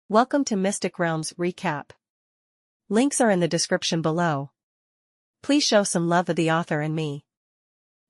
Welcome to Mystic Realms Recap. Links are in the description below. Please show some love of the author and me.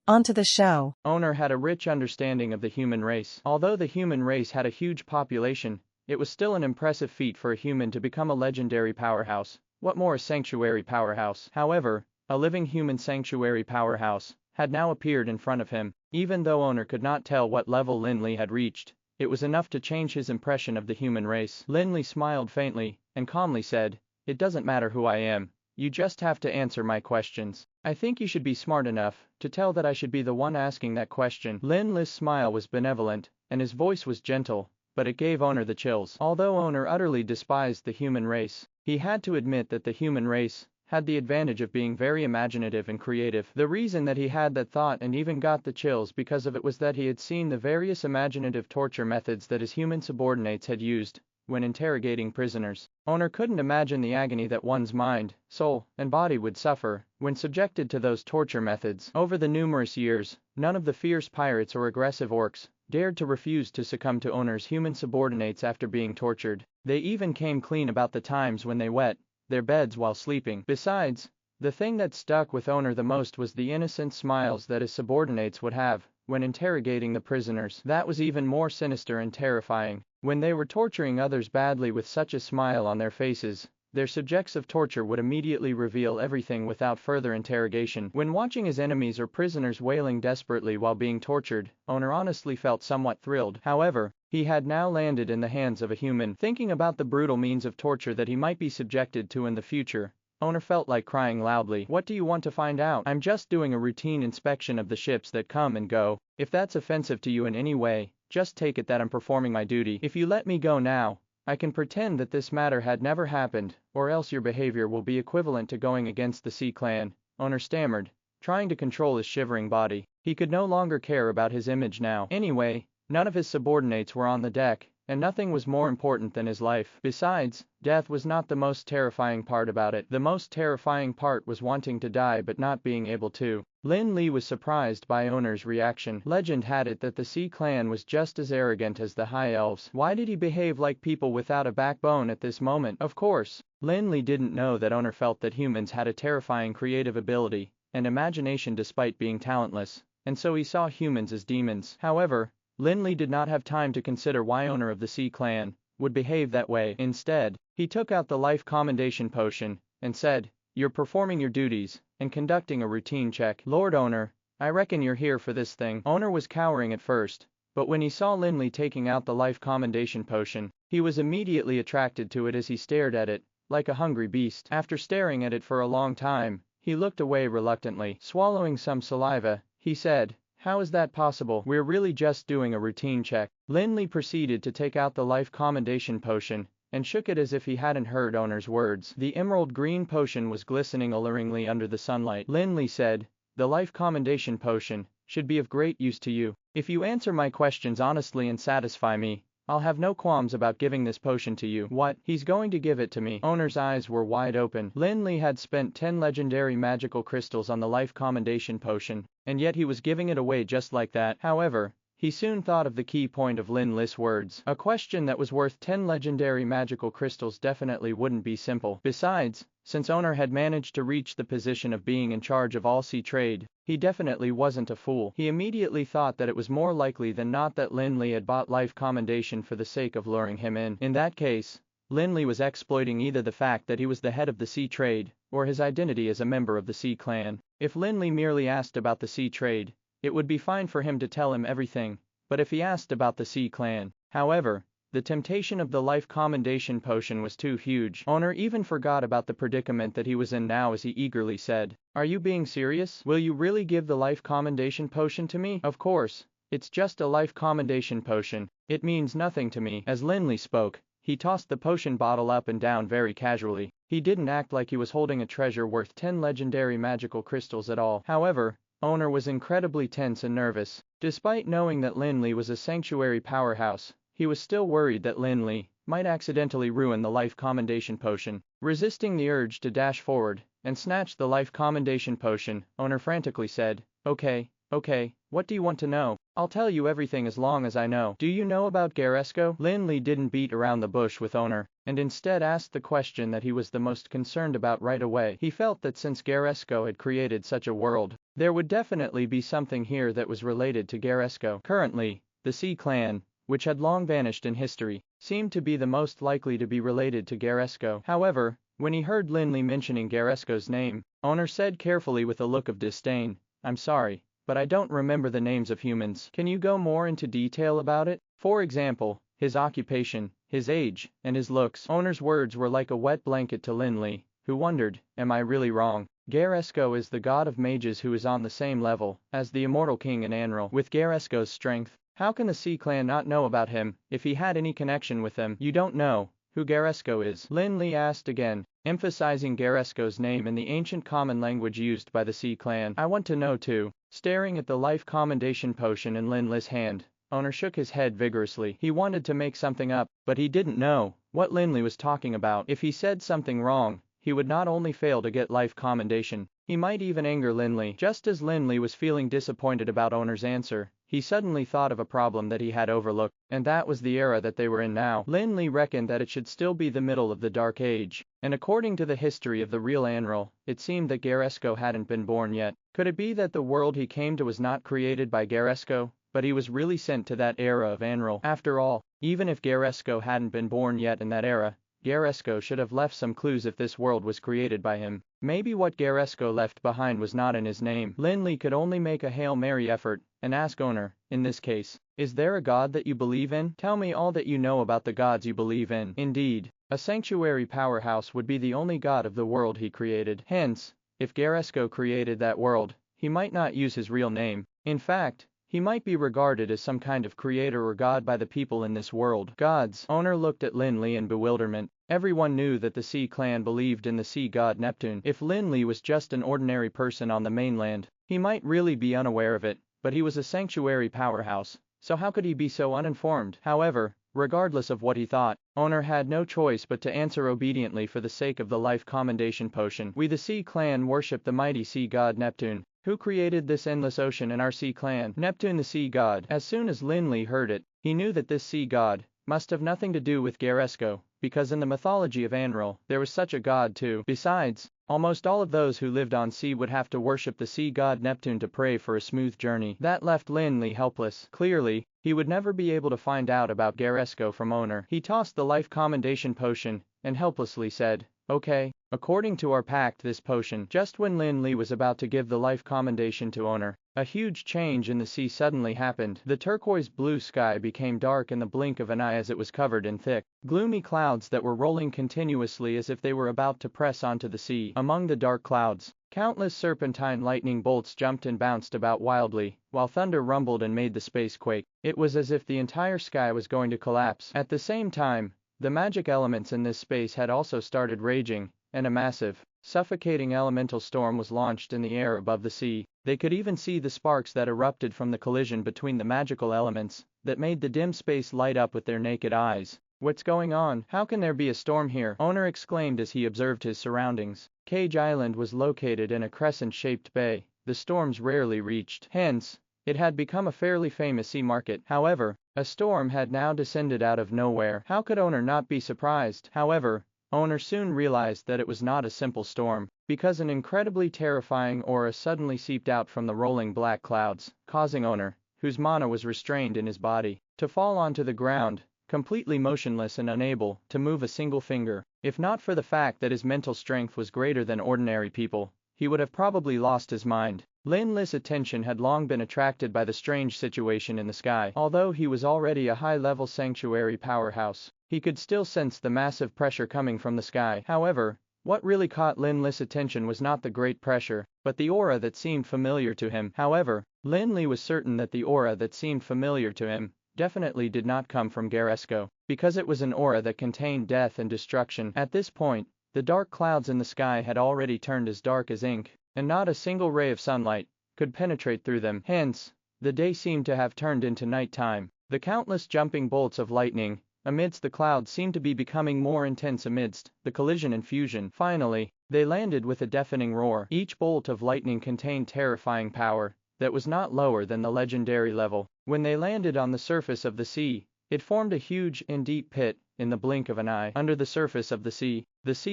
On to the show. Owner had a rich understanding of the human race. Although the human race had a huge population, it was still an impressive feat for a human to become a legendary powerhouse. What more, a sanctuary powerhouse? However, a living human sanctuary powerhouse had now appeared in front of him. Even though Owner could not tell what level Lin Li had reached, it was enough to change his impression of the human race. Lin Li smiled faintly and calmly said, "It doesn't matter who I am. You just have to answer my questions. I think you should be smart enough to tell that I should be the one asking that question." Lin Li's smile was benevolent, and his voice was gentle, but it gave Owner the chills. Although Owner utterly despised the human race, he had to admit that the human race had the advantage of being very imaginative and creative. The reason that he had that thought and even got the chills because of it was that he had seen the various imaginative torture methods that his human subordinates had used when interrogating prisoners. Owner couldn't imagine the agony that one's mind, soul, and body would suffer when subjected to those torture methods. Over the numerous years, none of the fierce pirates or aggressive orcs dared to refuse to succumb to Owner's human subordinates after being tortured. They even came clean about the times when they wet their beds while sleeping. Besides, the thing that stuck with Owner the most was the innocent smiles that his subordinates would have when interrogating the prisoners. That was even more sinister and terrifying. When they were torturing others badly with such a smile on their faces, their subjects of torture would immediately reveal everything without further interrogation. When watching his enemies or prisoners wailing desperately while being tortured, Owner honestly felt somewhat thrilled. However, he had now landed in the hands of a human. Thinking about the brutal means of torture that he might be subjected to in the future, Owner felt like crying loudly. "What do you want to find out?" "I'm just doing a routine inspection of the ships that come and go. If that's offensive to you in any way, just take it that I'm performing my duty. If you let me go now, I can pretend that this matter had never happened, or else your behavior will be equivalent to going against the Sea Clan," Owner stammered, trying to control his shivering body. He could no longer care about his image now. Anyway, none of his subordinates were on the deck, and nothing was more important than his life. Besides, death was not the most terrifying part about it. The most terrifying part was wanting to die but not being able to. Lin Li was surprised by Owner's reaction. Legend had it that the Sea Clan was just as arrogant as the High Elves. Why did he behave like people without a backbone at this moment? Of course, Lin Li didn't know that Owner felt that humans had a terrifying creative ability and imagination despite being talentless, and so he saw humans as demons. However, Lin Li did not have time to consider why Owner of the Sea Clan would behave that way. Instead, he took out the life commendation potion and said, "You're performing your duties and conducting a routine check." "Lord Owner, I reckon you're here for this thing." Owner was cowering at first, but when he saw Lin Li taking out the life commendation potion, he was immediately attracted to it as he stared at it like a hungry beast. After staring at it for a long time, he looked away reluctantly. Swallowing some saliva, he said, "How is that possible? We're really just doing a routine check." Lin Li proceeded to take out the life commendation potion and shook it as if he hadn't heard Owner's words. The emerald green potion was glistening alluringly under the sunlight. Lin Li said, "The life commendation potion should be of great use to you. If you answer my questions honestly and satisfy me, I'll have no qualms about giving this potion to you." "What? He's going to give it to me?" Owner's eyes were wide open. Lin Li had spent 10 legendary magical crystals on the life commendation potion, and yet he was giving it away just like that. However, he soon thought of the key point of Lin Li's words. A question that was worth 10 legendary magical crystals definitely wouldn't be simple. Besides, since Owner had managed to reach the position of being in charge of all sea trade, he definitely wasn't a fool. He immediately thought that it was more likely than not that Lin Li had bought life commendation for the sake of luring him in. In that case, Lin Li was exploiting either the fact that he was the head of the sea trade, or his identity as a member of the Sea Clan. If Lin Li merely asked about the sea trade, it would be fine for him to tell him everything, but if he asked about the Sea Clan, however, the temptation of the life commendation potion was too huge. Owner even forgot about the predicament that he was in now as he eagerly said, "Are you being serious? Will you really give the life commendation potion to me?" "Of course, it's just a life commendation potion. It means nothing to me." As Lin Li spoke, he tossed the potion bottle up and down very casually. He didn't act like he was holding a treasure worth 10 legendary magical crystals at all. However, Owner was incredibly tense and nervous. Despite knowing that Lin Li was a sanctuary powerhouse, he was still worried that Lin Li might accidentally ruin the life commendation potion. Resisting the urge to dash forward and snatch the life commendation potion, Owner frantically said, "Okay, Okay, what do you want to know? I'll tell you everything as long as I know. Do you know about Garesco? Lin Li didn't beat around the bush with owner, and instead asked the question that he was the most concerned about right away. He felt that since Garesco had created such a world, there would definitely be something here that was related to Garesco. Currently, the Sea Clan, which had long vanished in history, seemed to be the most likely to be related to Garesco. However, when he heard Lin Li mentioning Garesco's name, owner said carefully with a look of disdain, "I'm sorry, but I don't remember the names of humans. Can you go more into detail about it? For example, his occupation, his age, and his looks." Owner's words were like a wet blanket to Lin Li, who wondered, am I really wrong? Garesco is the god of mages who is on the same level as the immortal king in Anral. With Garesco's strength, how can the Sea Clan not know about him if he had any connection with them? You don't know who Garesco is? Lin Li asked again, emphasizing Garesco's name in the ancient common language used by the Sea Clan. I want to know too. Staring at the life commendation potion in Lin Li's hand, owner shook his head vigorously. He wanted to make something up, but he didn't know what Lin Li was talking about. If he said something wrong, he would not only fail to get life commendation, he might even anger Lin Li. Just as Lin Li was feeling disappointed about owner's answer, he suddenly thought of a problem that he had overlooked, and that was the era that they were in now. Lin Li reckoned that it should still be the middle of the Dark Age, and according to the history of the real Anral, it seemed that Garesco hadn't been born yet. Could it be that the world he came to was not created by Garesco, but he was really sent to that era of Anral? After all, even if Garesco hadn't been born yet in that era, Garesco should have left some clues if this world was created by him. Maybe what Garesco left behind was not in his name. Lin Li could only make a Hail Mary effort and ask owner, in this case, is there a god that you believe in? Tell me all that you know about the gods you believe in. Indeed, a sanctuary powerhouse would be the only god of the world he created. Hence, if Garesco created that world, he might not use his real name. In fact, he might be regarded as some kind of creator or god by the people in this world. Gods. Owner looked at Lin Li in bewilderment. Everyone knew that the Sea Clan believed in the sea god Neptune. If Lin Li was just an ordinary person on the mainland, he might really be unaware of it, but he was a sanctuary powerhouse, so how could he be so uninformed? However, regardless of what he thought, owner had no choice but to answer obediently for the sake of the life commendation potion. We the Sea Clan worship the mighty sea god Neptune, who created this endless ocean in our Sea Clan. Neptune the sea god. As soon as Lin Li heard it, he knew that this sea god must have nothing to do with Garesco, because in the mythology of Anral, there was such a god too. Besides, almost all of those who lived on sea would have to worship the sea god Neptune to pray for a smooth journey. That left Lin Li helpless. Clearly, he would never be able to find out about Garesco from owner. He tossed the life commendation potion, and helplessly said, okay, according to our pact this potion. Just when Lin Li was about to give the life commendation to owner, a huge change in the sea suddenly happened. The turquoise blue sky became dark in the blink of an eye as it was covered in thick, gloomy clouds that were rolling continuously as if they were about to press onto the sea. Among the dark clouds, countless serpentine lightning bolts jumped and bounced about wildly, while thunder rumbled and made the space quake. It was as if the entire sky was going to collapse. At the same time, the magic elements in this space had also started raging, and a massive, suffocating elemental storm was launched in the air above the sea. They could even see the sparks that erupted from the collision between the magical elements, that made the dim space light up with their naked eyes. What's going on? How can there be a storm here? Owner exclaimed as he observed his surroundings. Cage Island was located in a crescent-shaped bay. The storms rarely reached. Hence, it had become a fairly famous sea market. However, a storm had now descended out of nowhere. How could owner not be surprised? However, owner soon realized that it was not a simple storm, because an incredibly terrifying aura suddenly seeped out from the rolling black clouds, causing owner, whose mana was restrained in his body, to fall onto the ground, completely motionless and unable to move a single finger. If not for the fact that his mental strength was greater than ordinary people, he would have probably lost his mind. Lin Li's attention had long been attracted by the strange situation in the sky. Although he was already a high-level sanctuary powerhouse, he could still sense the massive pressure coming from the sky. However, what really caught Lin Li's attention was not the great pressure, but the aura that seemed familiar to him. However, Lin Li was certain that the aura that seemed familiar to him definitely did not come from Garesco, because it was an aura that contained death and destruction. At this point, the dark clouds in the sky had already turned as dark as ink, and not a single ray of sunlight could penetrate through them. Hence, the day seemed to have turned into night time. The countless jumping bolts of lightning amidst the clouds seemed to be becoming more intense amidst the collision and fusion. Finally, they landed with a deafening roar. Each bolt of lightning contained terrifying power, that was not lower than the legendary level. When they landed on the surface of the sea, it formed a huge and deep pit in the blink of an eye. Under the surface of the sea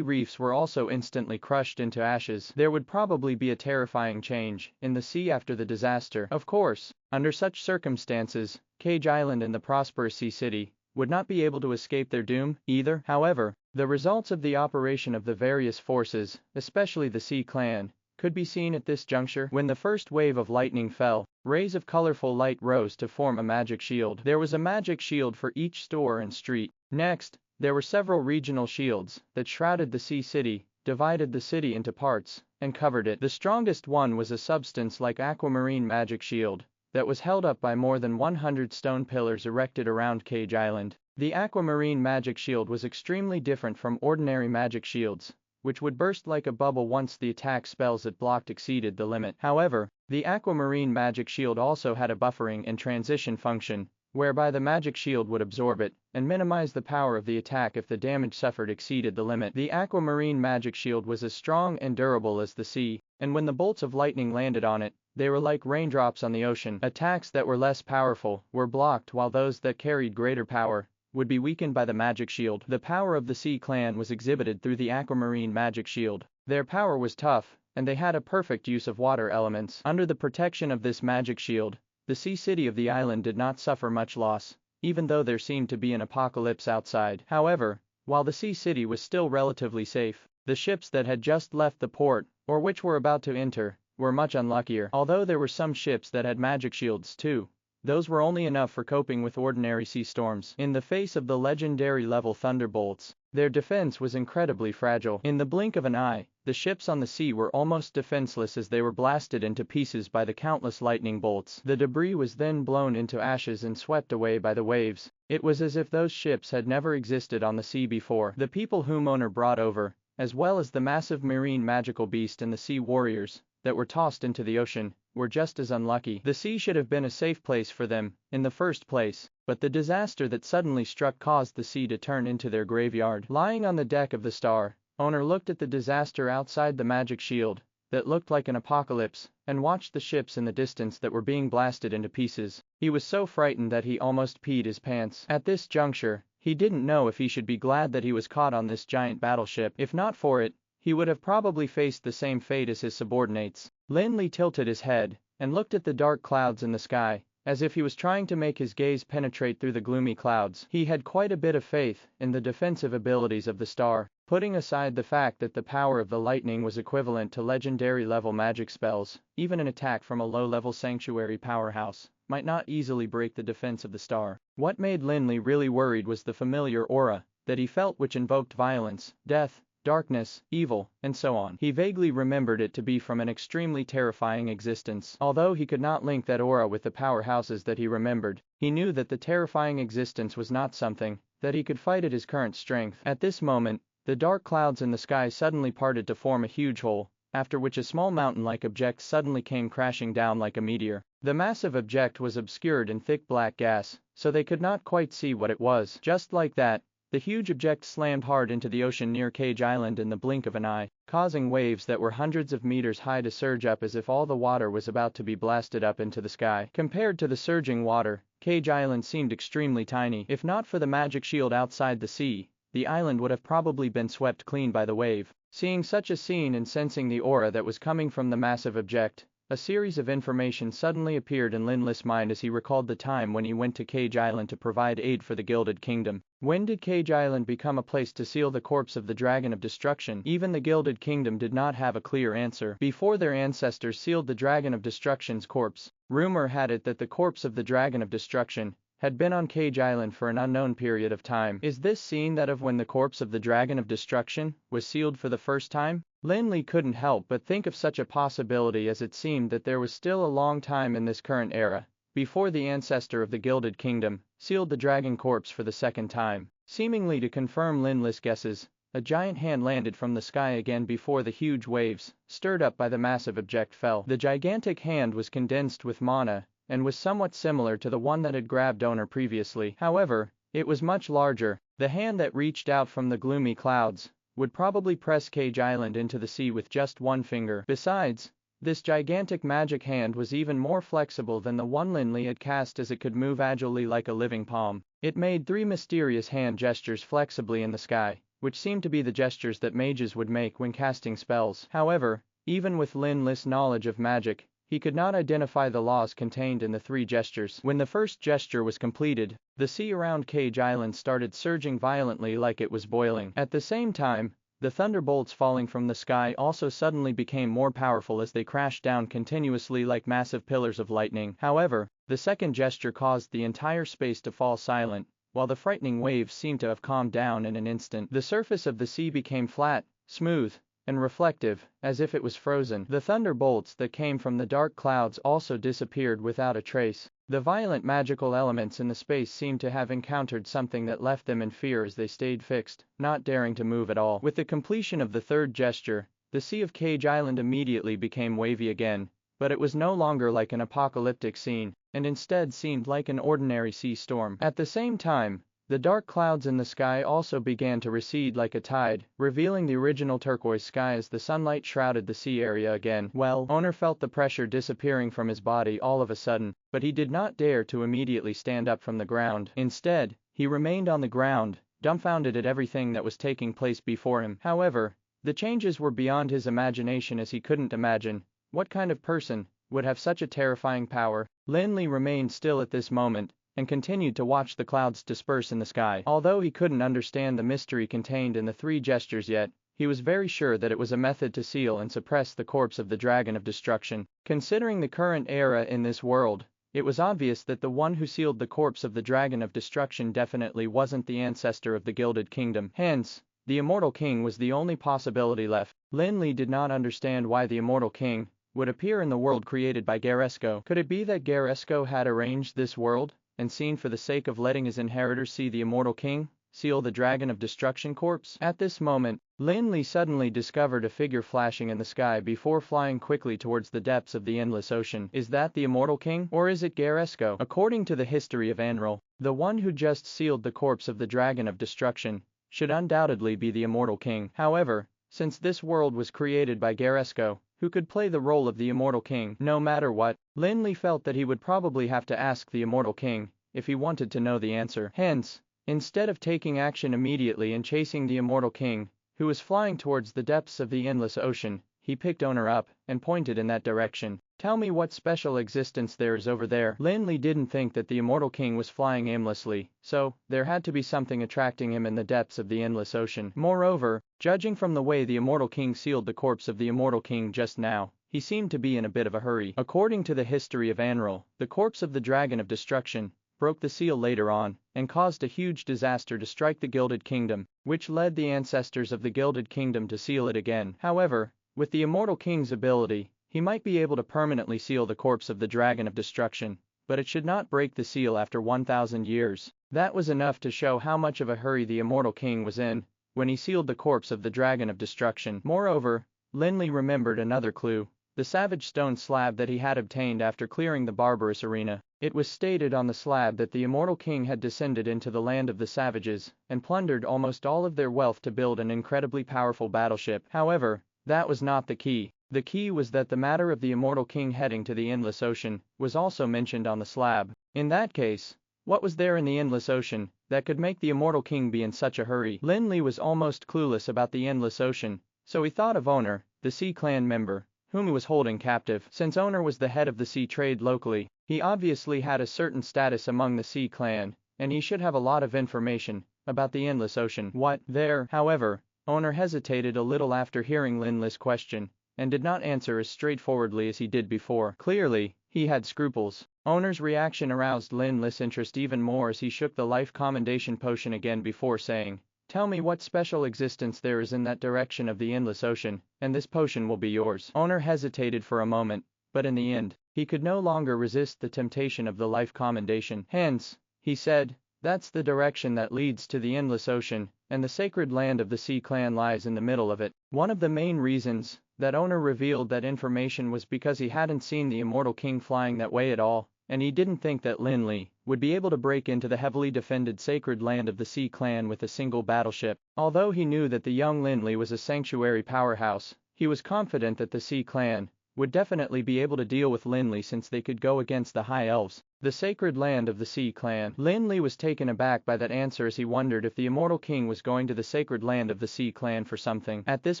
reefs were also instantly crushed into ashes. There would probably be a terrifying change in the sea after the disaster. Of course, under such circumstances, Cage Island and the prosperous sea city would not be able to escape their doom either. However, the results of the operation of the various forces, especially the Sea Clan, could be seen at this juncture. When the first wave of lightning fell, rays of colorful light rose to form a magic shield. There was a magic shield for each store and street. Next, there were several regional shields that shrouded the sea city, divided the city into parts, and covered it. The strongest one was a substance like aquamarine magic shield that was held up by more than 100 stone pillars erected around Cage Island. The aquamarine magic shield was extremely different from ordinary magic shields, which would burst like a bubble once the attack spells it blocked exceeded the limit. However, the aquamarine magic shield also had a buffering and transition function, whereby the magic shield would absorb it and minimize the power of the attack if the damage suffered exceeded the limit. The aquamarine magic shield was as strong and durable as the sea, and when the bolts of lightning landed on it, they were like raindrops on the ocean. Attacks that were less powerful were blocked, while those that carried greater power would be weakened by the magic shield. The power of the Sea Clan was exhibited through the aquamarine magic shield. Their power was tough, and they had a perfect use of water elements. Under the protection of this magic shield, the sea city of the island did not suffer much loss, even though there seemed to be an apocalypse outside. However, while the sea city was still relatively safe, the ships that had just left the port, or which were about to enter, were much unluckier. Although there were some ships that had magic shields too, those were only enough for coping with ordinary sea storms. In the face of the legendary level thunderbolts, their defense was incredibly fragile. In the blink of an eye, the ships on the sea were almost defenseless as they were blasted into pieces by the countless lightning bolts. The debris was then blown into ashes and swept away by the waves. It was as if those ships had never existed on the sea before. The people whom owner brought over, as well as the massive marine magical beast and the sea warriors that were tossed into the ocean, were just as unlucky. The sea should have been a safe place for them in the first place, but the disaster that suddenly struck caused the sea to turn into their graveyard. Lying on the deck of the Star, owner looked at the disaster outside the magic shield that looked like an apocalypse, and watched the ships in the distance that were being blasted into pieces. He was so frightened that he almost peed his pants. At this juncture, he didn't know if he should be glad that he was caught on this giant battleship. If not for it, he would have probably faced the same fate as his subordinates. Lin Li tilted his head and looked at the dark clouds in the sky, as if he was trying to make his gaze penetrate through the gloomy clouds. He had quite a bit of faith in the defensive abilities of the Star, putting aside the fact that the power of the lightning was equivalent to legendary level magic spells. Even an attack from a low-level sanctuary powerhouse might not easily break the defense of the Star. What made Lin Li really worried was the familiar aura that he felt, which invoked violence, death, darkness, evil, and so on. He vaguely remembered it to be from an extremely terrifying existence. Although he could not link that aura with the powerhouses that he remembered, he knew that the terrifying existence was not something that he could fight at his current strength. At this moment, the dark clouds in the sky suddenly parted to form a huge hole, after which a small mountain-like object suddenly came crashing down like a meteor. The massive object was obscured in thick black gas, so they could not quite see what it was. Just like that, the huge object slammed hard into the ocean near Cage Island in the blink of an eye, causing waves that were hundreds of meters high to surge up as if all the water was about to be blasted up into the sky. Compared to the surging water, Cage Island seemed extremely tiny. If not for the magic shield outside the sea, the island would have probably been swept clean by the wave. Seeing such a scene and sensing the aura that was coming from the massive object, a series of information suddenly appeared in Lin Li's mind as he recalled the time when he went to Cage Island to provide aid for the Gilded Kingdom. When did Cage Island become a place to seal the corpse of the Dragon of Destruction? Even the Gilded Kingdom did not have a clear answer. Before their ancestors sealed the Dragon of Destruction's corpse, rumor had it that the corpse of the Dragon of Destruction had been on Cage Island for an unknown period of time. Is this scene that of when the corpse of the Dragon of Destruction was sealed for the first time? Lin Li couldn't help but think of such a possibility, as it seemed that there was still a long time in this current era before the ancestor of the Gilded Kingdom sealed the dragon corpse for the second time. Seemingly to confirm Lin Li's guesses, a giant hand landed from the sky again before the huge waves, stirred up by the massive object, fell. The gigantic hand was condensed with mana and was somewhat similar to the one that had grabbed owner previously. However, it was much larger. The hand that reached out from the gloomy clouds would probably press Cage Island into the sea with just one finger. Besides, This gigantic magic hand was even more flexible than the one Lin Li had cast, as it could move agilely like a living palm. It made 3 mysterious hand gestures flexibly in the sky, which seemed to be the gestures that mages would make when casting spells. However, even with Lin Li's knowledge of magic, he could not identify the laws contained in the 3 gestures. When the first gesture was completed, the sea around Cage Island started surging violently like it was boiling. At the same time, the thunderbolts falling from the sky also suddenly became more powerful as they crashed down continuously like massive pillars of lightning. However, the second gesture caused the entire space to fall silent, while the frightening waves seemed to have calmed down in an instant. The surface of the sea became flat, smooth, and reflective, as if it was frozen. The thunderbolts that came from the dark clouds also disappeared without a trace. The violent magical elements in the space seemed to have encountered something that left them in fear as they stayed fixed, not daring to move at all. With the completion of the third gesture, the sea of Cage Island immediately became wavy again, but it was no longer like an apocalyptic scene, and instead seemed like an ordinary sea storm. At the same time, the dark clouds in the sky also began to recede like a tide, revealing the original turquoise sky as the sunlight shrouded the sea area again. Well, Owner felt the pressure disappearing from his body all of a sudden, but he did not dare to immediately stand up from the ground. Instead, he remained on the ground, dumbfounded at everything that was taking place before him. However, the changes were beyond his imagination, as he couldn't imagine what kind of person would have such a terrifying power. Lin Li remained still at this moment, and continued to watch the clouds disperse in the sky. Although he couldn't understand the mystery contained in the 3 gestures yet, he was very sure that it was a method to seal and suppress the corpse of the Dragon of Destruction. Considering the current era in this world, it was obvious that the one who sealed the corpse of the Dragon of Destruction definitely wasn't the ancestor of the Gilded Kingdom. Hence, the Immortal King was the only possibility left. Lin Li did not understand why the Immortal King would appear in the world created by Garesco. Could it be that Garesco had arranged this world and seen for the sake of letting his inheritors see the Immortal King seal the Dragon of Destruction corpse? At this moment, Lin Li suddenly discovered a figure flashing in the sky before flying quickly towards the depths of the endless ocean. Is that the Immortal King, or is it Garesco? According to the history of Anril, the one who just sealed the corpse of the Dragon of Destruction should undoubtedly be the Immortal King. However, since this world was created by Garesco, who could play the role of the Immortal King no matter what, Lin Li felt that he would probably have to ask the Immortal King if he wanted to know the answer. Hence, instead of taking action immediately and chasing the Immortal King, who was flying towards the depths of the endless ocean, he picked Owner up and pointed in that direction. Tell me what special existence there is over there. Lin Li didn't think that the Immortal King was flying aimlessly, so there had to be something attracting him in the depths of the endless ocean. Moreover, judging from the way the Immortal King sealed the corpse of the Immortal King just now, he seemed to be in a bit of a hurry. According to the history of Anril, the corpse of the Dragon of Destruction broke the seal later on, and caused a huge disaster to strike the Gilded Kingdom, which led the ancestors of the Gilded Kingdom to seal it again. However, with the Immortal King's ability, he might be able to permanently seal the corpse of the Dragon of Destruction, but it should not break the seal after 1,000 years. That was enough to show how much of a hurry the Immortal King was in when he sealed the corpse of the Dragon of Destruction. Moreover, Lin Li remembered another clue: the savage stone slab that he had obtained after clearing the barbarous arena. It was stated on the slab that the Immortal King had descended into the land of the savages and plundered almost all of their wealth to build an incredibly powerful battleship. However, that was not the key. The key was that the matter of the Immortal King heading to the Endless Ocean was also mentioned on the slab. In that case, what was there in the Endless Ocean that could make the Immortal King be in such a hurry? Lin Li was almost clueless about the Endless Ocean, so he thought of Owner, the Sea Clan member, whom he was holding captive. Since Owner was the head of the sea trade locally, he obviously had a certain status among the Sea Clan, and he should have a lot of information about the Endless Ocean. What? There, however, Owner hesitated a little after hearing Lin Li's question, and did not answer as straightforwardly as he did before. Clearly, he had scruples. Owner's reaction aroused Lin Li's interest even more as he shook the life commendation potion again before saying, "Tell me what special existence there is in that direction of the Endless Ocean, and this potion will be yours." Owner hesitated for a moment, but in the end, he could no longer resist the temptation of the life commendation. Hence, he said, "That's the direction that leads to the Endless Ocean, and the sacred land of the Sea Clan lies in the middle of it." One of the main reasons that Owner revealed that information was because he hadn't seen the Immortal King flying that way at all, and he didn't think that Lin Li would be able to break into the heavily defended sacred land of the Sea Clan with a single battleship. Although he knew that the young Lin Li was a sanctuary powerhouse, he was confident that the Sea Clan would definitely be able to deal with Lin Li since they could go against the High Elves, the sacred land of the Sea Clan. Lin Li was taken aback by that answer as he wondered if the Immortal King was going to the sacred land of the Sea Clan for something. At this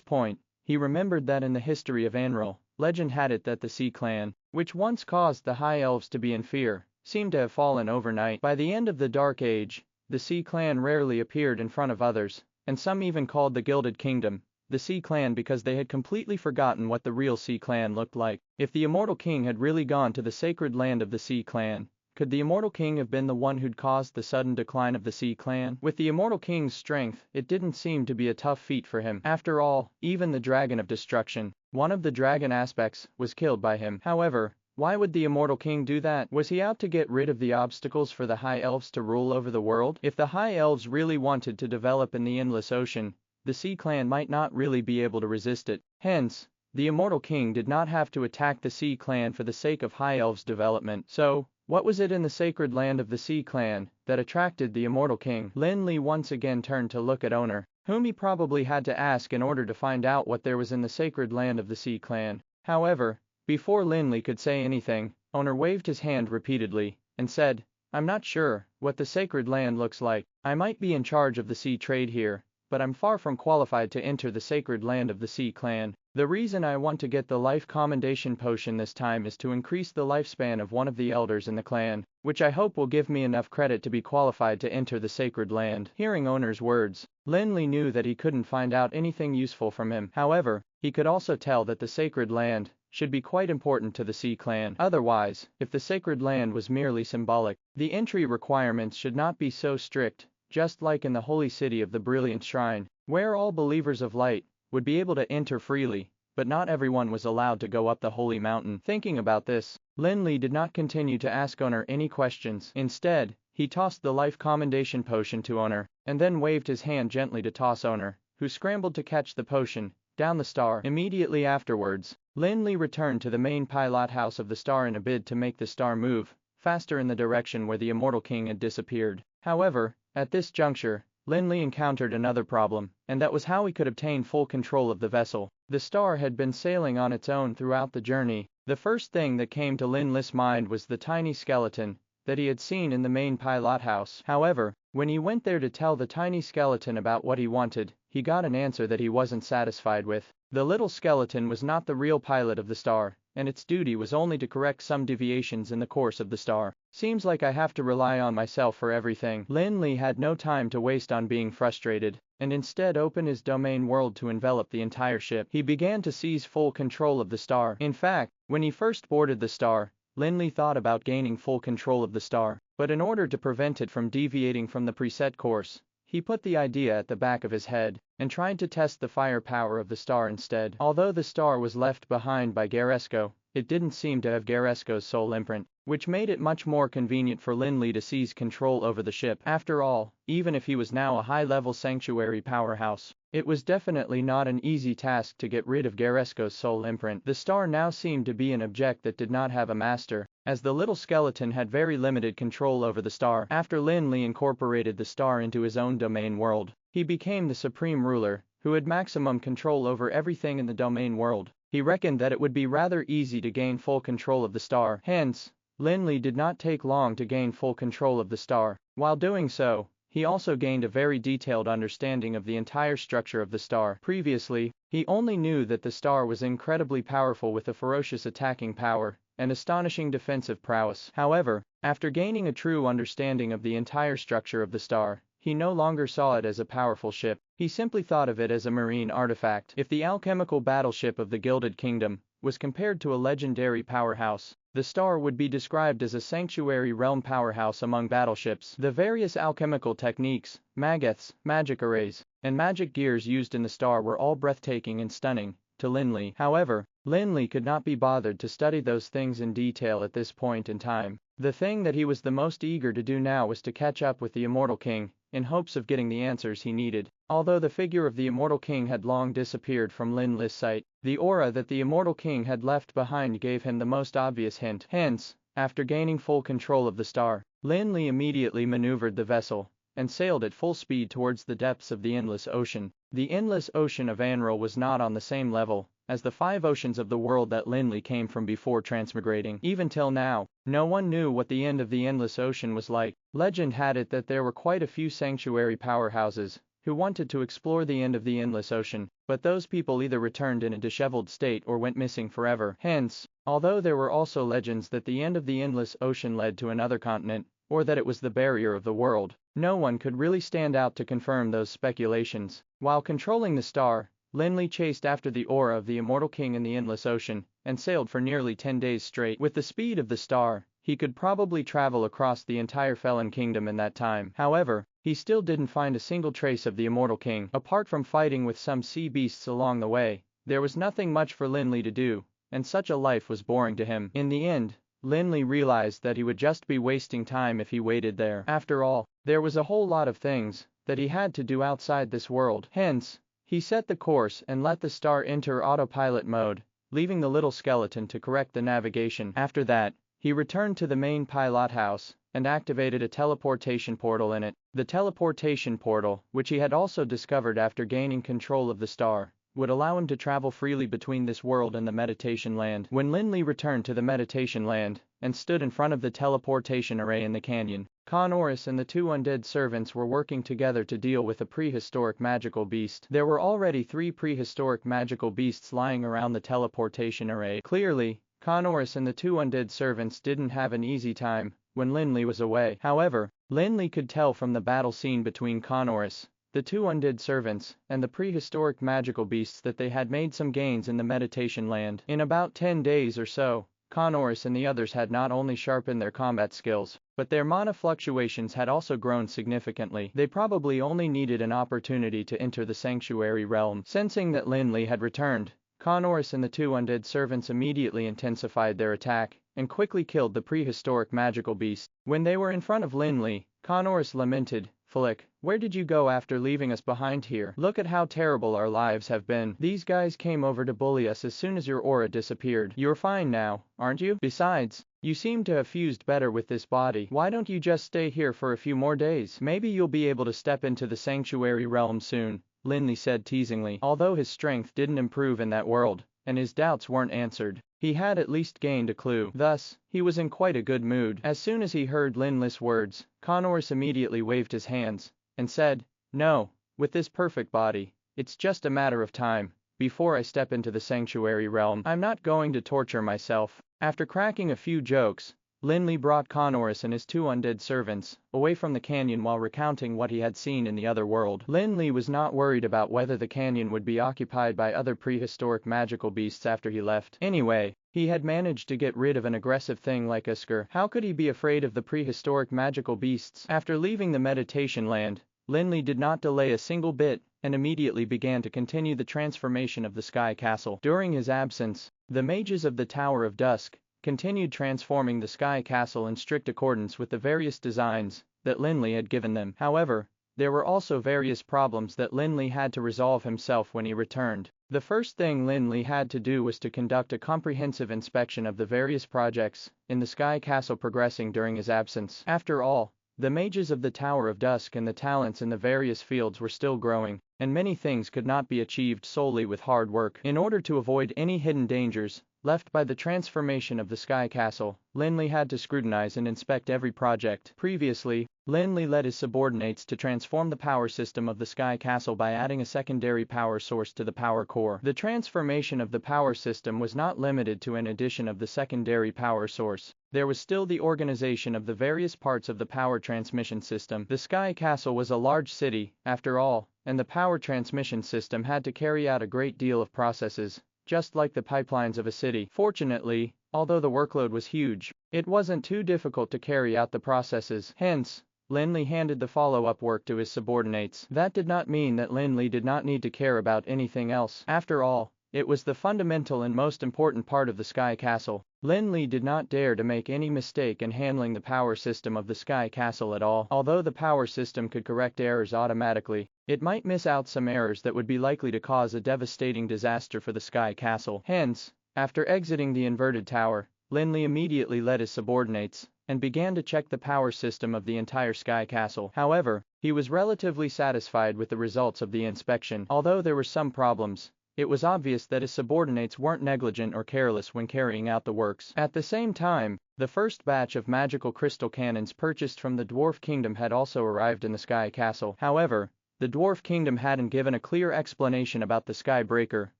point, he remembered that in the history of Anril, legend had it that the Sea Clan, which once caused the High Elves to be in fear, seemed to have fallen overnight. By the end of the Dark Age, the Sea Clan rarely appeared in front of others, and some even called the Gilded Kingdom the Sea Clan because they had completely forgotten what the real Sea Clan looked like. If the Immortal King had really gone to the sacred land of the Sea Clan, could the Immortal King have been the one who'd caused the sudden decline of the Sea Clan? With the Immortal King's strength, it didn't seem to be a tough feat for him. After all, even the Dragon of Destruction, one of the dragon aspects, was killed by him. However, why would the Immortal King do that? Was he out to get rid of the obstacles for the High Elves to rule over the world? If the High Elves really wanted to develop in the Endless Ocean, the Sea Clan might not really be able to resist it. Hence, the Immortal King did not have to attack the Sea Clan for the sake of High Elves' development. So, what was it in the sacred land of the Sea Clan that attracted the Immortal King? Lin Li once again turned to look at Owner, whom he probably had to ask in order to find out what there was in the sacred land of the Sea Clan. However, before Lin Li could say anything, Owner waved his hand repeatedly and said, "I'm not sure what the sacred land looks like. I might be in charge of the sea trade here, but I'm far from qualified to enter the sacred land of the Sea Clan. The reason I want to get the life commendation potion this time is to increase the lifespan of one of the elders in the clan, which I hope will give me enough credit to be qualified to enter the sacred land." Hearing Owner's words, Lin Li knew that he couldn't find out anything useful from him. However, he could also tell that the sacred land should be quite important to the Sea Clan. Otherwise, if the sacred land was merely symbolic, the entry requirements should not be so strict, just like in the holy city of the Brilliant Shrine, where all believers of light would be able to enter freely, but not everyone was allowed to go up the holy mountain. Thinking about this, Lin Li did not continue to ask Owner any questions. Instead, he tossed the life commendation potion to Owner, and then waved his hand gently to toss Owner, who scrambled to catch the potion, down the star. Immediately afterwards, Lin Li returned to the main pilot house of the star in a bid to make the star move faster in the direction where the Immortal King had disappeared. However, at this juncture, Lin Li encountered another problem, and that was how he could obtain full control of the vessel. The star had been sailing on its own throughout the journey. The first thing that came to Lin Li's mind was the tiny skeleton that he had seen in the main pilot house. However, when he went there to tell the tiny skeleton about what he wanted, he got an answer that he wasn't satisfied with. The little skeleton was not the real pilot of the star, and its duty was only to correct some deviations in the course of the star. Seems like I have to rely on myself for everything. Lin Li had no time to waste on being frustrated, and instead opened his domain world to envelop the entire ship. He began to seize full control of the star. In fact, when he first boarded the star, Lin Li thought about gaining full control of the star, but in order to prevent it from deviating from the preset course, he put the idea at the back of his head, and tried to test the firepower of the star instead. Although the star was left behind by Garesco, it didn't seem to have Garesco's soul imprint, which made it much more convenient for Lin Li to seize control over the ship. After all, even if he was now a high-level sanctuary powerhouse, it was definitely not an easy task to get rid of Garesco's soul imprint. The star now seemed to be an object that did not have a master, as the little skeleton had very limited control over the star. After Lin Li incorporated the star into his own domain world, he became the supreme ruler, who had maximum control over everything in the domain world. He reckoned that it would be rather easy to gain full control of the star. Hence, Lin Li did not take long to gain full control of the star. While doing so, he also gained a very detailed understanding of the entire structure of the star. Previously, he only knew that the star was incredibly powerful with a ferocious attacking power and astonishing defensive prowess. However, after gaining a true understanding of the entire structure of the star, he no longer saw it as a powerful ship. He simply thought of it as a marine artifact. If the alchemical battleship of the Gilded Kingdom was compared to a legendary powerhouse, the star would be described as a sanctuary realm powerhouse among battleships. The various alchemical techniques, mageths, magic arrays, and magic gears used in the star were all breathtaking and stunning to Lin Li. However, Lin Li could not be bothered to study those things in detail at this point in time. The thing that he was the most eager to do now was to catch up with the Immortal King, in hopes of getting the answers he needed. Although the figure of the Immortal King had long disappeared from Lin Li's sight, the aura that the Immortal King had left behind gave him the most obvious hint. Hence, after gaining full control of the star, Lin Li immediately maneuvered the vessel and sailed at full speed towards the depths of the Endless Ocean. The Endless Ocean of Anril was not on the same level as the 5 oceans of the world that Lin Li came from before transmigrating. Even till now, no one knew what the end of the endless ocean was like. Legend had it that there were quite a few sanctuary powerhouses who wanted to explore the end of the endless ocean, but those people either returned in a disheveled state or went missing forever. Hence, although there were also legends that the end of the endless ocean led to another continent, or that it was the barrier of the world, no one could really stand out to confirm those speculations. While controlling the star, Lin Li chased after the aura of the immortal king in the endless ocean, and sailed for nearly 10 days straight. With the speed of the star, he could probably travel across the entire Felon Kingdom in that time. However, he still didn't find a single trace of the immortal king. Apart from fighting with some sea beasts along the way, there was nothing much for Lin Li to do, and such a life was boring to him. In the end, Lin Li realized that he would just be wasting time if he waited there. After all, there was a whole lot of things that he had to do outside this world. Hence, he set the course and let the star enter autopilot mode, leaving the little skeleton to correct the navigation. After that, he returned to the main pilot house and activated a teleportation portal in it. The teleportation portal, which he had also discovered after gaining control of the star, would allow him to travel freely between this world and the meditation land. When Lin Li returned to the meditation land and stood in front of the teleportation array in the canyon, Connorus and the 2 undead servants were working together to deal with a prehistoric magical beast. There were already 3 prehistoric magical beasts lying around the teleportation array. Clearly, Connorus and the 2 undead servants didn't have an easy time when Lin Li was away. However, Lin Li could tell from the battle scene between Connorus, the 2 undead servants, and the prehistoric magical beasts that they had made some gains in the meditation land. In about 10 days or so, Connorus and the others had not only sharpened their combat skills, but their mana fluctuations had also grown significantly. They probably only needed an opportunity to enter the sanctuary realm. Sensing that Lin Li had returned, Connorus and the 2 undead servants immediately intensified their attack and quickly killed the prehistoric magical beast. When they were in front of Lin Li, Connorus lamented, "Flick, where did you go after leaving us behind here? Look at how terrible our lives have been. These guys came over to bully us as soon as your aura disappeared. You're fine now, aren't you? Besides, you seem to have fused better with this body. Why don't you just stay here for a few more days? Maybe you'll be able to step into the sanctuary realm soon," Lin Li said teasingly. Although his strength didn't improve in that world, and his doubts weren't answered, he had at least gained a clue. Thus, he was in quite a good mood. As soon as he heard Lin Li's words, Connorus immediately waved his hands and said, "No, with this perfect body, it's just a matter of time before I step into the sanctuary realm. I'm not going to torture myself." After cracking a few jokes, Lin Li brought Connorus and his 2 undead servants away from the canyon while recounting what he had seen in the other world. Lin Li was not worried about whether the canyon would be occupied by other prehistoric magical beasts after he left. Anyway, he had managed to get rid of an aggressive thing like Usker. How could he be afraid of the prehistoric magical beasts? After leaving the meditation land, Lin Li did not delay a single bit and immediately began to continue the transformation of the Sky Castle. During his absence, the mages of the Tower of Dusk continued transforming the Sky Castle in strict accordance with the various designs that Lin Li had given them. However, there were also various problems that Lin Li had to resolve himself when he returned. The first thing Lin Li had to do was to conduct a comprehensive inspection of the various projects in the Sky Castle progressing during his absence. After all, the mages of the Tower of Dusk and the talents in the various fields were still growing, and many things could not be achieved solely with hard work. In order to avoid any hidden dangers left by the transformation of the Sky Castle, Lin Li had to scrutinize and inspect every project. Previously, Lin Li led his subordinates to transform the power system of the Sky Castle by adding a secondary power source to the power core. The transformation of the power system was not limited to an addition of the secondary power source. There was still the organization of the various parts of the power transmission system. The Sky Castle was a large city, after all, and the power transmission system had to carry out a great deal of processes, just like the pipelines of a city. Fortunately, although the workload was huge, it wasn't too difficult to carry out the processes. Hence, Lin Li handed the follow-up work to his subordinates. That did not mean that Lin Li did not need to care about anything else. After all, it was the fundamental and most important part of the Sky Castle. Lin Li did not dare to make any mistake in handling the power system of the Sky Castle at all. Although the power system could correct errors automatically, it might miss out some errors that would be likely to cause a devastating disaster for the Sky Castle. Hence, after exiting the inverted tower, Lin Li immediately led his subordinates and began to check the power system of the entire Sky Castle. However, he was relatively satisfied with the results of the inspection. Although there were some problems, it was obvious that his subordinates weren't negligent or careless when carrying out the works. At the same time, the first batch of magical crystal cannons purchased from the Dwarf Kingdom had also arrived in the Sky Castle. However, the Dwarf Kingdom hadn't given a clear explanation about the Sky Breaker,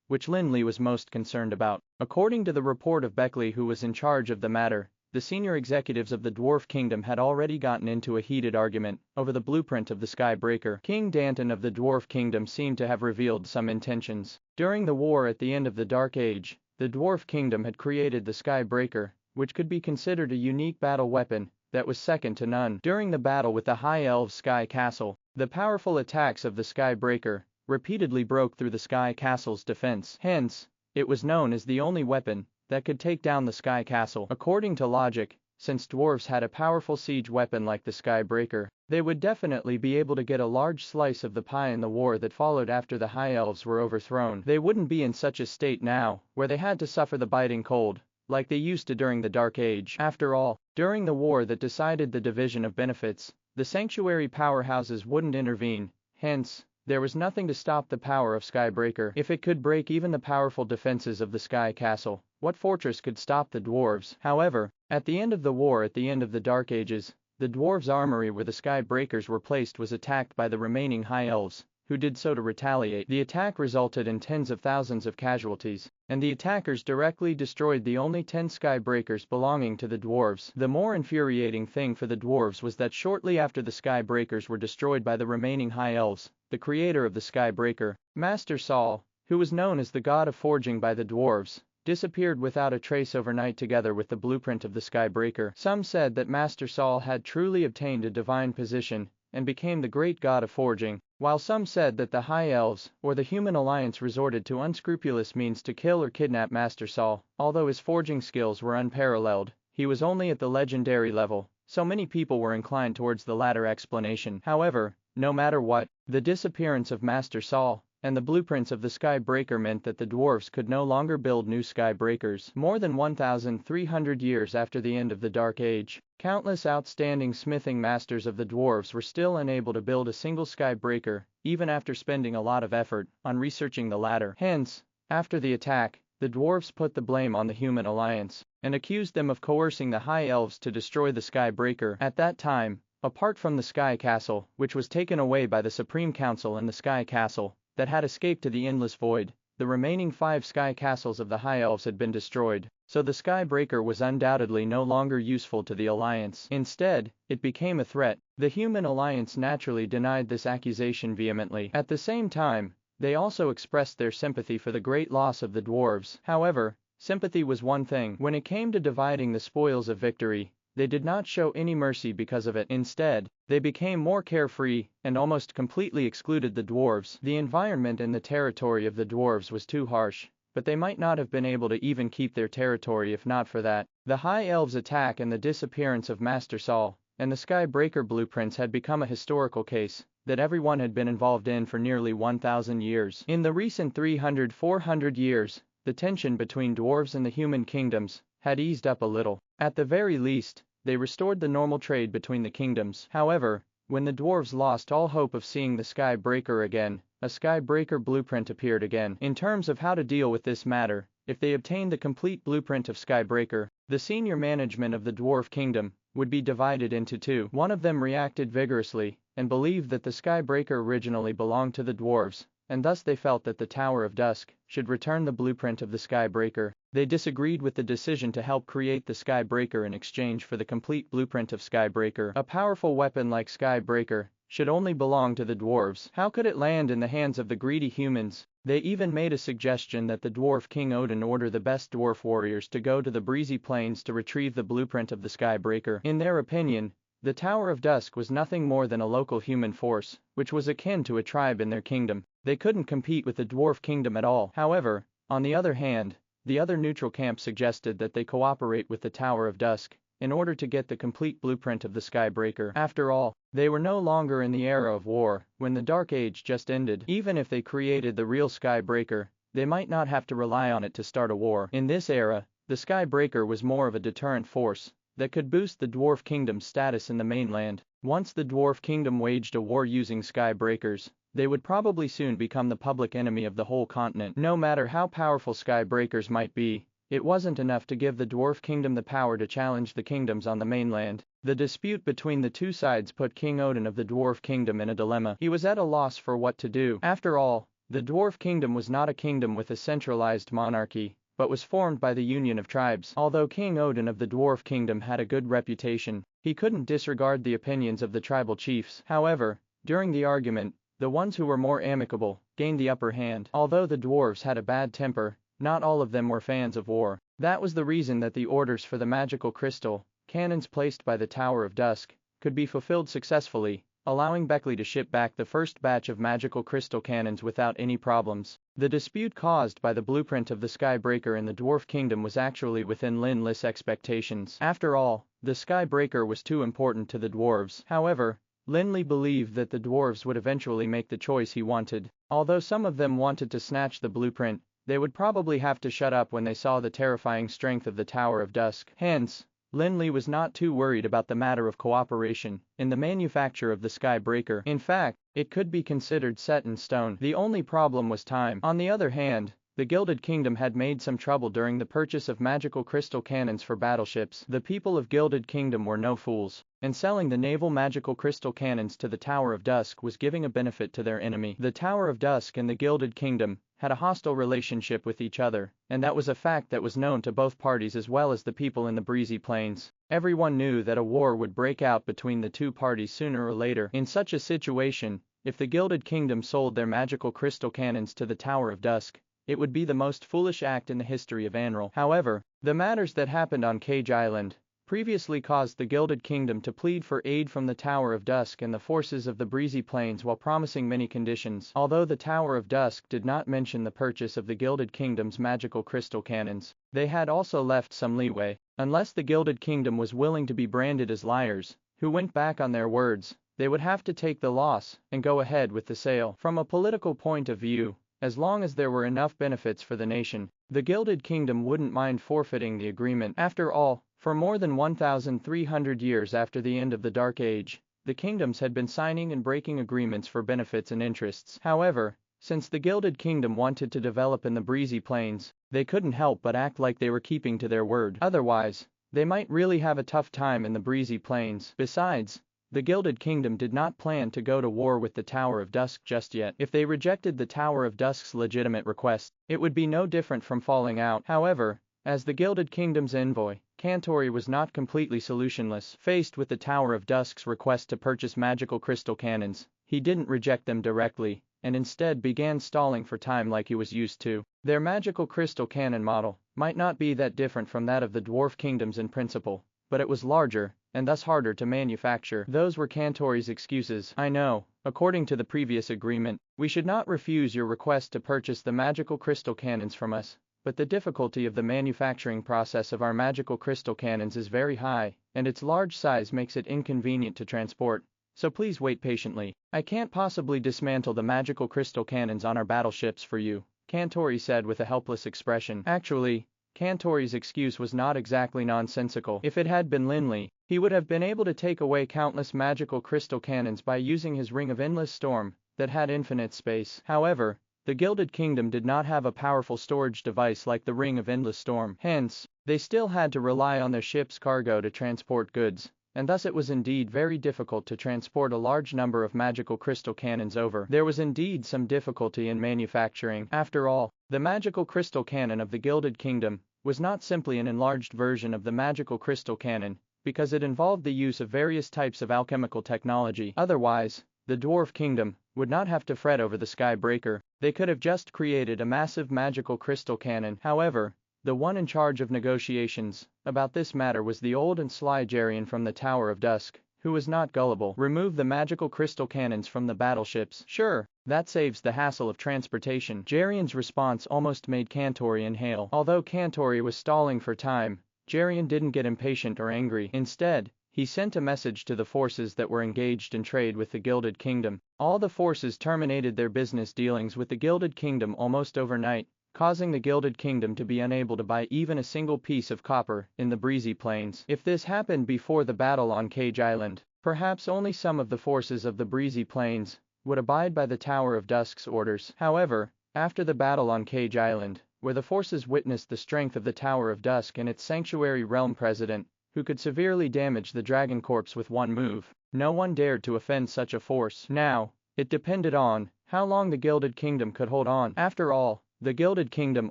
which Lin Li was most concerned about. According to the report of Beckley, who was in charge of the matter, the senior executives of the Dwarf Kingdom had already gotten into a heated argument over the blueprint of the Sky Breaker. King Danton of the Dwarf Kingdom seemed to have revealed some intentions. During the war at the end of the Dark Age, the Dwarf Kingdom had created the Sky Breaker, which could be considered a unique battle weapon that was second to none. During the battle with the High Elves' Sky Castle, the powerful attacks of the Sky Breaker repeatedly broke through the Sky Castle's defense. Hence, it was known as the only weapon that could take down the Sky Castle. According to logic, since dwarves had a powerful siege weapon like the Sky Breaker, they would definitely be able to get a large slice of the pie in the war that followed after the High Elves were overthrown. They wouldn't be in such a state now, where they had to suffer the biting cold, like they used to during the Dark Age. After all, during the war that decided the division of benefits, the sanctuary powerhouses wouldn't intervene. Hence, there was nothing to stop the power of Skybreaker. If it could break even the powerful defenses of the Sky Castle, what fortress could stop the dwarves? However, at the end of the war, at the end of the Dark Ages, the dwarves' armory where the Sky Breakers were placed was attacked by the remaining High Elves, who did so to retaliate. The attack resulted in tens of thousands of casualties, and the attackers directly destroyed the only 10 Sky Breakers belonging to the dwarves. The more infuriating thing for the dwarves was that shortly after the Sky Breakers were destroyed by the remaining High Elves, the creator of the Sky Breaker, Master Saul, who was known as the god of forging by the dwarves, disappeared without a trace overnight together with the blueprint of the Sky Breaker. Some said that Master Saul had truly obtained a divine position and became the great god of forging, while some said that the High Elves or the Human Alliance resorted to unscrupulous means to kill or kidnap Master Saul. Although his forging skills were unparalleled, he was only at the legendary level, so many people were inclined towards the latter explanation. However, no matter what, the disappearance of Master Saul and the blueprints of the Sky Breaker meant that the dwarves could no longer build new Sky Breakers. More than 1,300 years after the end of the Dark Age, countless outstanding smithing masters of the dwarves were still unable to build a single Sky Breaker, even after spending a lot of effort on researching the latter. Hence, after the attack, the dwarves put the blame on the Human Alliance and accused them of coercing the High Elves to destroy the Sky Breaker. At that time, apart from the Sky Castle, which was taken away by the Supreme Council, and the Sky Castle that had escaped to the Endless Void, the remaining 5 Sky Castles of the High Elves had been destroyed, so the Sky Breaker was undoubtedly no longer useful to the Alliance. Instead, it became a threat. The Human Alliance naturally denied this accusation vehemently. At the same time, they also expressed their sympathy for the great loss of the dwarves. However, sympathy was one thing. When it came to dividing the spoils of victory, they did not show any mercy because of it. Instead, they became more carefree and almost completely excluded the dwarves. The environment and the territory of the dwarves was too harsh, but they might not have been able to even keep their territory if not for that. The High Elves' attack and the disappearance of Master Saul and the Sky Breaker blueprints had become a historical case that everyone had been involved in for nearly 1,000 years. In the recent 300-400 years, the tension between dwarves and the human kingdoms had eased up a little. At the very least, they restored the normal trade between the kingdoms. However, when the dwarves lost all hope of seeing the Sky Breaker again, a Sky Breaker blueprint appeared again. In terms of how to deal with this matter, if they obtained the complete blueprint of Sky Breaker, the senior management of the Dwarf Kingdom would be divided into two. One of them reacted vigorously and believed that the Sky Breaker originally belonged to the dwarves, and thus they felt that the Tower of Dusk should return the blueprint of the Sky Breaker. They disagreed with the decision to help create the Sky Breaker in exchange for the complete blueprint of Sky Breaker. A powerful weapon like Sky Breaker should only belong to the dwarves. How could it land in the hands of the greedy humans? They even made a suggestion that the Dwarf King Odin order the best dwarf warriors to go to the breezy plains to retrieve the blueprint of the Sky Breaker. In their opinion, the Tower of Dusk was nothing more than a local human force, which was akin to a tribe in their kingdom. They couldn't compete with the Dwarf Kingdom at all. However, on the other hand, the other neutral camp suggested that they cooperate with the Tower of Dusk in order to get the complete blueprint of the Sky Breaker. After all, they were no longer in the era of war, when the Dark Age just ended. Even if they created the real Sky Breaker, they might not have to rely on it to start a war. In this era, the Sky Breaker was more of a deterrent force that could boost the Dwarf Kingdom's status in the mainland. Once the Dwarf Kingdom waged a war using Sky Breakers, they would probably soon become the public enemy of the whole continent. No matter how powerful sky breakers might be, it wasn't enough to give the dwarf kingdom the power to challenge the kingdoms on the mainland. The dispute between the two sides put King Odin of the dwarf kingdom in a dilemma. He was at a loss for what to do. After all, the dwarf kingdom was not a kingdom with a centralized monarchy, but was formed by the union of tribes. Although King Odin of the dwarf kingdom had a good reputation, he couldn't disregard the opinions of the tribal chiefs. However, during the argument, the ones who were more amicable gained the upper hand. Although the dwarves had a bad temper, not all of them were fans of war. That was the reason that the orders for the magical crystal cannons placed by the Tower of Dusk could be fulfilled successfully, allowing Beckley to ship back the first batch of magical crystal cannons without any problems. The dispute caused by the blueprint of the Skybreaker in the Dwarf Kingdom was actually within Lin Li's expectations. After all, the Skybreaker was too important to the dwarves. However, Lin Li believed that the dwarves would eventually make the choice he wanted. Although some of them wanted to snatch the blueprint, they would probably have to shut up when they saw the terrifying strength of the Tower of Dusk. Hence, Lin Li was not too worried about the matter of cooperation in the manufacture of the Skybreaker. In fact, it could be considered set in stone. The only problem was time. On the other hand, the Gilded Kingdom had made some trouble during the purchase of magical crystal cannons for battleships. The people of Gilded Kingdom were no fools, and selling the naval magical crystal cannons to the Tower of Dusk was giving a benefit to their enemy. The Tower of Dusk and the Gilded Kingdom had a hostile relationship with each other, and that was a fact that was known to both parties as well as the people in the breezy plains. Everyone knew that a war would break out between the two parties sooner or later. In such a situation, if the Gilded Kingdom sold their magical crystal cannons to the Tower of Dusk, it would be the most foolish act in the history of Anral. However, the matters that happened on Cage Island previously caused the Gilded Kingdom to plead for aid from the Tower of Dusk and the forces of the breezy plains while promising many conditions. Although the Tower of Dusk did not mention the purchase of the Gilded Kingdom's magical crystal cannons, they had also left some leeway. Unless the Gilded Kingdom was willing to be branded as liars, who went back on their words, they would have to take the loss and go ahead with the sale. From a political point of view, as long as there were enough benefits for the nation, the Gilded Kingdom wouldn't mind forfeiting the agreement. After all, for more than 1,300 years after the end of the Dark Age, the kingdoms had been signing and breaking agreements for benefits and interests. However, since the Gilded Kingdom wanted to develop in the breezy plains, they couldn't help but act like they were keeping to their word. Otherwise, they might really have a tough time in the breezy plains. Besides, the Gilded Kingdom did not plan to go to war with the Tower of Dusk just yet. If they rejected the Tower of Dusk's legitimate request, it would be no different from falling out. However, as the Gilded Kingdom's envoy, Cantori was not completely solutionless. Faced with the Tower of Dusk's request to purchase magical crystal cannons, he didn't reject them directly, and instead began stalling for time like he was used to. Their magical crystal cannon model might not be that different from that of the Dwarf Kingdoms in principle, but it was larger, and thus harder to manufacture. Those were Cantori's excuses. I know, according to the previous agreement, we should not refuse your request to purchase the magical crystal cannons from us, but the difficulty of the manufacturing process of our magical crystal cannons is very high, and its large size makes it inconvenient to transport, so please wait patiently. I can't possibly dismantle the magical crystal cannons on our battleships for you, Cantori said with a helpless expression. Actually, Cantori's excuse was not exactly nonsensical. If it had been Lin Li, he would have been able to take away countless magical crystal cannons by using his Ring of Endless Storm that had infinite space. However, the Gilded Kingdom did not have a powerful storage device like the Ring of Endless Storm. Hence, they still had to rely on their ship's cargo to transport goods, and thus it was indeed very difficult to transport a large number of magical crystal cannons over. There was indeed some difficulty in manufacturing. After all, the magical crystal cannon of the Gilded Kingdom was not simply an enlarged version of the magical crystal cannon, because it involved the use of various types of alchemical technology. Otherwise, the Dwarf Kingdom would not have to fret over the Skybreaker. They could have just created a massive magical crystal cannon. However, the one in charge of negotiations about this matter was the old and sly Geryon from the Tower of Dusk, who was not gullible. Remove the magical crystal cannons from the battleships. Sure, that saves the hassle of transportation. Geryon's response almost made Cantori inhale. Although Cantori was stalling for time, Geryon didn't get impatient or angry. Instead, he sent a message to the forces that were engaged in trade with the Gilded Kingdom. All the forces terminated their business dealings with the Gilded Kingdom almost overnight, causing the Gilded Kingdom to be unable to buy even a single piece of copper in the breezy plains. If this happened before the battle on Cage Island, perhaps only some of the forces of the breezy plains would abide by the Tower of Dusk's orders. However, after the battle on Cage Island, where the forces witnessed the strength of the Tower of Dusk and its Sanctuary Realm President, who could severely damage the Dragon Corps with one move, no one dared to offend such a force. Now, it depended on how long the Gilded Kingdom could hold on. After all, the Gilded Kingdom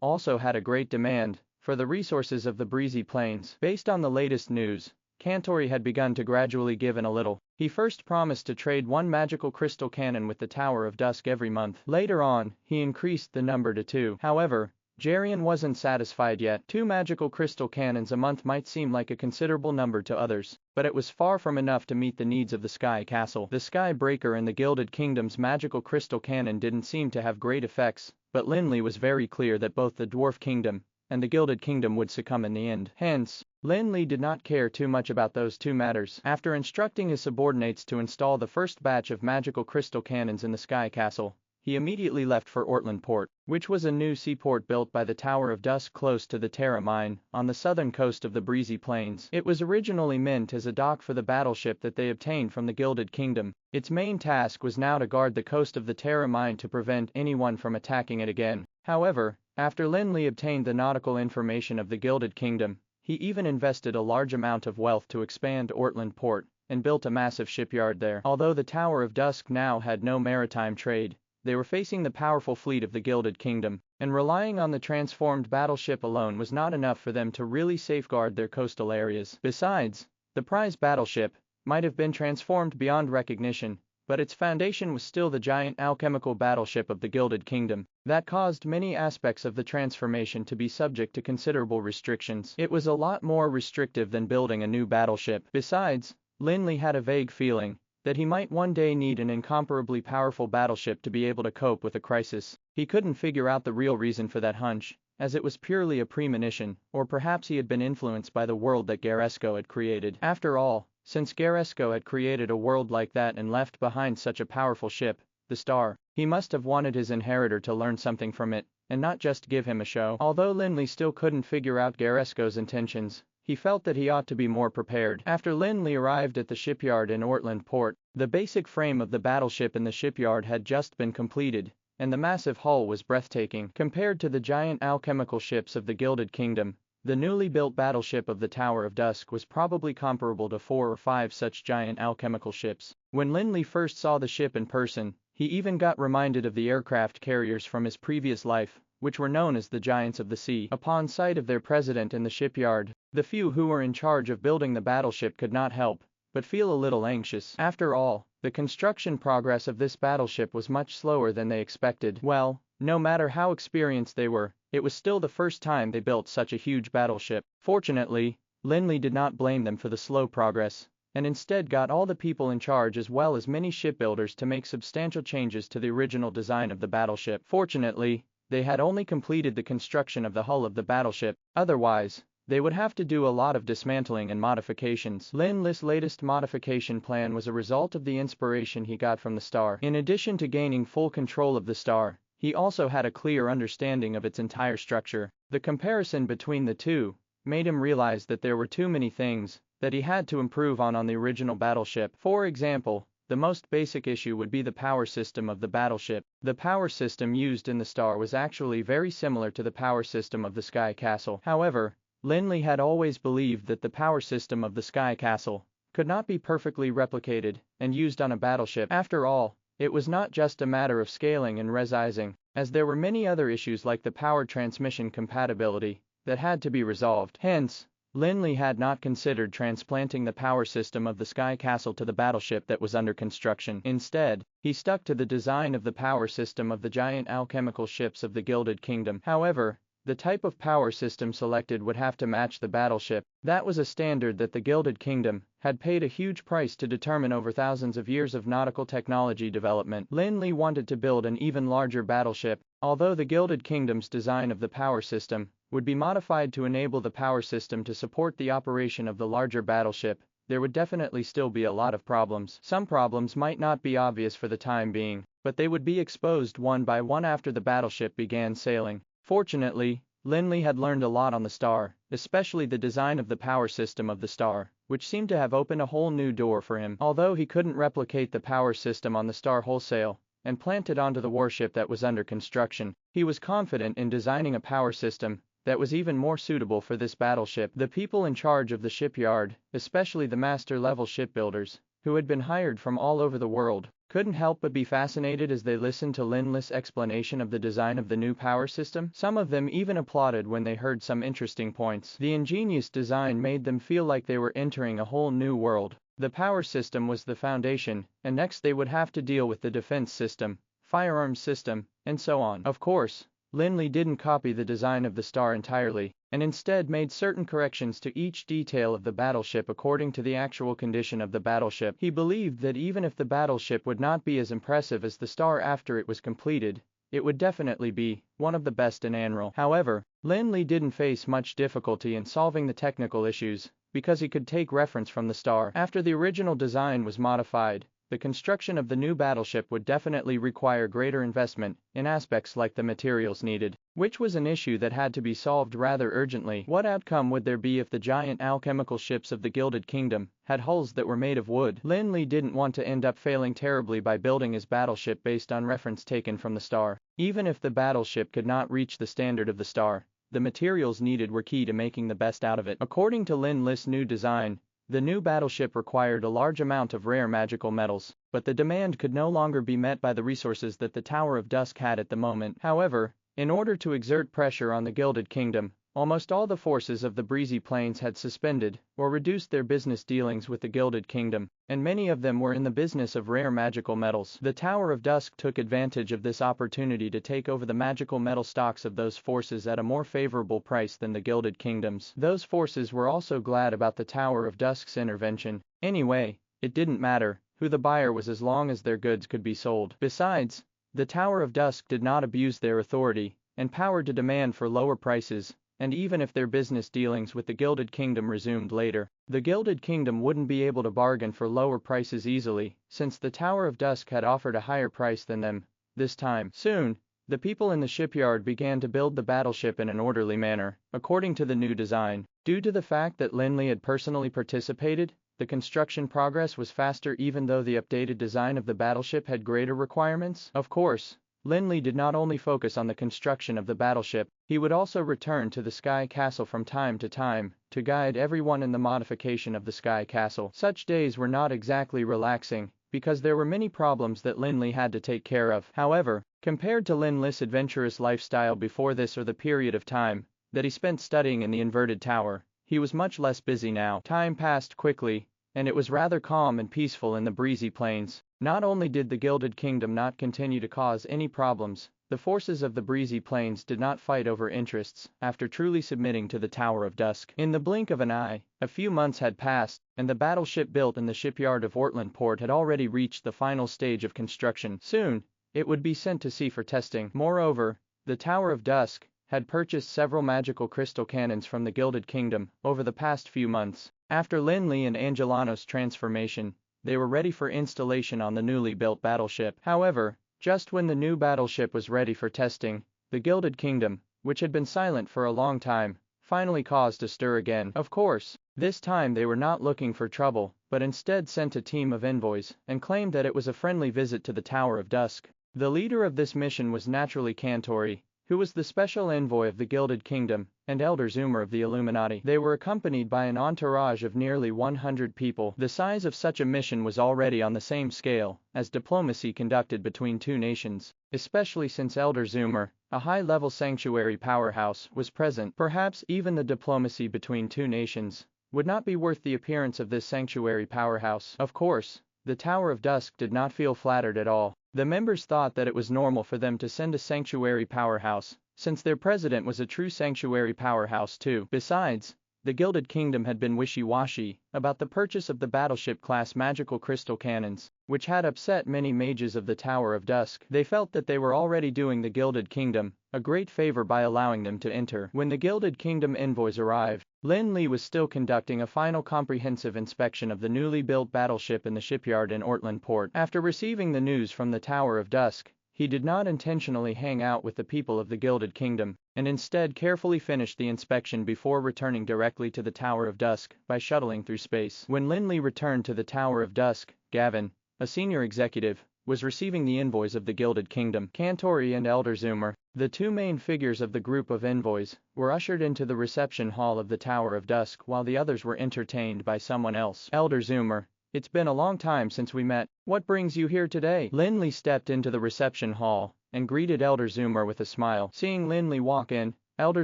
also had a great demand for the resources of the breezy plains. Based on the latest news, Cantori had begun to gradually give in a little. He first promised to trade one magical crystal cannon with the Tower of Dusk every month. Later on, he increased the number to 2. However, Jarian wasn't satisfied yet. 2 magical crystal cannons a month might seem like a considerable number to others, but it was far from enough to meet the needs of the Sky Castle. The Sky Breaker and the Gilded Kingdom's magical crystal cannon didn't seem to have great effects, but Lin Li was very clear that both the Dwarf Kingdom and the Gilded Kingdom would succumb in the end. Hence, Lin Li did not care too much about those two matters. After instructing his subordinates to install the first batch of magical crystal cannons in the Sky Castle, he immediately left for Ortland Port, which was a new seaport built by the Tower of Dusk close to the Terra Mine, on the southern coast of the Breezy Plains. It was originally meant as a dock for the battleship that they obtained from the Gilded Kingdom. Its main task was now to guard the coast of the Terra Mine to prevent anyone from attacking it again. However, after Lin Li obtained the nautical information of the Gilded Kingdom, he even invested a large amount of wealth to expand Ortland Port, and built a massive shipyard there. Although the Tower of Dusk now had no maritime trade, they were facing the powerful fleet of the Gilded Kingdom, and relying on the transformed battleship alone was not enough for them to really safeguard their coastal areas. Besides, the prize battleship might have been transformed beyond recognition, but its foundation was still the giant alchemical battleship of the Gilded Kingdom. That caused many aspects of the transformation to be subject to considerable restrictions. It was a lot more restrictive than building a new battleship. Besides, Lin Li had a vague feeling that he might one day need an incomparably powerful battleship to be able to cope with a crisis. He couldn't figure out the real reason for that hunch, as it was purely a premonition, or perhaps he had been influenced by the world that Garesco had created. After all, since Garesco had created a world like that and left behind such a powerful ship, the Star, he must have wanted his inheritor to learn something from it, and not just give him a show. Although Lin Li still couldn't figure out Garesco's intentions, he felt that he ought to be more prepared. After Lin Li arrived at the shipyard in Ortland Port, the basic frame of the battleship in the shipyard had just been completed, and the massive hull was breathtaking. Compared to the giant alchemical ships of the Gilded Kingdom, the newly built battleship of the Tower of Dusk was probably comparable to 4 or 5 such giant alchemical ships. When Lin Li first saw the ship in person, he even got reminded of the aircraft carriers from his previous life, which were known as the Giants of the Sea. Upon sight of their president in the shipyard, the few who were in charge of building the battleship could not help but feel a little anxious. After all, the construction progress of this battleship was much slower than they expected. Well, no matter how experienced they were, it was still the first time they built such a huge battleship. Fortunately, Lin Li did not blame them for the slow progress, and instead got all the people in charge as well as many shipbuilders to make substantial changes to the original design of the battleship. Fortunately, they had only completed the construction of the hull of the battleship, otherwise, they would have to do a lot of dismantling and modifications. Lin Li's latest modification plan was a result of the inspiration he got from the Star. In addition to gaining full control of the Star, he also had a clear understanding of its entire structure. The comparison between the two made him realize that there were too many things that he had to improve on the original battleship. For example, the most basic issue would be the power system of the battleship. The power system used in the Star was actually very similar to the power system of the Sky Castle. However, Lin Li had always believed that the power system of the Sky Castle could not be perfectly replicated and used on a battleship. After all, it was not just a matter of scaling and resizing, as there were many other issues like the power transmission compatibility that had to be resolved. Hence, Lin Li had not considered transplanting the power system of the Sky Castle to the battleship that was under construction. Instead, he stuck to the design of the power system of the giant alchemical ships of the Gilded Kingdom. However, the type of power system selected would have to match the battleship. That was a standard that the Gilded Kingdom had paid a huge price to determine over thousands of years of nautical technology development. Lin Li wanted to build an even larger battleship, although the Gilded Kingdom's design of the power system would be modified to enable the power system to support the operation of the larger battleship. There would definitely still be a lot of problems. Some problems might not be obvious for the time being, but they would be exposed one by one after the battleship began sailing. Fortunately, Lin Li had learned a lot on the Star, especially the design of the power system of the Star, which seemed to have opened a whole new door for him. Although he couldn't replicate the power system on the Star wholesale, and planted onto the warship that was under construction. He was confident in designing a power system that was even more suitable for this battleship. The people in charge of the shipyard, especially the master-level shipbuilders, who had been hired from all over the world, couldn't help but be fascinated as they listened to Lin Li's explanation of the design of the new power system. Some of them even applauded when they heard some interesting points. The ingenious design made them feel like they were entering a whole new world. The power system was the foundation, and next they would have to deal with the defense system, firearms system, and so on. Of course, Lin Li didn't copy the design of the star entirely, and instead made certain corrections to each detail of the battleship according to the actual condition of the battleship. He believed that even if the battleship would not be as impressive as the star after it was completed, it would definitely be one of the best in Anral. However, Lin Li didn't face much difficulty in solving the technical issues, because he could take reference from the star. After the original design was modified, the construction of the new battleship would definitely require greater investment in aspects like the materials needed, which was an issue that had to be solved rather urgently. What outcome would there be if the giant alchemical ships of the Gilded Kingdom had hulls that were made of wood? Lin Li didn't want to end up failing terribly by building his battleship based on reference taken from the star. Even if the battleship could not reach the standard of the star, the materials needed were key to making the best out of it. According to Lin Li's new design, the new battleship required a large amount of rare magical metals, but the demand could no longer be met by the resources that the Tower of Dusk had at the moment. However, in order to exert pressure on the Gilded Kingdom, almost all the forces of the breezy plains had suspended or reduced their business dealings with the Gilded Kingdom, and many of them were in the business of rare magical metals. The Tower of Dusk took advantage of this opportunity to take over the magical metal stocks of those forces at a more favorable price than the Gilded Kingdoms. Those forces were also glad about the Tower of Dusk's intervention. Anyway, it didn't matter who the buyer was as long as their goods could be sold. Besides, the Tower of Dusk did not abuse their authority and power to demand for lower prices, and even if their business dealings with the Gilded Kingdom resumed later, the Gilded Kingdom wouldn't be able to bargain for lower prices easily, since the Tower of Dusk had offered a higher price than them this time. Soon, the people in the shipyard began to build the battleship in an orderly manner, according to the new design. Due to the fact that Lin Li had personally participated, the construction progress was faster even though the updated design of the battleship had greater requirements. Of course, Lin Li did not only focus on the construction of the battleship, he would also return to the Sky Castle from time to time to guide everyone in the modification of the Sky Castle. Such days were not exactly relaxing, because there were many problems that Lin Li had to take care of. However, compared to Lin Li's adventurous lifestyle before this or the period of time that he spent studying in the inverted tower, he was much less busy now. Time passed quickly, and it was rather calm and peaceful in the breezy plains. Not only did the Gilded Kingdom not continue to cause any problems, the forces of the breezy plains did not fight over interests after truly submitting to the Tower of Dusk. In the blink of an eye, a few months had passed, and the battleship built in the shipyard of Ortland Port had already reached the final stage of construction. Soon, it would be sent to sea for testing. Moreover, the Tower of Dusk had purchased several magical crystal cannons from the Gilded Kingdom over the past few months. After Lin Li and Angelano's transformation, they were ready for installation on the newly built battleship. However, just when the new battleship was ready for testing, the Gilded Kingdom, which had been silent for a long time, finally caused a stir again. Of course, this time they were not looking for trouble, but instead sent a team of envoys and claimed that it was a friendly visit to the Tower of Dusk. The leader of this mission was naturally Cantori, who was the special envoy of the Gilded Kingdom, and Elder Zoomer of the Illuminati. They were accompanied by an entourage of nearly 100 people. The size of such a mission was already on the same scale as diplomacy conducted between two nations, especially since Elder Zoomer, a high-level sanctuary powerhouse, was present. Perhaps even the diplomacy between two nations would not be worth the appearance of this sanctuary powerhouse. Of course, the Tower of Dusk did not feel flattered at all. The members thought that it was normal for them to send a sanctuary powerhouse, since their president was a true sanctuary powerhouse too. Besides, the Gilded Kingdom had been wishy-washy about the purchase of the battleship-class magical crystal cannons, which had upset many mages of the Tower of Dusk. They felt that they were already doing the Gilded Kingdom a great favor by allowing them to enter. When the Gilded Kingdom envoys arrived, Lin Li was still conducting a final comprehensive inspection of the newly built battleship in the shipyard in Ortland Port. After receiving the news from the Tower of Dusk, he did not intentionally hang out with the people of the Gilded Kingdom, and instead carefully finished the inspection before returning directly to the Tower of Dusk by shuttling through space. When Lin Li returned to the Tower of Dusk, Gavin, a senior executive, was receiving the envoys of the Gilded Kingdom, Kantori and Elder Zoomer. The two main figures of the group of envoys were ushered into the reception hall of the Tower of Dusk while the others were entertained by someone else. Elder Zoomer, it's been a long time since we met. What brings you here today? Lin Li stepped into the reception hall and greeted Elder Zoomer with a smile. Seeing Lin Li walk in, Elder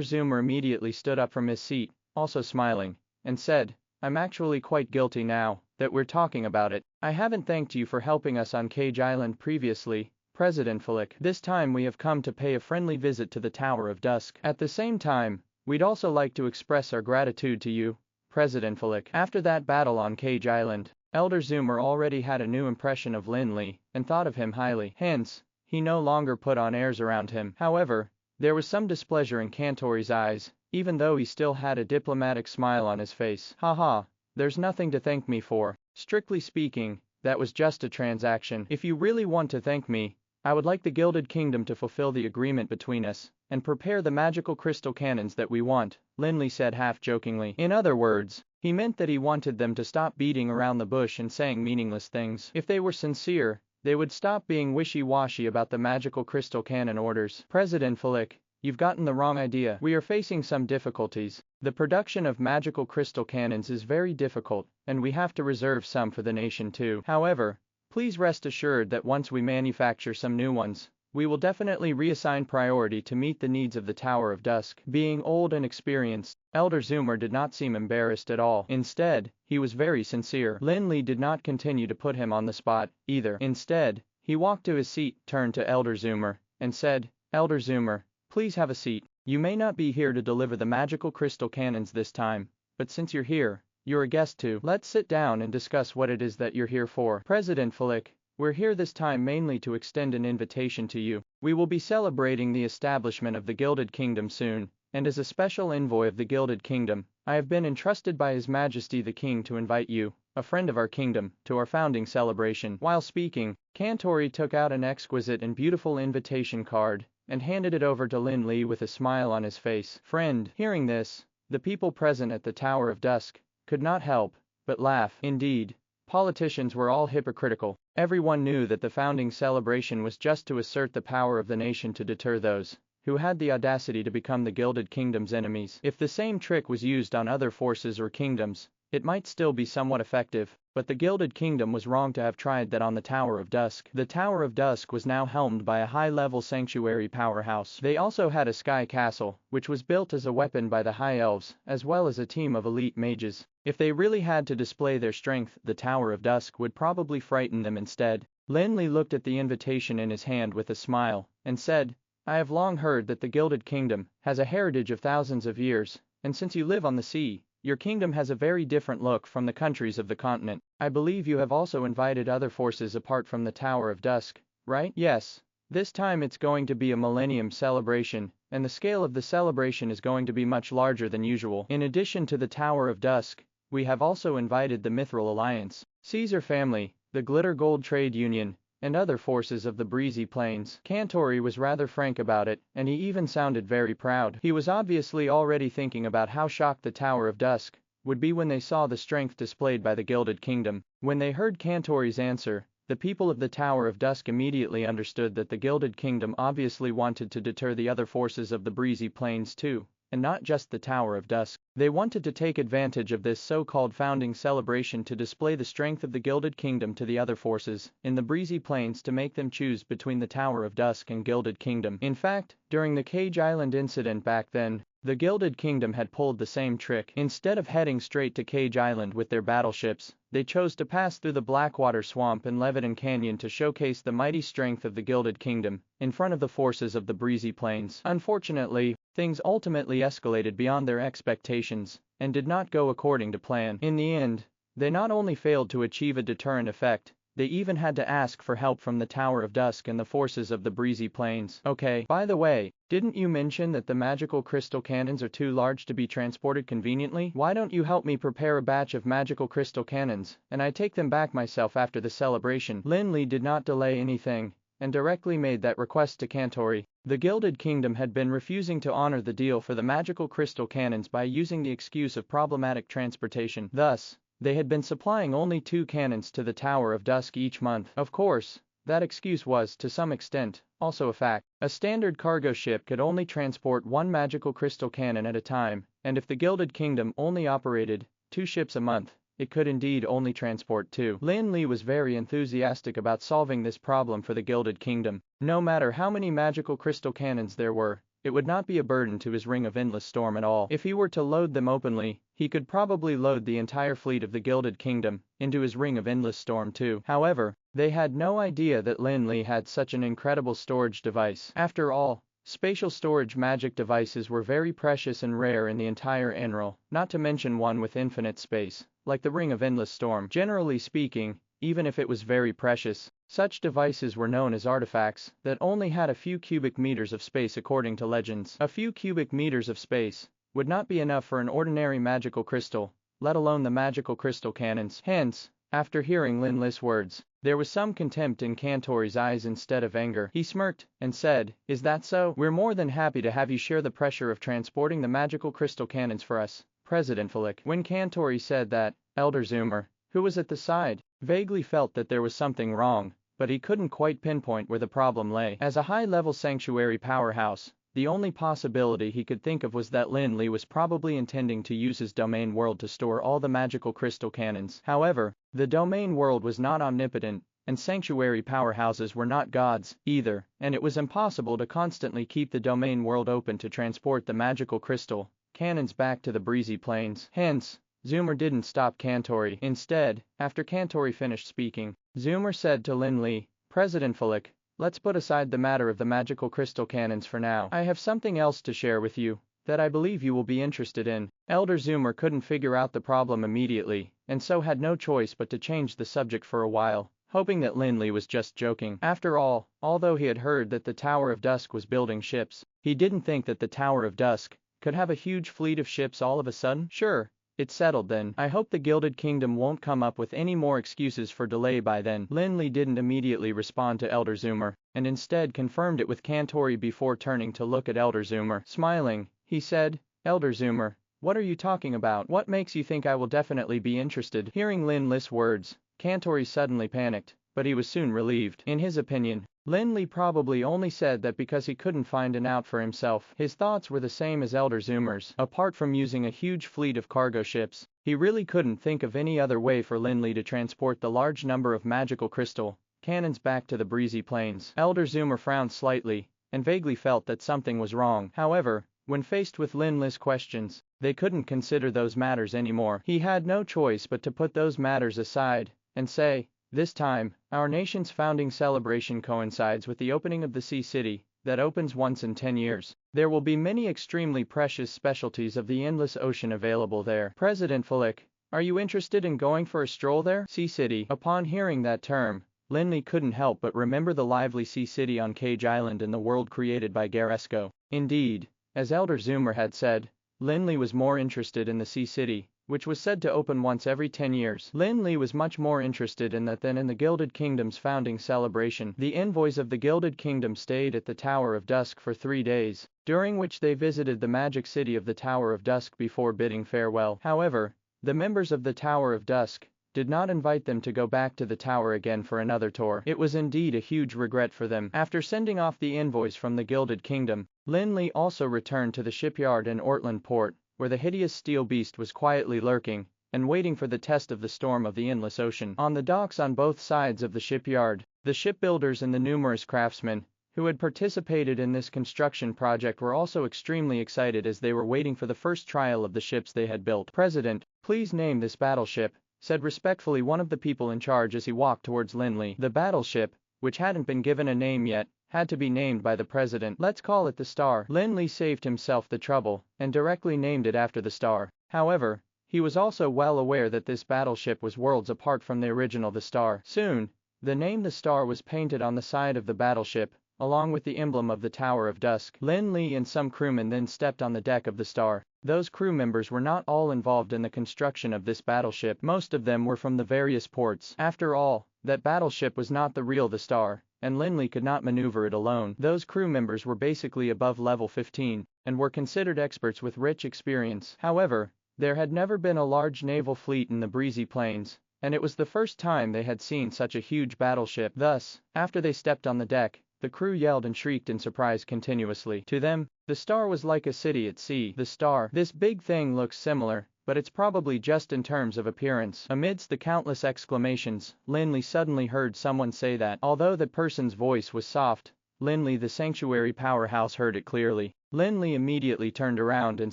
Zoomer immediately stood up from his seat, also smiling, and said, I'm actually quite guilty now that we're talking about it. I haven't thanked you for helping us on Cage Island previously, President Flick. This time we have come to pay a friendly visit to the Tower of Dusk. At the same time, we'd also like to express our gratitude to you, President Flick. After that battle on Cage Island, Elder Zoomer already had a new impression of Lin Li and thought of him highly. Hence, he no longer put on airs around him. However, there was some displeasure in Kantori's eyes, even though he still had a diplomatic smile on his face. Haha, there's nothing to thank me for. Strictly speaking, that was just a transaction. If you really want to thank me, I would like the Gilded Kingdom to fulfill the agreement between us and prepare the magical crystal cannons that we want, Lin Li said half-jokingly. In other words, he meant that he wanted them to stop beating around the bush and saying meaningless things. If they were sincere, they would stop being wishy-washy about the magical crystal cannon orders. President Flick, you've gotten the wrong idea. We are facing some difficulties. The production of magical crystal cannons is very difficult, and we have to reserve some for the nation too. However, please rest assured that once we manufacture some new ones, we will definitely reassign priority to meet the needs of the Tower of Dusk. Being old and experienced, Elder Zoomer did not seem embarrassed at all. Instead, he was very sincere. Lin Li did not continue to put him on the spot, either. Instead, he walked to his seat, turned to Elder Zoomer, and said, Elder Zoomer, please have a seat. You may not be here to deliver the magical crystal cannons this time, but since you're here, you're a guest too. Let's sit down and discuss what it is that you're here for. President Flick, we're here this time mainly to extend an invitation to you. We will be celebrating the establishment of the Gilded Kingdom soon, and as a special envoy of the Gilded Kingdom, I have been entrusted by His Majesty the King to invite you, a friend of our kingdom, to our founding celebration. While speaking, Kantori took out an exquisite and beautiful invitation card and handed it over to Lin Li with a smile on his face. Friend, hearing this, the people present at the Tower of Dusk could not help but laugh. Indeed, politicians were all hypocritical. Everyone knew that the founding celebration was just to assert the power of the nation to deter those who had the audacity to become the Gilded Kingdom's enemies. If the same trick was used on other forces or kingdoms, it might still be somewhat effective, but the Gilded Kingdom was wrong to have tried that on the Tower of Dusk. The Tower of Dusk was now helmed by a high-level sanctuary powerhouse. They also had a sky castle, which was built as a weapon by the High Elves, as well as a team of elite mages. If they really had to display their strength, the Tower of Dusk would probably frighten them instead. Lin Li looked at the invitation in his hand with a smile, and said, I have long heard that the Gilded Kingdom has a heritage of thousands of years, and since you live on the sea, your kingdom has a very different look from the countries of the continent. I believe you have also invited other forces apart from the Tower of Dusk, right? Yes. This time it's going to be a millennium celebration, and the scale of the celebration is going to be much larger than usual. In addition to the Tower of Dusk, we have also invited the Mithril Alliance, Caesar family, the Glitter Gold Trade Union, and other forces of the breezy plains. Kantori was rather frank about it, and he even sounded very proud. He was obviously already thinking about how shocked the Tower of Dusk would be when they saw the strength displayed by the Gilded Kingdom. When they heard Kantori's answer, the people of the Tower of Dusk immediately understood that the Gilded Kingdom obviously wanted to deter the other forces of the breezy plains too, and not just the Tower of Dusk. They wanted to take advantage of this so-called founding celebration to display the strength of the Gilded Kingdom to the other forces in the breezy plains to make them choose between the Tower of Dusk and Gilded Kingdom. In fact, during the Cage Island incident back then, the Gilded Kingdom had pulled the same trick. Instead of heading straight to Cage Island with their battleships, they chose to pass through the Blackwater Swamp and Leviton Canyon to showcase the mighty strength of the Gilded Kingdom in front of the forces of the breezy plains. Unfortunately, things ultimately escalated beyond their expectations and did not go according to plan. In the end, they not only failed to achieve a deterrent effect, they even had to ask for help from the Tower of Dusk and the forces of the breezy plains. Okay, by the way, didn't you mention that the magical crystal cannons are too large to be transported conveniently? Why don't you help me prepare a batch of magical crystal cannons, and I take them back myself after the celebration? Lin Li did not delay anything, and directly made that request to Kantori. The Gilded Kingdom had been refusing to honor the deal for the magical crystal cannons by using the excuse of problematic transportation. Thus, they had been supplying only 2 cannons to the Tower of Dusk each month. Of course, that excuse was, to some extent, also a fact. A standard cargo ship could only transport one magical crystal cannon at a time, and if the Gilded Kingdom only operated 2 ships a month, it could indeed only transport 2. Lin Li was very enthusiastic about solving this problem for the Gilded Kingdom. No matter how many magical crystal cannons there were, it would not be a burden to his Ring of Endless Storm at all. If he were to load them openly, he could probably load the entire fleet of the Gilded Kingdom into his Ring of Endless Storm too. However, they had no idea that Lin Li had such an incredible storage device. After all, spatial storage magic devices were very precious and rare in the entire Enril, not to mention one with infinite space, like the Ring of Endless Storm. Generally speaking, even if it was very precious, such devices were known as artifacts that only had a few cubic meters of space according to legends. A few cubic meters of space would not be enough for an ordinary magical crystal, let alone the magical crystal cannons. Hence, after hearing Lin Li's words, there was some contempt in Cantori's eyes instead of anger. He smirked and said, "Is that so? We're more than happy to have you share the pressure of transporting the magical crystal cannons for us, President Flick." When Cantori said that, Elder Zoomer, who was at the side, vaguely felt that there was something wrong, but he couldn't quite pinpoint where the problem lay. As a high-level sanctuary powerhouse, the only possibility he could think of was that Lin Li was probably intending to use his domain world to store all the magical crystal cannons. However, the domain world was not omnipotent, and sanctuary powerhouses were not gods, either, and it was impossible to constantly keep the domain world open to transport the magical crystal cannons back to the breezy plains. Hence, Zoomer didn't stop Cantori. Instead, after Cantori finished speaking, Zoomer said to Lin Li, "President Flick, let's put aside the matter of the magical crystal cannons for now. I have something else to share with you that I believe you will be interested in." Elder Zoomer couldn't figure out the problem immediately, and so had no choice but to change the subject for a while, hoping that Lin Li was just joking. After all, although he had heard that the Tower of Dusk was building ships, he didn't think that the Tower of Dusk could have a huge fleet of ships all of a sudden. "Sure. It's settled then. I hope the Gilded Kingdom won't come up with any more excuses for delay by then." Lin Li didn't immediately respond to Elder Zoomer, and instead confirmed it with Cantori before turning to look at Elder Zoomer. Smiling, he said, "Elder Zoomer, what are you talking about? What makes you think I will definitely be interested?" Hearing Lin Li's words, Cantori suddenly panicked, but he was soon relieved. In his opinion, Lin Li probably only said that because he couldn't find an out for himself. His thoughts were the same as Elder Zoomer's. Apart from using a huge fleet of cargo ships, he really couldn't think of any other way for Lin Li to transport the large number of magical crystal cannons back to the breezy plains. Elder Zoomer frowned slightly, and vaguely felt that something was wrong. However, when faced with Lin Li's questions, they couldn't consider those matters anymore. He had no choice but to put those matters aside, and say, "This time, our nation's founding celebration coincides with the opening of the Sea City, that opens once in 10 years. There will be many extremely precious specialties of the endless ocean available there. President Flick, are you interested in going for a stroll there?" Sea City. Upon hearing that term, Lin Li couldn't help but remember the lively Sea City on Cage Island in the world created by Garesco. Indeed, as Elder Zoomer had said, Lin Li was more interested in the Sea City, which was said to open once every 10 years. Lin Li was much more interested in that than in the Gilded Kingdom's founding celebration. The envoys of the Gilded Kingdom stayed at the Tower of Dusk for 3 days, during which they visited the magic city of the Tower of Dusk before bidding farewell. However, the members of the Tower of Dusk did not invite them to go back to the tower again for another tour. It was indeed a huge regret for them. After sending off the envoys from the Gilded Kingdom, Lin Li also returned to the shipyard in Ortland Port, where the hideous steel beast was quietly lurking and waiting for the test of the storm of the endless ocean. On the docks on both sides of the shipyard, the shipbuilders and the numerous craftsmen who had participated in this construction project were also extremely excited as they were waiting for the first trial of the ships they had built. "President, please name this battleship," said respectfully one of the people in charge as he walked towards Lin Li. The battleship, which hadn't been given a name yet, had to be named by the president. "Let's call it the Star." Lin Li saved himself the trouble and directly named it after the Star. However, he was also well aware that this battleship was worlds apart from the original the Star. Soon, the name the Star was painted on the side of the battleship, along with the emblem of the Tower of Dusk. Lin Li and some crewmen then stepped on the deck of the Star. Those crew members were not all involved in the construction of this battleship. Most of them were from the various ports. After all, that battleship was not the real the Star, and Lin Li could not maneuver it alone. Those crew members were basically above level 15, and were considered experts with rich experience. However, there had never been a large naval fleet in the breezy plains, and it was the first time they had seen such a huge battleship. Thus, after they stepped on the deck, the crew yelled and shrieked in surprise continuously. To them, the star was like a city at sea. The star, this big thing looks similar, but it's probably just in terms of appearance. Amidst the countless exclamations, Lin Li suddenly heard someone say that. Although that person's voice was soft, Lin Li, the sanctuary powerhouse, heard it clearly. Lin Li immediately turned around and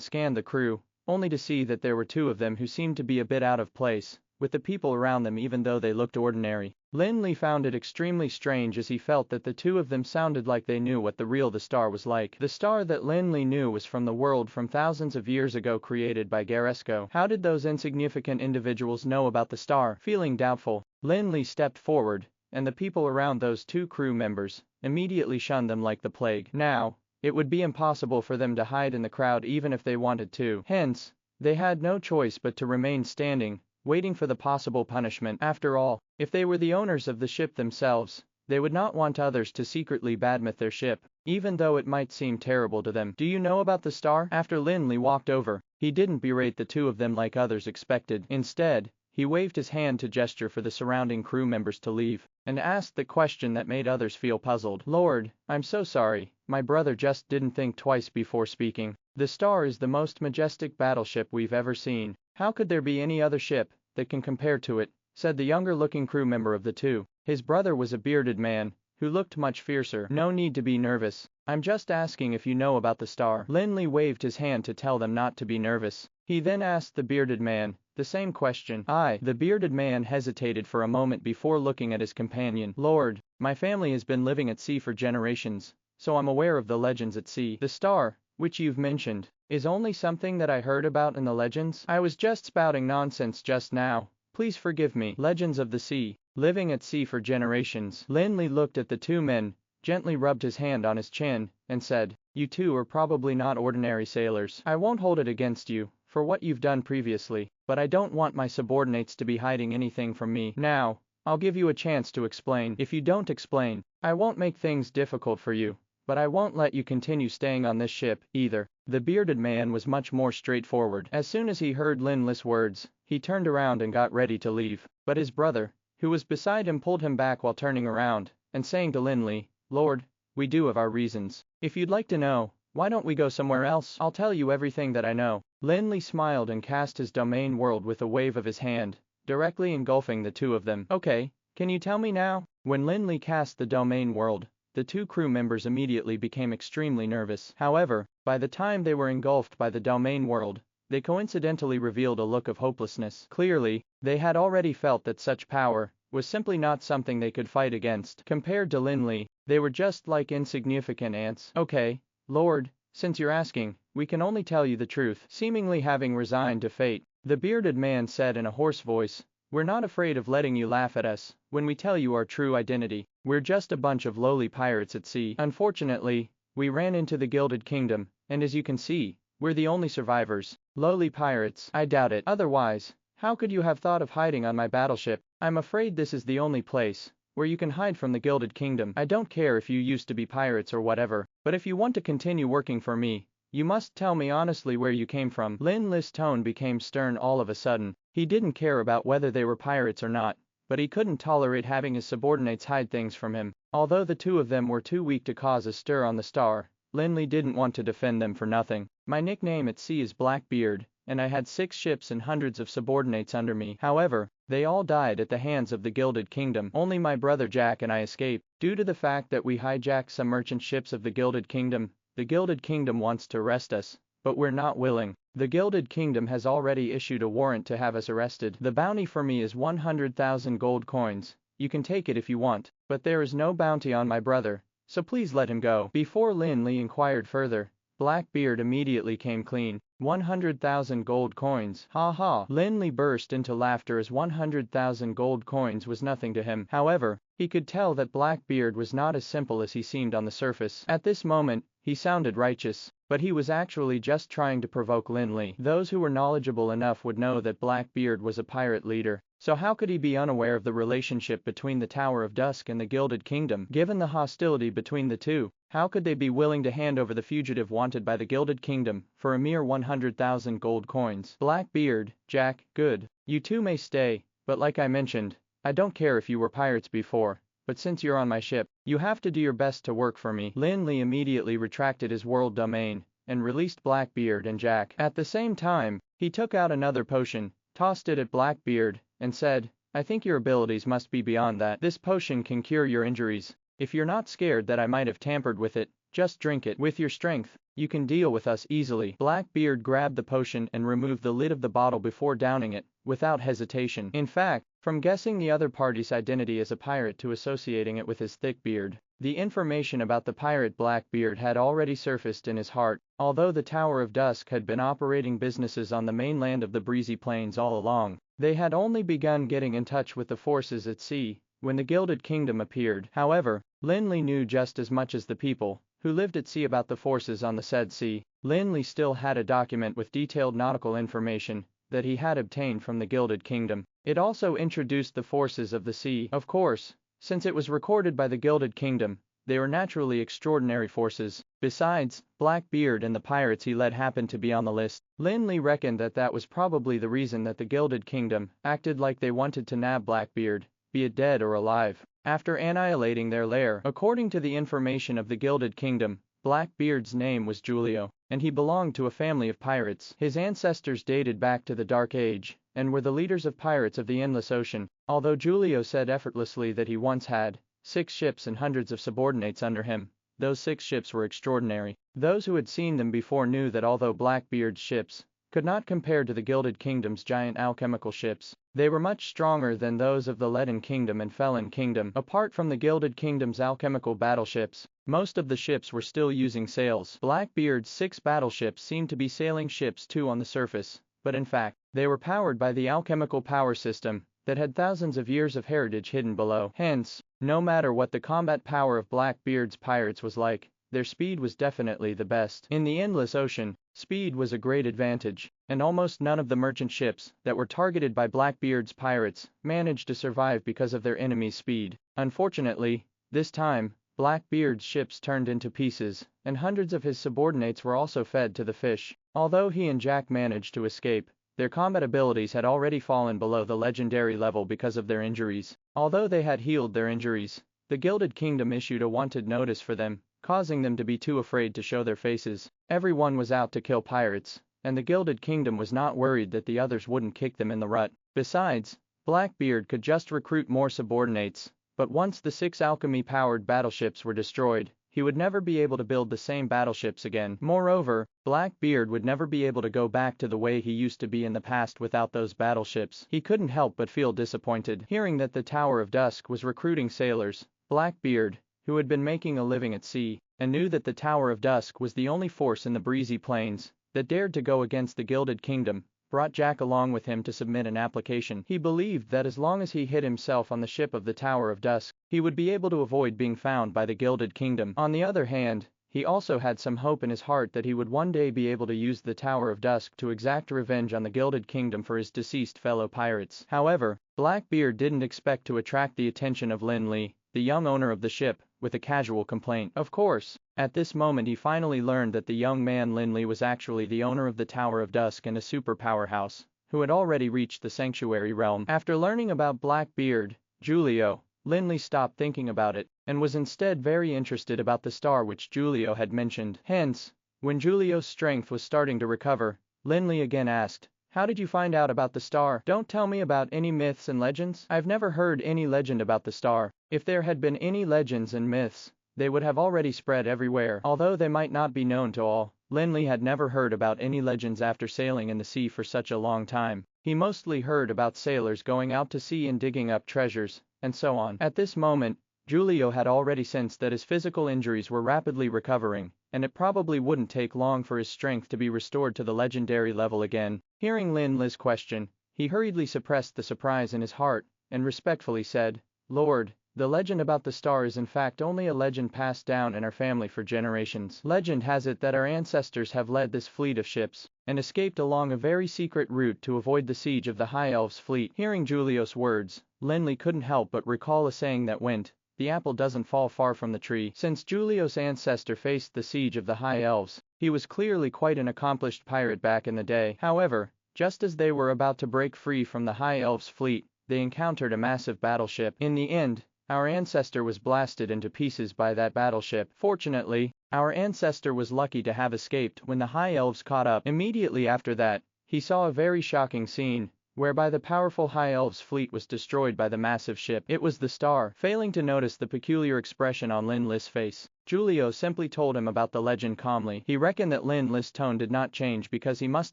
scanned the crew, only to see that there were two of them who seemed to be a bit out of place with the people around them, even though they looked ordinary. Lin Li found it extremely strange as he felt that the two of them sounded like they knew what the star was like. The star that Lin Li knew was from the world from thousands of years ago, created by Garesco. How did those insignificant individuals know about the star? Feeling doubtful, Lin Li stepped forward, and the people around those two crew members immediately shunned them like the plague. Now, it would be impossible for them to hide in the crowd even if they wanted to. Hence, they had no choice but to remain standing, waiting for the possible punishment. After all, if they were the owners of the ship themselves, they would not want others to secretly badmouth their ship, even though it might seem terrible to them. Do you know about the star? After Lin Li walked over, he didn't berate the two of them like others expected. Instead, he waved his hand to gesture for the surrounding crew members to leave, and asked the question that made others feel puzzled. Lord, I'm so sorry, my brother just didn't think twice before speaking. The star is the most majestic battleship we've ever seen. How could there be any other ship that can compare to it? Said the younger-looking crew member of the two. His brother was a bearded man, who looked much fiercer. No need to be nervous. I'm just asking if you know about the star. Lin Li waved his hand to tell them not to be nervous. He then asked the bearded man the same question. The bearded man hesitated for a moment before looking at his companion. Lord, my family has been living at sea for generations, so I'm aware of the legends at sea. The star, which you've mentioned, is only something that I heard about in the legends. I was just spouting nonsense just now. Please forgive me. Legends of the sea, living at sea for generations. Lin Li looked at the two men, gently rubbed his hand on his chin, and said, you two are probably not ordinary sailors. I won't hold it against you for what you've done previously, but I don't want my subordinates to be hiding anything from me. Now, I'll give you a chance to explain. If you don't explain, I won't make things difficult for you, but I won't let you continue staying on this ship, either. The bearded man was much more straightforward. As soon as he heard Lin Li's words, he turned around and got ready to leave, but his brother, who was beside him, pulled him back while turning around and saying to Lin Li, Lord, we do have our reasons. If you'd like to know, why don't we go somewhere else? I'll tell you everything that I know. Lin Li smiled and cast his domain world with a wave of his hand, directly engulfing the two of them. Okay, can you tell me now? When Lin Li cast the domain world, the two crew members immediately became extremely nervous. However, by the time they were engulfed by the domain world, they coincidentally revealed a look of hopelessness. Clearly, they had already felt that such power was simply not something they could fight against. Compared to Lin Li, they were just like insignificant ants. Okay, Lord, since you're asking, we can only tell you the truth. Seemingly having resigned to fate, the bearded man said in a hoarse voice, we're not afraid of letting you laugh at us when we tell you our true identity. We're just a bunch of lowly pirates at sea. Unfortunately, we ran into the Gilded Kingdom, and as you can see, we're the only survivors. Lowly pirates? I doubt it. Otherwise, how could you have thought of hiding on my battleship? I'm afraid this is the only place where you can hide from the Gilded Kingdom. I don't care if you used to be pirates or whatever, but if you want to continue working for me, you must tell me honestly where you came from. Lin Li's tone became stern all of a sudden. He didn't care about whether they were pirates or not, but he couldn't tolerate having his subordinates hide things from him. Although the two of them were too weak to cause a stir on the star, Lin Li didn't want to defend them for nothing. My nickname at sea is Blackbeard, and I had 6 ships and hundreds of subordinates under me. However, they all died at the hands of the Gilded Kingdom. Only my brother Jack and I escaped. Due to the fact that we hijacked some merchant ships of the Gilded Kingdom, the Gilded Kingdom wants to arrest us, but we're not willing. The Gilded Kingdom has already issued a warrant to have us arrested. The bounty for me is 100,000 gold coins. You can take it if you want, but there is no bounty on my brother, so please let him go. Before Lin Li inquired further, Blackbeard immediately came clean. 100,000 gold coins. Ha ha. Lin Li burst into laughter as 100,000 gold coins was nothing to him. However, he could tell that Blackbeard was not as simple as he seemed on the surface. At this moment, he sounded righteous, but he was actually just trying to provoke Lin Li. Those who were knowledgeable enough would know that Blackbeard was a pirate leader, so how could he be unaware of the relationship between the Tower of Dusk and the Gilded Kingdom? Given the hostility between the two, how could they be willing to hand over the fugitive wanted by the Gilded Kingdom for a mere 100,000 gold coins? Blackbeard, Jack, good. You two may stay, but like I mentioned, I don't care if you were pirates before, but since you're on my ship, you have to do your best to work for me." Lin Li immediately retracted his world domain and released Blackbeard and Jack. At the same time, he took out another potion, tossed it at Blackbeard, and said, "I think your abilities must be beyond that. This potion can cure your injuries. If you're not scared that I might have tampered with it, just drink it. With your strength, you can deal with us easily." Blackbeard grabbed the potion and removed the lid of the bottle before downing it, without hesitation. In fact, from guessing the other party's identity as a pirate to associating it with his thick beard, the information about the pirate Blackbeard had already surfaced in his heart. Although the Tower of Dusk had been operating businesses on the mainland of the Breezy Plains all along, they had only begun getting in touch with the forces at sea when the Gilded Kingdom appeared. However, Lin Li knew just as much as the people who lived at sea about the forces on the said sea. Lin Li still had a document with detailed nautical information that he had obtained from the Gilded Kingdom. It also introduced the forces of the sea. Of course, since it was recorded by the Gilded Kingdom, they were naturally extraordinary forces. Besides, Blackbeard and the pirates he led happened to be on the list. Lin Li reckoned that that was probably the reason that the Gilded Kingdom acted like they wanted to nab Blackbeard, be it dead or alive, after annihilating their lair. According to the information of the Gilded Kingdom, Blackbeard's name was Julio, and he belonged to a family of pirates. His ancestors dated back to the Dark Age, and were the leaders of pirates of the Endless Ocean. Although Julio said effortlessly that he once had 6 ships and hundreds of subordinates under him, those 6 ships were extraordinary. Those who had seen them before knew that although Blackbeard's ships could not compare to the Gilded Kingdom's giant alchemical ships, they were much stronger than those of the Leaden Kingdom and Felon Kingdom. Apart from the Gilded Kingdom's alchemical battleships, most of the ships were still using sails. Blackbeard's 6 battleships seemed to be sailing ships too on the surface, but in fact, they were powered by the alchemical power system that had thousands of years of heritage hidden below. Hence, no matter what the combat power of Blackbeard's pirates was like, their speed was definitely the best. In the Endless Ocean, speed was a great advantage, and almost none of the merchant ships that were targeted by Blackbeard's pirates managed to survive because of their enemy's speed. Unfortunately, this time, Blackbeard's ships turned into pieces, and hundreds of his subordinates were also fed to the fish. Although he and Jack managed to escape, their combat abilities had already fallen below the legendary level because of their injuries. Although they had healed their injuries, the Gilded Kingdom issued a wanted notice for them, causing them to be too afraid to show their faces. Everyone was out to kill pirates, and the Gilded Kingdom was not worried that the others wouldn't kick them in the rut. Besides, Blackbeard could just recruit more subordinates, but once the 6 alchemy-powered battleships were destroyed, he would never be able to build the same battleships again. Moreover, Blackbeard would never be able to go back to the way he used to be in the past without those battleships. He couldn't help but feel disappointed. Hearing that the Tower of Dusk was recruiting sailors, Blackbeard, who had been making a living at sea, and knew that the Tower of Dusk was the only force in the Breezy Plains that dared to go against the Gilded Kingdom, brought Jack along with him to submit an application. He believed that as long as he hid himself on the ship of the Tower of Dusk, he would be able to avoid being found by the Gilded Kingdom. On the other hand, he also had some hope in his heart that he would one day be able to use the Tower of Dusk to exact revenge on the Gilded Kingdom for his deceased fellow pirates. However, Blackbeard didn't expect to attract the attention of Lin Li, the young owner of the ship, with a casual complaint. Of course, at this moment he finally learned that the young man Lin Li was actually the owner of the Tower of Dusk and a super powerhouse, who had already reached the Sanctuary Realm. After learning about Blackbeard, Julio, Lin Li stopped thinking about it, and was instead very interested about the star which Julio had mentioned. Hence, when Julio's strength was starting to recover, Lin Li again asked, "How did you find out about the star? Don't tell me about any myths and legends? I've never heard any legend about the star." If there had been any legends and myths, they would have already spread everywhere. Although they might not be known to all, Lin Li had never heard about any legends after sailing in the sea for such a long time. He mostly heard about sailors going out to sea and digging up treasures, and so on. At this moment, Julio had already sensed that his physical injuries were rapidly recovering, and it probably wouldn't take long for his strength to be restored to the legendary level again. Hearing Lin Li's question, he hurriedly suppressed the surprise in his heart, and respectfully said, "Lord, the legend about the star is in fact only a legend passed down in our family for generations. Legend has it that our ancestors have led this fleet of ships, and escaped along a very secret route to avoid the siege of the High Elves' fleet." Hearing Julio's words, Lin Li couldn't help but recall a saying that went, "The apple doesn't fall far from the tree." Since Julio's ancestor faced the siege of the High Elves, he was clearly quite an accomplished pirate back in the day. However, just as they were about to break free from the High Elves' fleet, they encountered a massive battleship. In the end, our ancestor was blasted into pieces by that battleship. Fortunately, our ancestor was lucky to have escaped when the High Elves caught up. Immediately after that, he saw a very shocking scene, whereby the powerful High Elves' fleet was destroyed by the massive ship. It was the star. Failing to notice the peculiar expression on Lin Li's face, Julio simply told him about the legend calmly. He reckoned that Lin Li's tone did not change because he must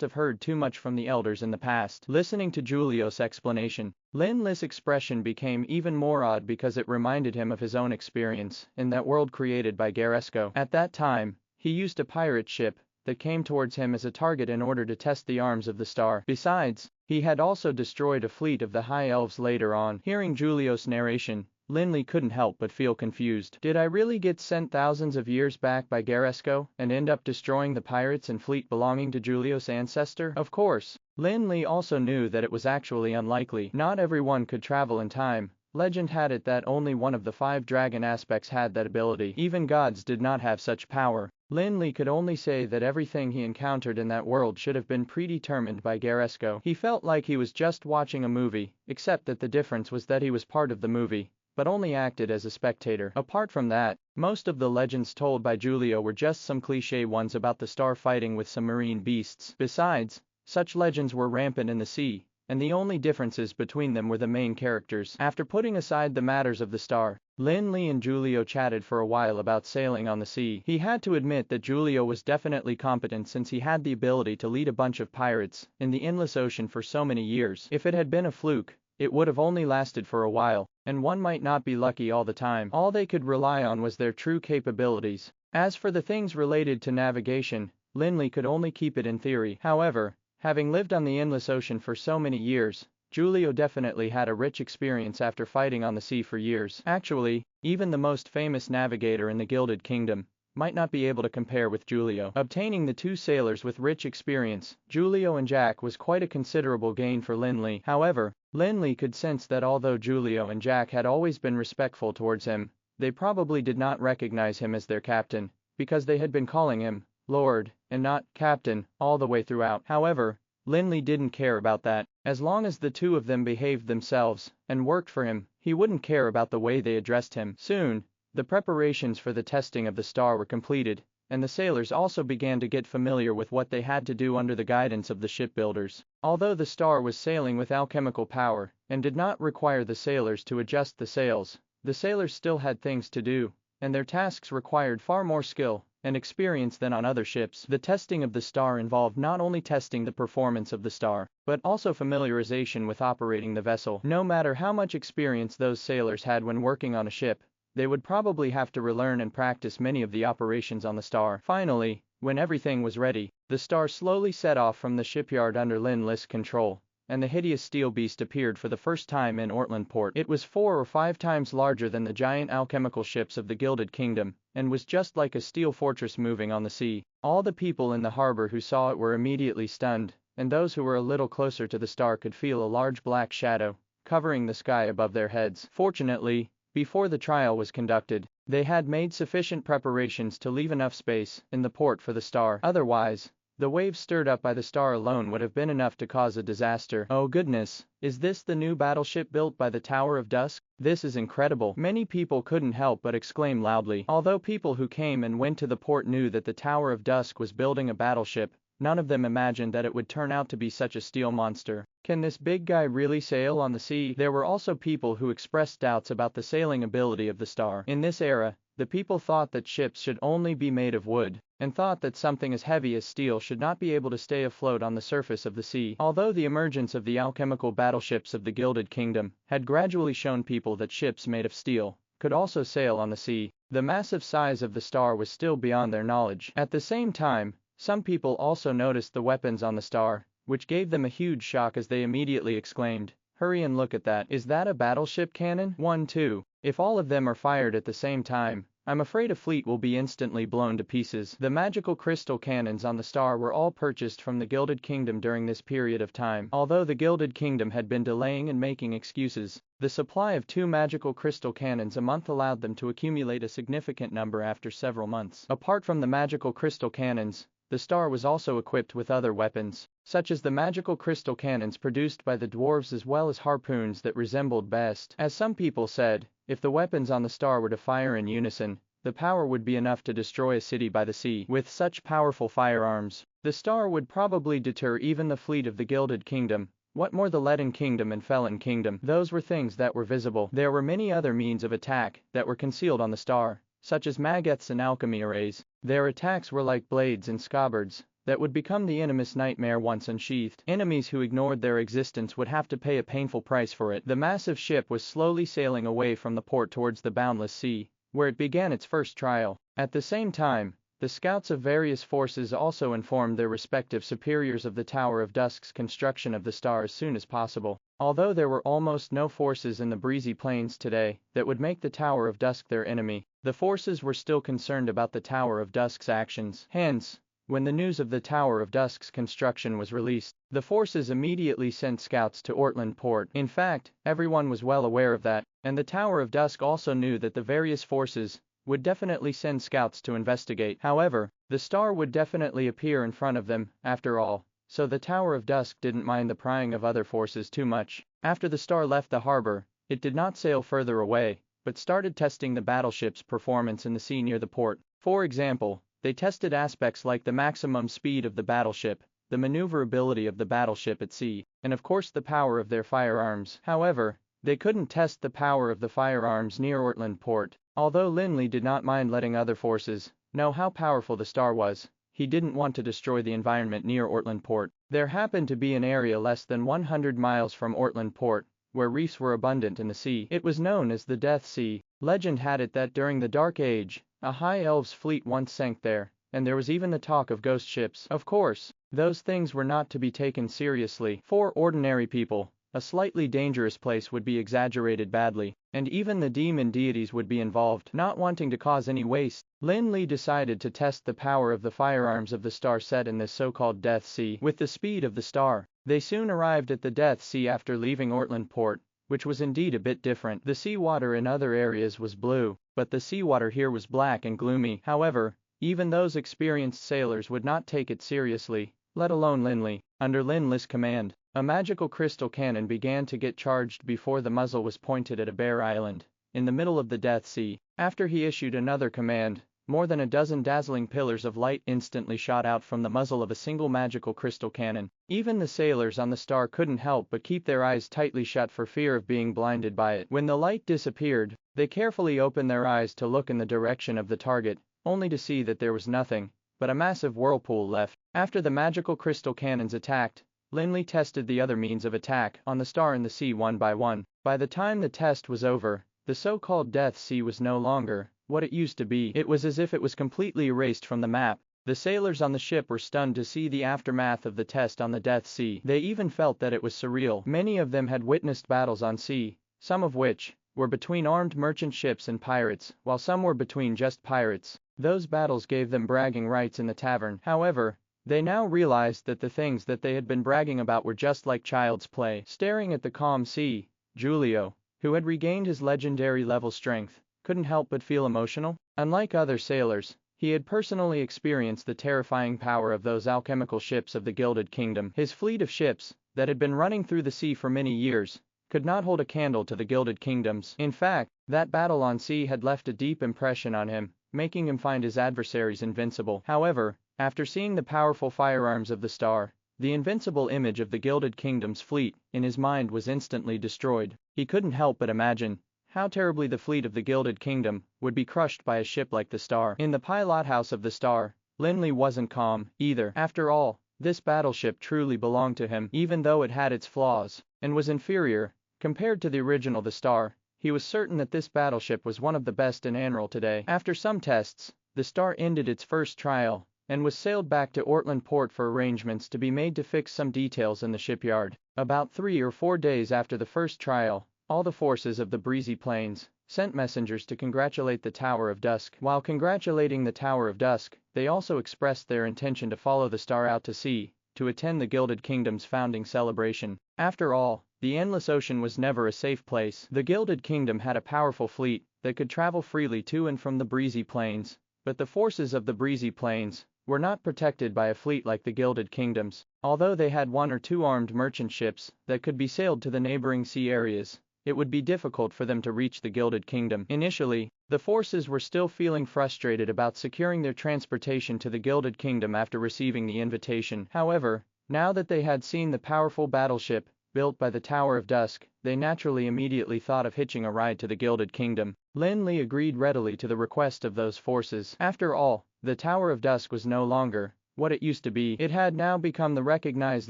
have heard too much from the elders in the past. Listening to Julio's explanation, Lin Li's expression became even more odd because it reminded him of his own experience in that world created by Garesco. At that time, he used a pirate ship that came towards him as a target in order to test the arms of the star. Besides, he had also destroyed a fleet of the High Elves later on. Hearing Julio's narration, Lin Li couldn't help but feel confused. Did I really get sent thousands of years back by Garesco and end up destroying the pirates and fleet belonging to Julio's ancestor? Of course, Lin Li also knew that it was actually unlikely. Not everyone could travel in time. Legend had it that only one of the 5 dragon aspects had that ability. Even gods did not have such power. Lin Li could only say that everything he encountered in that world should have been predetermined by Garesco. He felt like he was just watching a movie, except that the difference was that he was part of the movie, but only acted as a spectator. Apart from that, most of the legends told by Julio were just some cliché ones about the star fighting with some marine beasts. Besides, such legends were rampant in the sea, and the only differences between them were the main characters. After putting aside the matters of the star, Lin Li and Julio chatted for a while about sailing on the sea. He had to admit that Julio was definitely competent since he had the ability to lead a bunch of pirates in the endless ocean for so many years. If it had been a fluke, it would have only lasted for a while, and one might not be lucky all the time. All they could rely on was their true capabilities. As for the things related to navigation, Lin Li could only keep it in theory. However, having lived on the endless ocean for so many years, Julio definitely had a rich experience after fighting on the sea for years. Actually, even the most famous navigator in the Gilded Kingdom might not be able to compare with Julio. Obtaining the 2 sailors with rich experience, Julio and Jack, was quite a considerable gain for Lin Li. However, Lin Li could sense that although Julio and Jack had always been respectful towards him, they probably did not recognize him as their captain, because they had been calling him Lord and not Captain all the way throughout. However, Lin Li didn't care about that. As long as the 2 of them behaved themselves and worked for him, he wouldn't care about the way they addressed him. Soon, the preparations for the testing of the star were completed, and the sailors also began to get familiar with what they had to do under the guidance of the shipbuilders. Although the star was sailing with alchemical power and did not require the sailors to adjust the sails, the sailors still had things to do, and their tasks required far more skill and experience than on other ships. The testing of the star involved not only testing the performance of the star, but also familiarization with operating the vessel. No matter how much experience those sailors had when working on a ship, they would probably have to relearn and practice many of the operations on the star. Finally, when everything was ready, the star slowly set off from the shipyard under Lin Li's control, and the hideous steel beast appeared for the first time in Ortland Port. It was 4 or 5 times larger than the giant alchemical ships of the Gilded Kingdom, and was just like a steel fortress moving on the sea. All the people in the harbor who saw it were immediately stunned, and those who were a little closer to the star could feel a large black shadow covering the sky above their heads. Fortunately, before the trial was conducted, they had made sufficient preparations to leave enough space in the port for the star. Otherwise, the waves stirred up by the star alone would have been enough to cause a disaster. Oh goodness, is this the new battleship built by the Tower of Dusk? This is incredible. Many people couldn't help but exclaim loudly. Although people who came and went to the port knew that the Tower of Dusk was building a battleship, none of them imagined that it would turn out to be such a steel monster. Can this big guy really sail on the sea? There were also people who expressed doubts about the sailing ability of the star. In this era, the people thought that ships should only be made of wood, and thought that something as heavy as steel should not be able to stay afloat on the surface of the sea. Although the emergence of the alchemical battleships of the Gilded Kingdom had gradually shown people that ships made of steel could also sail on the sea, the massive size of the star was still beyond their knowledge. At the same time, some people also noticed the weapons on the star, which gave them a huge shock as they immediately exclaimed, "Hurry and look at that. Is that a battleship cannon?" 1-2. If all of them are fired at the same time, I'm afraid a fleet will be instantly blown to pieces. The magical crystal cannons on the star were all purchased from the Gilded Kingdom during this period of time. Although the Gilded Kingdom had been delaying and making excuses, the supply of 2 magical crystal cannons a month allowed them to accumulate a significant number after several months. Apart from the magical crystal cannons, the star was also equipped with other weapons. such as the magical crystal cannons produced by the dwarves as well as harpoons that resembled best. As some people said, if the weapons on the star were to fire in unison, the power would be enough to destroy a city by the sea. With such powerful firearms, the star would probably deter even the fleet of the Gilded Kingdom. What more, the Leaden Kingdom and Felon Kingdom? Those were things that were visible. There were many other means of attack that were concealed on the star, such as mageths and alchemy arrays. Their attacks were like blades and scabbards that would become the enemy's nightmare once unsheathed. Enemies who ignored their existence would have to pay a painful price for it. The massive ship was slowly sailing away from the port towards the boundless sea, where it began its first trial. At the same time, the scouts of various forces also informed their respective superiors of the Tower of Dusk's construction of the star as soon as possible. Although there were almost no forces in the breezy plains today that would make the Tower of Dusk their enemy, the forces were still concerned about the Tower of Dusk's actions. Hence, when the news of the Tower of Dusk's construction was released, the forces immediately sent scouts to Ortland Port. In fact, everyone was well aware of that, and the Tower of Dusk also knew that the various forces would definitely send scouts to investigate. However, the star would definitely appear in front of them, after all, so the Tower of Dusk didn't mind the prying of other forces too much. After the star left the harbor, it did not sail further away, but started testing the battleship's performance in the sea near the port. For example, they tested aspects like the maximum speed of the battleship, the maneuverability of the battleship at sea, and of course the power of their firearms. However, they couldn't test the power of the firearms near Ortland Port. Although Lin Li did not mind letting other forces know how powerful the star was, he didn't want to destroy the environment near Ortland Port. There happened to be an area less than 100 miles from Ortland Port, where reefs were abundant in the sea. It was known as the Death Sea. Legend had it that during the Dark Age, a High Elves fleet once sank there, and there was even the talk of ghost ships. Of course, those things were not to be taken seriously. For ordinary people, a slightly dangerous place would be exaggerated badly, and even the demon deities would be involved. Not wanting to cause any waste, Lin Li decided to test the power of the firearms of the star set in this so-called Death Sea. With the speed of the star, they soon arrived at the Death Sea after leaving Ortland Port, which was indeed a bit different. The seawater in other areas was blue, but the seawater here was black and gloomy. However, even those experienced sailors would not take it seriously, let alone Lin Li. Under Lin Li's command, a magical crystal cannon began to get charged before the muzzle was pointed at a bare island in the middle of the Death Sea. After he issued another command, more than a dozen dazzling pillars of light instantly shot out from the muzzle of a single magical crystal cannon. Even the sailors on the star couldn't help but keep their eyes tightly shut for fear of being blinded by it. When the light disappeared, they carefully opened their eyes to look in the direction of the target, only to see that there was nothing but a massive whirlpool left. After the magical crystal cannons attacked, Lin Li tested the other means of attack on the star in the sea one by one. By the time the test was over, the so-called Death Sea was no longer what it used to be. It was as if it was completely erased from the map. The sailors on the ship were stunned to see the aftermath of the test on the Death Sea. They even felt that it was surreal. Many of them had witnessed battles on sea, some of which were between armed merchant ships and pirates, while some were between just pirates. Those battles gave them bragging rights in the tavern. However, they now realized that the things that they had been bragging about were just like child's play. Staring at the calm sea, Giulio, who had regained his legendary level strength, couldn't help but feel emotional. Unlike other sailors, he had personally experienced the terrifying power of those alchemical ships of the Gilded Kingdom. His fleet of ships, that had been running through the sea for many years, could not hold a candle to the Gilded Kingdoms. In fact, that battle on sea had left a deep impression on him, making him find his adversaries invincible. However, after seeing the powerful firearms of the star, the invincible image of the Gilded Kingdom's fleet in his mind was instantly destroyed. He couldn't help but imagine how terribly the fleet of the Gilded Kingdom would be crushed by a ship like the star. In the pilot house of the star, Lin Li wasn't calm either. After all, this battleship truly belonged to him. Even though it had its flaws and was inferior compared to the original the star, he was certain that this battleship was one of the best in Anral today. After some tests, the star ended its first trial and was sailed back to Ortland Port for arrangements to be made to fix some details in the shipyard. About 3 or 4 days after the first trial, all the forces of the breezy plains sent messengers to congratulate the Tower of Dusk. While congratulating the Tower of Dusk, they also expressed their intention to follow the star out to sea, to attend the Gilded Kingdom's founding celebration. After all, the endless ocean was never a safe place. The Gilded Kingdom had a powerful fleet that could travel freely to and from the breezy plains, but the forces of the breezy plains were not protected by a fleet like the Gilded Kingdoms. Although they had one or two armed merchant ships that could be sailed to the neighboring sea areas, it would be difficult for them to reach the Gilded Kingdom. Initially, the forces were still feeling frustrated about securing their transportation to the Gilded Kingdom after receiving the invitation. However, now that they had seen the powerful battleship built by the Tower of Dusk, they naturally immediately thought of hitching a ride to the Gilded Kingdom. Lin Li agreed readily to the request of those forces. After all, the Tower of Dusk was no longer what it used to be. It had now become the recognized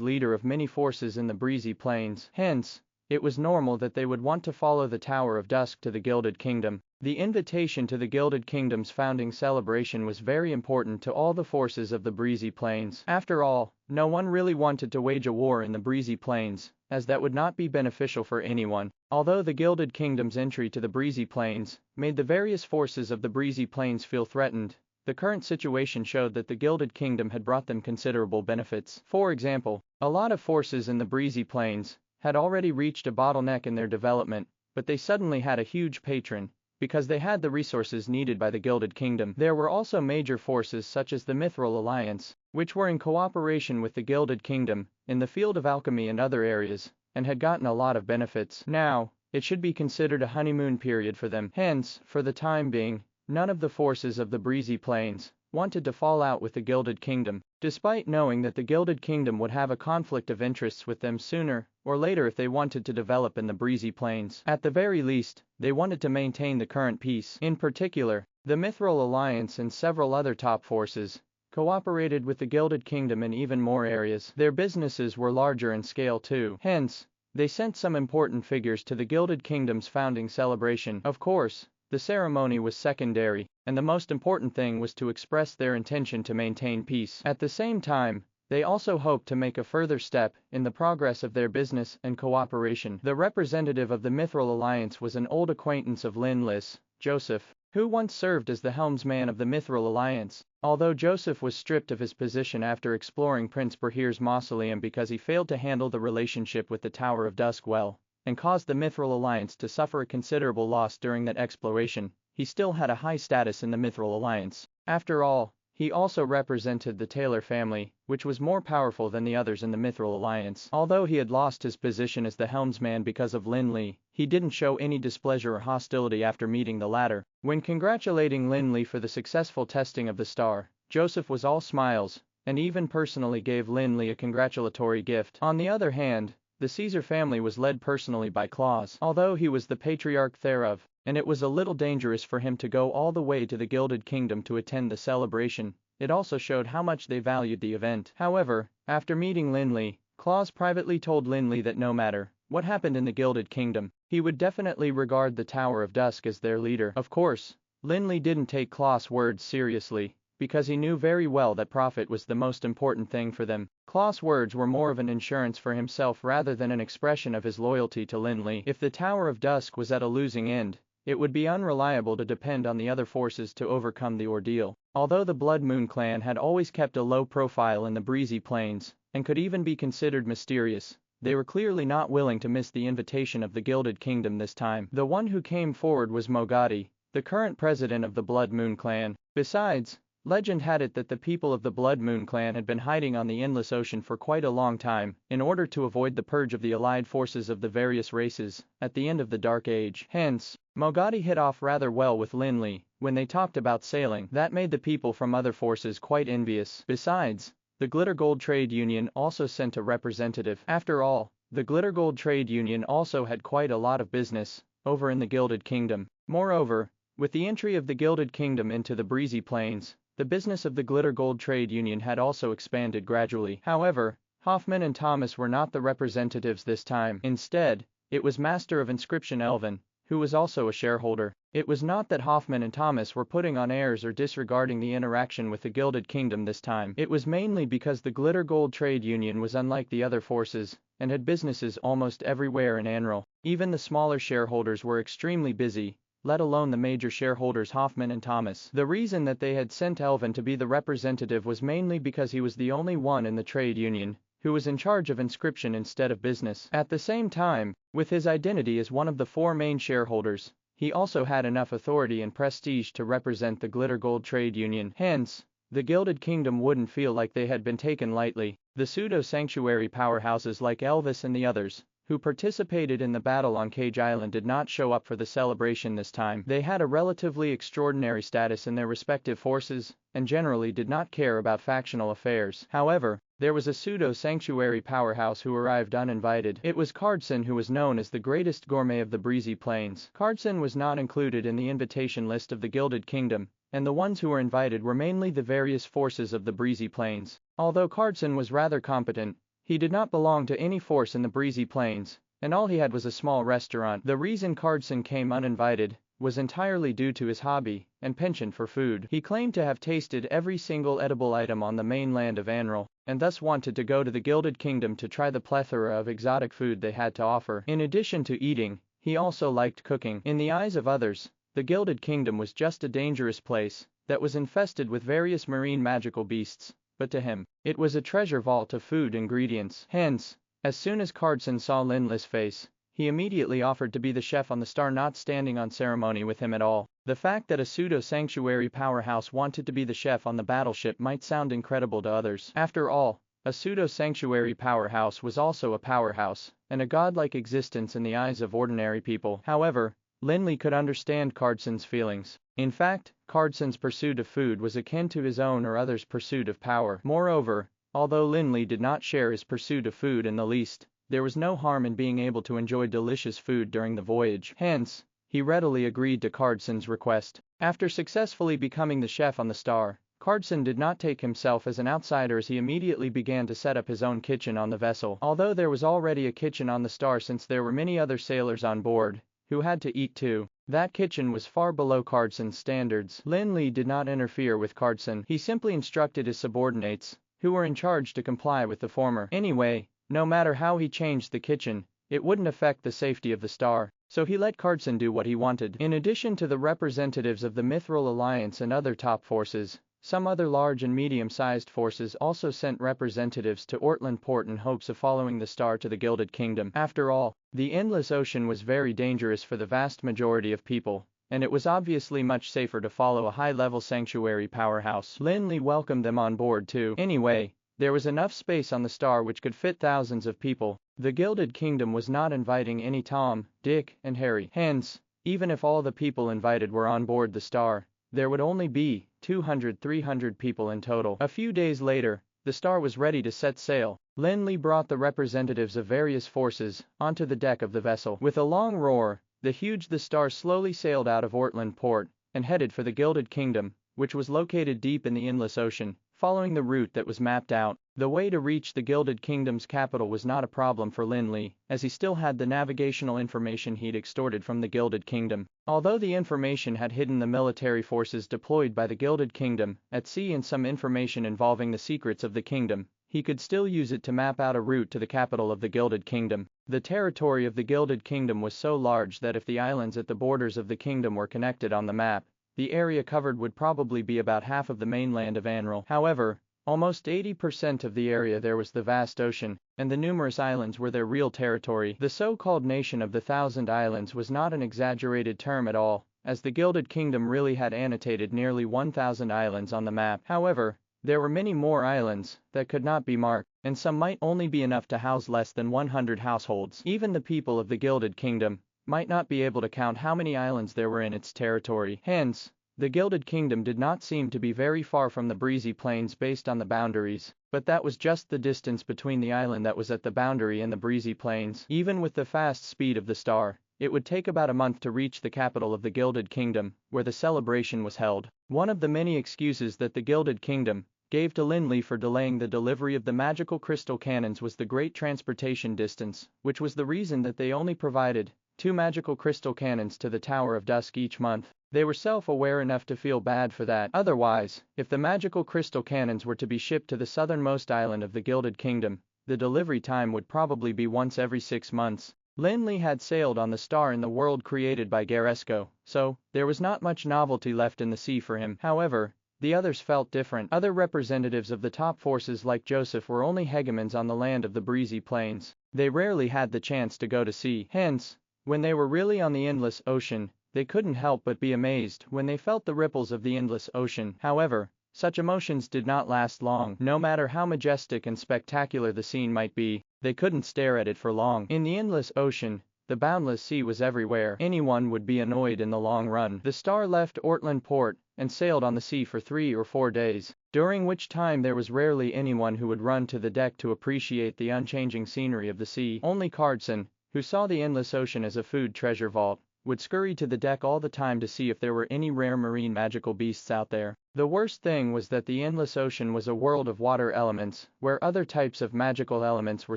leader of many forces in the breezy plains. Hence, it was normal that they would want to follow the Tower of Dusk to the Gilded Kingdom. The invitation to the Gilded Kingdom's founding celebration was very important to all the forces of the breezy plains. After all, no one really wanted to wage a war in the breezy plains, as that would not be beneficial for anyone. Although the Gilded Kingdom's entry to the breezy plains made the various forces of the breezy plains feel threatened, the current situation showed that the Gilded Kingdom had brought them considerable benefits. For example, a lot of forces in the breezy plains had already reached a bottleneck in their development, but they suddenly had a huge patron, because they had the resources needed by the Gilded Kingdom. There were also major forces such as the Mithril Alliance, which were in cooperation with the Gilded Kingdom in the field of alchemy and other areas, and had gotten a lot of benefits. Now, it should be considered a honeymoon period for them. Hence, for the time being, none of the forces of the breezy plains wanted to fall out with the Gilded Kingdom, despite knowing that the Gilded Kingdom would have a conflict of interests with them sooner or later if they wanted to develop in the breezy plains. At the very least, they wanted to maintain the current peace. In particular, the Mithril Alliance and several other top forces cooperated with the Gilded Kingdom in even more areas. Their businesses were larger in scale too. Hence, they sent some important figures to the Gilded Kingdom's founding celebration. Of course, the ceremony was secondary, and the most important thing was to express their intention to maintain peace. At the same time, they also hoped to make a further step in the progress of their business and cooperation. The representative of the Mithril Alliance was an old acquaintance of Lin Li's, Joseph, who once served as the helmsman of the Mithril Alliance. Although Joseph was stripped of his position after exploring Prince Brahir's mausoleum because he failed to handle the relationship with the Tower of Dusk well, and caused the Mithril Alliance to suffer a considerable loss during that exploration, he still had a high status in the Mithril Alliance. After all, he also represented the Taylor family, which was more powerful than the others in the Mithril Alliance. Although he had lost his position as the helmsman because of Lin Li, he didn't show any displeasure or hostility after meeting the latter. When congratulating Lin Li for the successful testing of the star, Joseph was all smiles, and even personally gave Lin Li a congratulatory gift. On the other hand, the Caesar family was led personally by Claus. Although he was the patriarch thereof, and it was a little dangerous for him to go all the way to the Gilded Kingdom to attend the celebration, it also showed how much they valued the event. However, after meeting Lin Li, Claus privately told Lin Li that no matter what happened in the Gilded Kingdom, he would definitely regard the Tower of Dusk as their leader. Of course, Lin Li didn't take Claus' words seriously, because he knew very well that profit was the most important thing for them. Claus' words were more of an insurance for himself rather than an expression of his loyalty to Lin Li. If the Tower of Dusk was at a losing end, it would be unreliable to depend on the other forces to overcome the ordeal. Although the Blood Moon clan had always kept a low profile in the breezy plains, and could even be considered mysterious, they were clearly not willing to miss the invitation of the Gilded Kingdom this time. The one who came forward was Mogadi, the current president of the Blood Moon clan. Besides, legend had it that the people of the Blood Moon clan had been hiding on the Endless Ocean for quite a long time, in order to avoid the purge of the allied forces of the various races at the end of the Dark Age. Hence, Mogadi hit off rather well with Lin Li when they talked about sailing. That made the people from other forces quite envious. Besides, the Glitter Gold Trade Union also sent a representative. After all, the Glitter Gold Trade Union also had quite a lot of business over in the Gilded Kingdom. Moreover, with the entry of the Gilded Kingdom into the breezy plains, the business of the Glitter Gold Trade Union had also expanded gradually. However, Hoffman and Thomas were not the representatives this time. Instead, it was Master of Inscription Elvin, who was also a shareholder. It was not that Hoffman and Thomas were putting on airs or disregarding the interaction with the Gilded Kingdom this time. It was mainly because the Glitter Gold Trade Union was unlike the other forces, and had businesses almost everywhere in Anral. Even the smaller shareholders were extremely busy, let alone the major shareholders Hoffman and Thomas. The reason that they had sent Elvin to be the representative was mainly because he was the only one in the trade union who was in charge of inscription instead of business. At the same time, with his identity as one of the four main shareholders, he also had enough authority and prestige to represent the Glitter Gold Trade Union. Hence, the Gilded Kingdom wouldn't feel like they had been taken lightly. The pseudo-sanctuary powerhouses like Elvis and the others, who participated in the battle on Cage Island, did not show up for the celebration this time. They had a relatively extraordinary status in their respective forces, and generally did not care about factional affairs. However, there was a pseudo-sanctuary powerhouse who arrived uninvited. It was Cardson, who was known as the greatest gourmet of the breezy plains. Cardson was not included in the invitation list of the Gilded Kingdom, and the ones who were invited were mainly the various forces of the breezy plains. Although Cardson was rather competent, he did not belong to any force in the breezy plains, and all he had was a small restaurant. The reason Cardson came uninvited was entirely due to his hobby and penchant for food. He claimed to have tasted every single edible item on the mainland of Anral, and thus wanted to go to the Gilded Kingdom to try the plethora of exotic food they had to offer. In addition to eating, he also liked cooking. In the eyes of others, the Gilded Kingdom was just a dangerous place that was infested with various marine magical beasts, but to him, it was a treasure vault of food ingredients. Hence, as soon as Cardson saw Lin Li's face, he immediately offered to be the chef on the star, not standing on ceremony with him at all. The fact that a pseudo-sanctuary powerhouse wanted to be the chef on the battleship might sound incredible to others. After all, a pseudo-sanctuary powerhouse was also a powerhouse, and a godlike existence in the eyes of ordinary people. However, Lin Li could understand Cardson's feelings. In fact, Cardson's pursuit of food was akin to his own or others' pursuit of power. Moreover, although Lin Li did not share his pursuit of food in the least, there was no harm in being able to enjoy delicious food during the voyage. Hence, he readily agreed to Cardson's request. After successfully becoming the chef on the star, Cardson did not take himself as an outsider, as he immediately began to set up his own kitchen on the vessel. Although there was already a kitchen on the star, since there were many other sailors on board who had to eat too, that kitchen was far below Cardson's standards. Lin Li did not interfere with Cardson. He simply instructed his subordinates, who were in charge, to comply with the former. Anyway, no matter how he changed the kitchen, it wouldn't affect the safety of the star, so he let Cardson do what he wanted. In addition to the representatives of the Mithril Alliance and other top forces, some other large and medium-sized forces also sent representatives to Ortland Port in hopes of following the star to the Gilded Kingdom. After all, the endless ocean was very dangerous for the vast majority of people, and it was obviously much safer to follow a high-level sanctuary powerhouse. Lin Li welcomed them on board too. Anyway, there was enough space on the star which could fit thousands of people. The Gilded Kingdom was not inviting any Tom, Dick, and Harry. Hence, even if all the people invited were on board the star, there would only be 200-300 people in total. A few days later, the star was ready to set sail. Lin Li brought the representatives of various forces onto the deck of the vessel. With a long roar, the star slowly sailed out of Ortland Port and headed for the Gilded Kingdom, which was located deep in the endless ocean. Following the route that was mapped out, the way to reach the Gilded Kingdom's capital was not a problem for Lin Li, as he still had the navigational information he'd extorted from the Gilded Kingdom. Although the information had hidden the military forces deployed by the Gilded Kingdom at sea and some information involving the secrets of the kingdom, he could still use it to map out a route to the capital of the Gilded Kingdom. The territory of the Gilded Kingdom was so large that if the islands at the borders of the kingdom were connected on the map, the area covered would probably be about half of the mainland of Anral. However, almost 80% of the area there was the vast ocean, and the numerous islands were their real territory. The so-called nation of the Thousand Islands was not an exaggerated term at all, as the Gilded Kingdom really had annotated nearly 1,000 islands on the map. However, there were many more islands that could not be marked, and some might only be enough to house less than 100 households. Even the people of the Gilded Kingdom might not be able to count how many islands there were in its territory. Hence, the Gilded Kingdom did not seem to be very far from the breezy plains based on the boundaries, but that was just the distance between the island that was at the boundary and the breezy plains. Even with the fast speed of the star, it would take about a month to reach the capital of the Gilded Kingdom, where the celebration was held. One of the many excuses that the Gilded Kingdom gave to Lin Li for delaying the delivery of the magical crystal cannons was the great transportation distance, which was the reason that they only provided 2 magical crystal cannons to the Tower of Dusk each month. They were self-aware enough to feel bad for that. Otherwise, if the magical crystal cannons were to be shipped to the southernmost island of the Gilded Kingdom, the delivery time would probably be once every 6 months. Lin Li had sailed on the star in the world created by Garesco, so there was not much novelty left in the sea for him. However, the others felt different. Other representatives of the top forces like Joseph were only hegemons on the land of the breezy plains. They rarely had the chance to go to sea. Hence, when they were really on the endless ocean, they couldn't help but be amazed when they felt the ripples of the endless ocean. However, Such emotions did not last long. No matter how majestic and spectacular the scene might be, they couldn't stare at it for long. In the endless ocean, the boundless sea was everywhere. Anyone would be annoyed in the long run. The star left Ortland port and sailed on the sea for 3 or 4 days, during which time there was rarely anyone who would run to the deck to appreciate the unchanging scenery of the sea. Only Carlson, who saw the endless ocean as a food treasure vault, would scurry to the deck all the time to see if there were any rare marine magical beasts out there. The worst thing was that the endless ocean was a world of water elements, where other types of magical elements were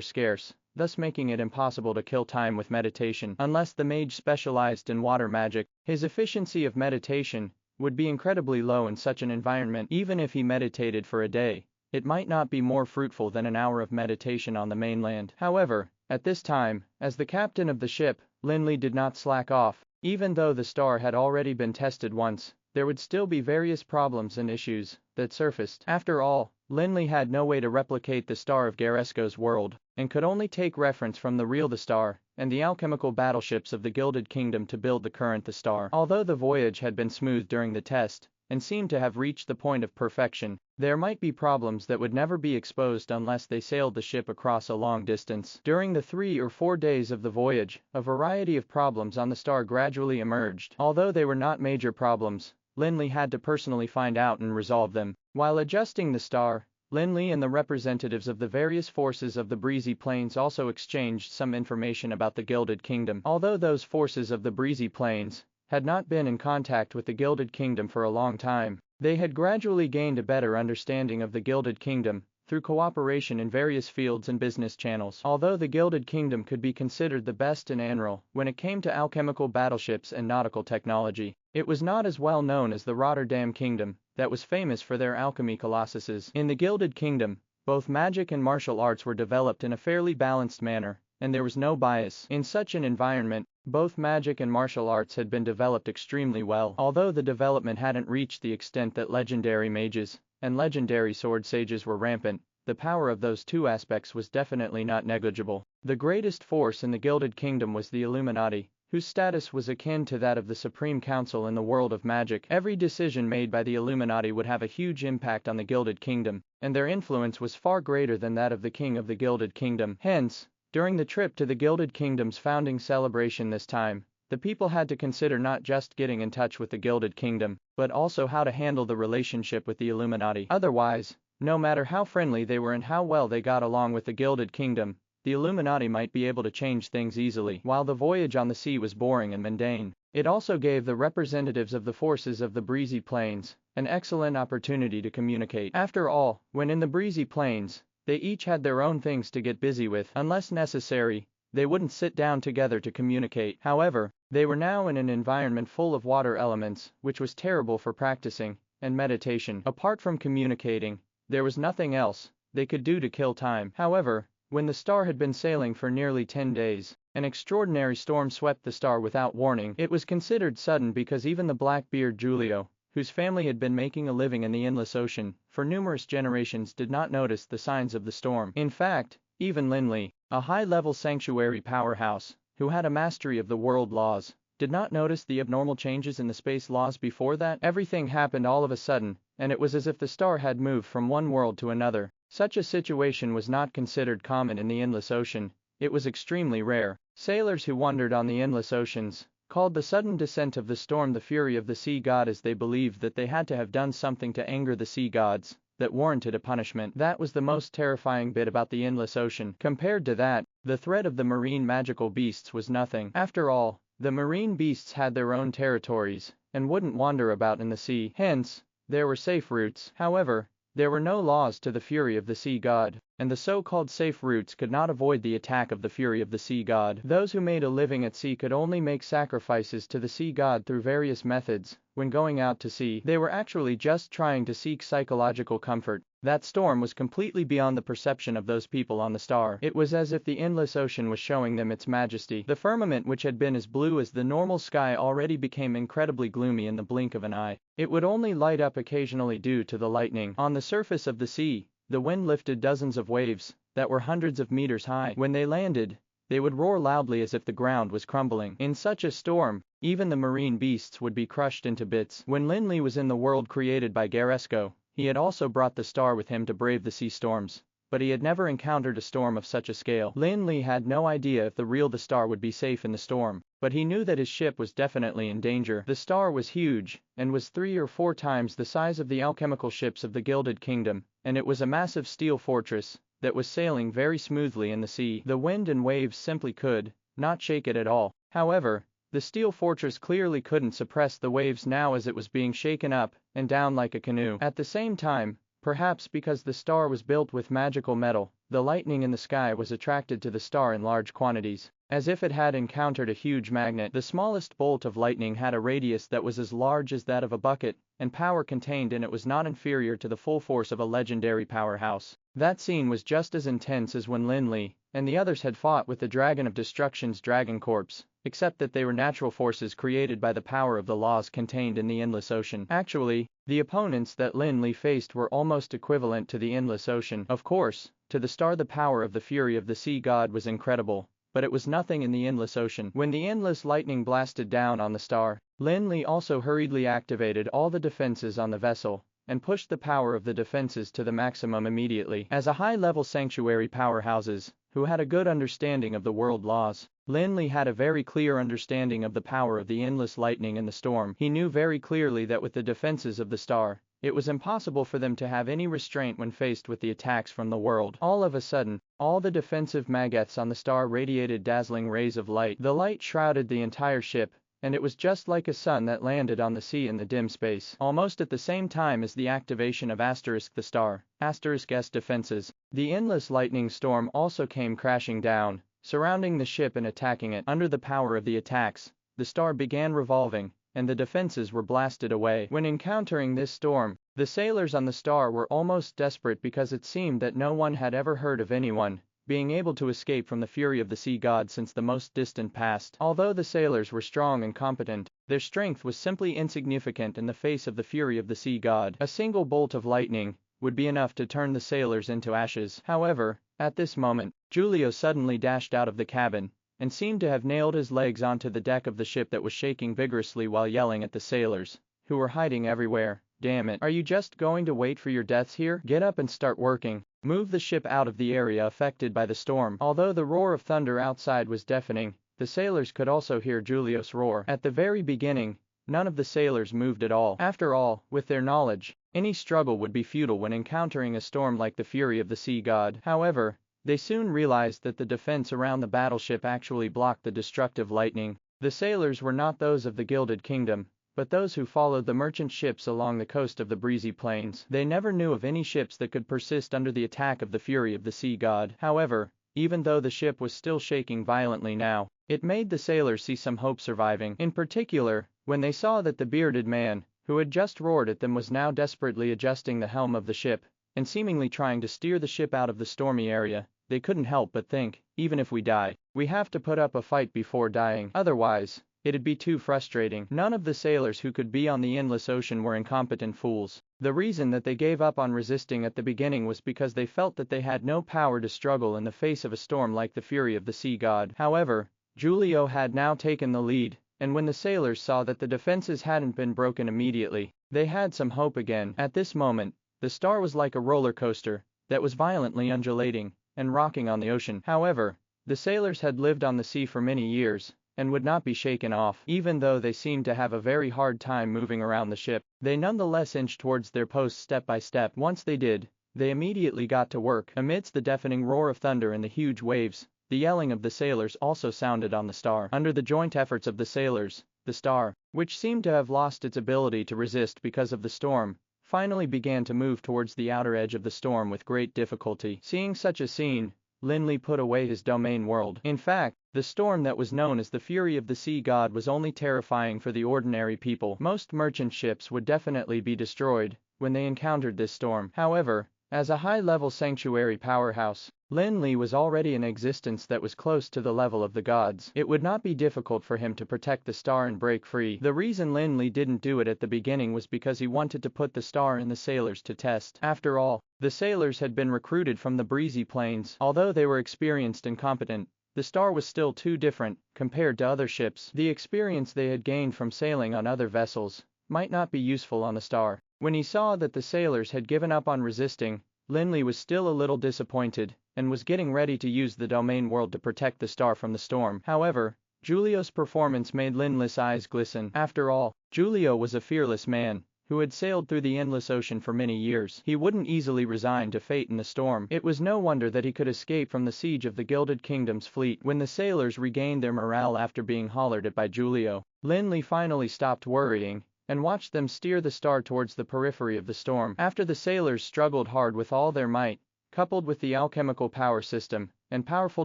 scarce, thus making it impossible to kill time with meditation unless the mage specialized in water magic. His efficiency of meditation would be incredibly low in such an environment. Even if he meditated for a day, it might not be more fruitful than an hour of meditation on the mainland. However, at this time, as the captain of the ship, Lin Li did not slack off. Even though the star had already been tested once, there would still be various problems and issues that surfaced. After all, Lin Li had no way to replicate the star of Garesco's world, and could only take reference from the real the star and the alchemical battleships of the Gilded Kingdom to build the current the star. Although the voyage had been smooth during the test, and seemed to have reached the point of perfection, there might be problems that would never be exposed unless they sailed the ship across a long distance. During the 3 or 4 days of the voyage, a variety of problems on the star gradually emerged. Although they were not major problems, Lin Li had to personally find out and resolve them. While adjusting the star, Lin Li and the representatives of the various forces of the breezy plains also exchanged some information about the Gilded Kingdom. Although those forces of the breezy plains had not been in contact with the Gilded Kingdom for a long time, they had gradually gained a better understanding of the Gilded Kingdom through cooperation in various fields and business channels. Although the Gilded Kingdom could be considered the best in Anral when it came to alchemical battleships and nautical technology, it was not as well known as the Rotterdam Kingdom, that was famous for their alchemy colossuses. In the Gilded Kingdom, both magic and martial arts were developed in a fairly balanced manner, and there was no bias. In such an environment, both magic and martial arts had been developed extremely well. Although the development hadn't reached the extent that legendary mages and legendary sword sages were rampant, the power of those two aspects was definitely not negligible. The greatest force in the Gilded Kingdom was the Illuminati, whose status was akin to that of the Supreme Council in the world of magic. Every decision made by the Illuminati would have a huge impact on the Gilded Kingdom, and their influence was far greater than that of the King of the Gilded Kingdom. Hence, during the trip to the Gilded Kingdom's founding celebration this time, the people had to consider not just getting in touch with the Gilded Kingdom, but also how to handle the relationship with the Illuminati. Otherwise, no matter how friendly they were and how well they got along with the Gilded Kingdom, the Illuminati might be able to change things easily. While the voyage on the sea was boring and mundane, it also gave the representatives of the forces of the breezy plains an excellent opportunity to communicate. After all, when in the breezy plains, they each had their own things to get busy with. Unless necessary, they wouldn't sit down together to communicate. However, they were now in an environment full of water elements, which was terrible for practicing and meditation. Apart from communicating, there was nothing else they could do to kill time. However, when the star had been sailing for nearly 10 days, an extraordinary storm swept the star without warning. It was considered sudden because even the Blackbeard Julio, whose family had been making a living in the endless ocean for numerous generations, did not notice the signs of the storm. In fact, even Lin Li, a high-level sanctuary powerhouse, who had a mastery of the world laws, did not notice the abnormal changes in the space laws before that. Everything happened all of a sudden, and it was as if the star had moved from one world to another. Such a situation was not considered common in the endless ocean. It was extremely rare. Sailors who wandered on the endless oceans called the sudden descent of the storm the fury of the sea god, as they believed that they had to have done something to anger the sea gods that warranted a punishment. That was the most terrifying bit about the endless ocean. Compared to that, the threat of the marine magical beasts was nothing. After all, the marine beasts had their own territories and wouldn't wander about in the sea. Hence, there were safe routes. However, there were no laws to the fury of the sea god, and the so-called safe routes could not avoid the attack of the fury of the sea god. Those who made a living at sea could only make sacrifices to the sea god through various methods. When going out to sea, they were actually just trying to seek psychological comfort. That storm was completely beyond the perception of those people on the star. It was as if the endless ocean was showing them its majesty. The firmament, which had been as blue as the normal sky, already became incredibly gloomy in the blink of an eye. It would only light up occasionally due to the lightning. On the surface of the sea, the wind lifted dozens of waves that were hundreds of meters high. When they landed, they would roar loudly as if the ground was crumbling. In such a storm, even the marine beasts would be crushed into bits. When Lin Li was in the world created by Garesco, He had also brought the star with him to brave the sea storms, but he had never encountered a storm of such a scale. Lin Li had no idea if the star would be safe in the storm, but he knew that his ship was definitely in danger. The star was huge, and was 3 or 4 times the size of the alchemical ships of the Gilded Kingdom, and it was a massive steel fortress that was sailing very smoothly in the sea. The wind and waves simply could not shake it at all. However, the steel fortress clearly couldn't suppress the waves now as it was being shaken up and down like a canoe. At the same time, perhaps because the star was built with magical metal, the lightning in the sky was attracted to the star in large quantities, as if it had encountered a huge magnet. The smallest bolt of lightning had a radius that was as large as that of a bucket, and power contained in it was not inferior to the full force of a legendary powerhouse. That scene was just as intense as when Lin Li and the others had fought with the Dragon of Destruction's dragon corpse, except that they were natural forces created by the power of the laws contained in the Endless Ocean. Actually, the opponents that Lin Li faced were almost equivalent to the Endless Ocean. Of course, to the star the power of the fury of the sea god was incredible, but it was nothing in the Endless Ocean. When the endless lightning blasted down on the star, Lin Li also hurriedly activated all the defenses on the vessel, and pushed the power of the defenses to the maximum immediately. As a high-level sanctuary powerhouses, who had a good understanding of the world laws, Lin Li had a very clear understanding of the power of the endless lightning and the storm. He knew very clearly that with the defenses of the star, it was impossible for them to have any restraint when faced with the attacks from the world. All of a sudden, all the defensive magnets on the star radiated dazzling rays of light. The light shrouded the entire ship, and it was just like a sun that landed on the sea in the dim space. Almost at the same time as the activation of the star, S defenses, the endless lightning storm also came crashing down, surrounding the ship and attacking it. Under the power of the attacks, the star began revolving, and the defenses were blasted away. When encountering this storm, the sailors on the star were almost desperate because it seemed that no one had ever heard of anyone being able to escape from the fury of the sea god since the most distant past. Although the sailors were strong and competent, their strength was simply insignificant in the face of the fury of the sea god. A single bolt of lightning would be enough to turn the sailors into ashes. However, at this moment, Giulio suddenly dashed out of the cabin, and seemed to have nailed his legs onto the deck of the ship that was shaking vigorously while yelling at the sailors, who were hiding everywhere. "Damn it, are you just going to wait for your deaths here? Get up and start working. Move the ship out of the area affected by the storm." Although the roar of thunder outside was deafening, the sailors could also hear Giulio's roar. At the very beginning, none of the sailors moved at all. After all, with their knowledge, any struggle would be futile when encountering a storm like the fury of the sea god. However, they soon realized that the defense around the battleship actually blocked the destructive lightning. The sailors were not those of the Gilded Kingdom, but those who followed the merchant ships along the coast of the breezy plains. They never knew of any ships that could persist under the attack of the fury of the sea god. However, even though the ship was still shaking violently now, it made the sailors see some hope surviving. In particular, when they saw that the bearded man, who had just roared at them, was now desperately adjusting the helm of the ship, and seemingly trying to steer the ship out of the stormy area, they couldn't help but think, even if we die, we have to put up a fight before dying. Otherwise, it'd be too frustrating. None of the sailors who could be on the endless ocean were incompetent fools. The reason that they gave up on resisting at the beginning was because they felt that they had no power to struggle in the face of a storm like the fury of the sea god. However, Giulio had now taken the lead, and when the sailors saw that the defenses hadn't been broken immediately, they had some hope again. At this moment, the star was like a roller coaster that was violently undulating and rocking on the ocean. However, the sailors had lived on the sea for many years, and would not be shaken off. Even though they seemed to have a very hard time moving around the ship, they nonetheless inched towards their posts step by step. Once they did, they immediately got to work. Amidst the deafening roar of thunder and the huge waves, the yelling of the sailors also sounded on the star. Under the joint efforts of the sailors, the star, which seemed to have lost its ability to resist because of the storm, finally began to move towards the outer edge of the storm with great difficulty. Seeing such a scene, Lin Li put away his domain world. In fact, the storm that was known as the fury of the sea god was only terrifying for the ordinary people. Most merchant ships would definitely be destroyed when they encountered this storm. However, as a high-level sanctuary powerhouse, Lin Li was already in existence that was close to the level of the gods. It would not be difficult for him to protect the star and break free. The reason Lin Li didn't do it at the beginning was because he wanted to put the star and the sailors to test. After all, the sailors had been recruited from the breezy plains. Although they were experienced and competent, the star was still too different compared to other ships. The experience they had gained from sailing on other vessels might not be useful on the star. When he saw that the sailors had given up on resisting, Lin Li was still a little disappointed, and was getting ready to use the domain world to protect the star from the storm. However, Giulio's performance made Lin Li's eyes glisten. After all, Giulio was a fearless man, who had sailed through the endless ocean for many years. He wouldn't easily resign to fate in the storm. It was no wonder that he could escape from the siege of the Gilded Kingdom's fleet. When the sailors regained their morale after being hollered at by Giulio, Lin Li finally stopped worrying, and watched them steer the star towards the periphery of the storm. After the sailors struggled hard with all their might, coupled with the alchemical power system and powerful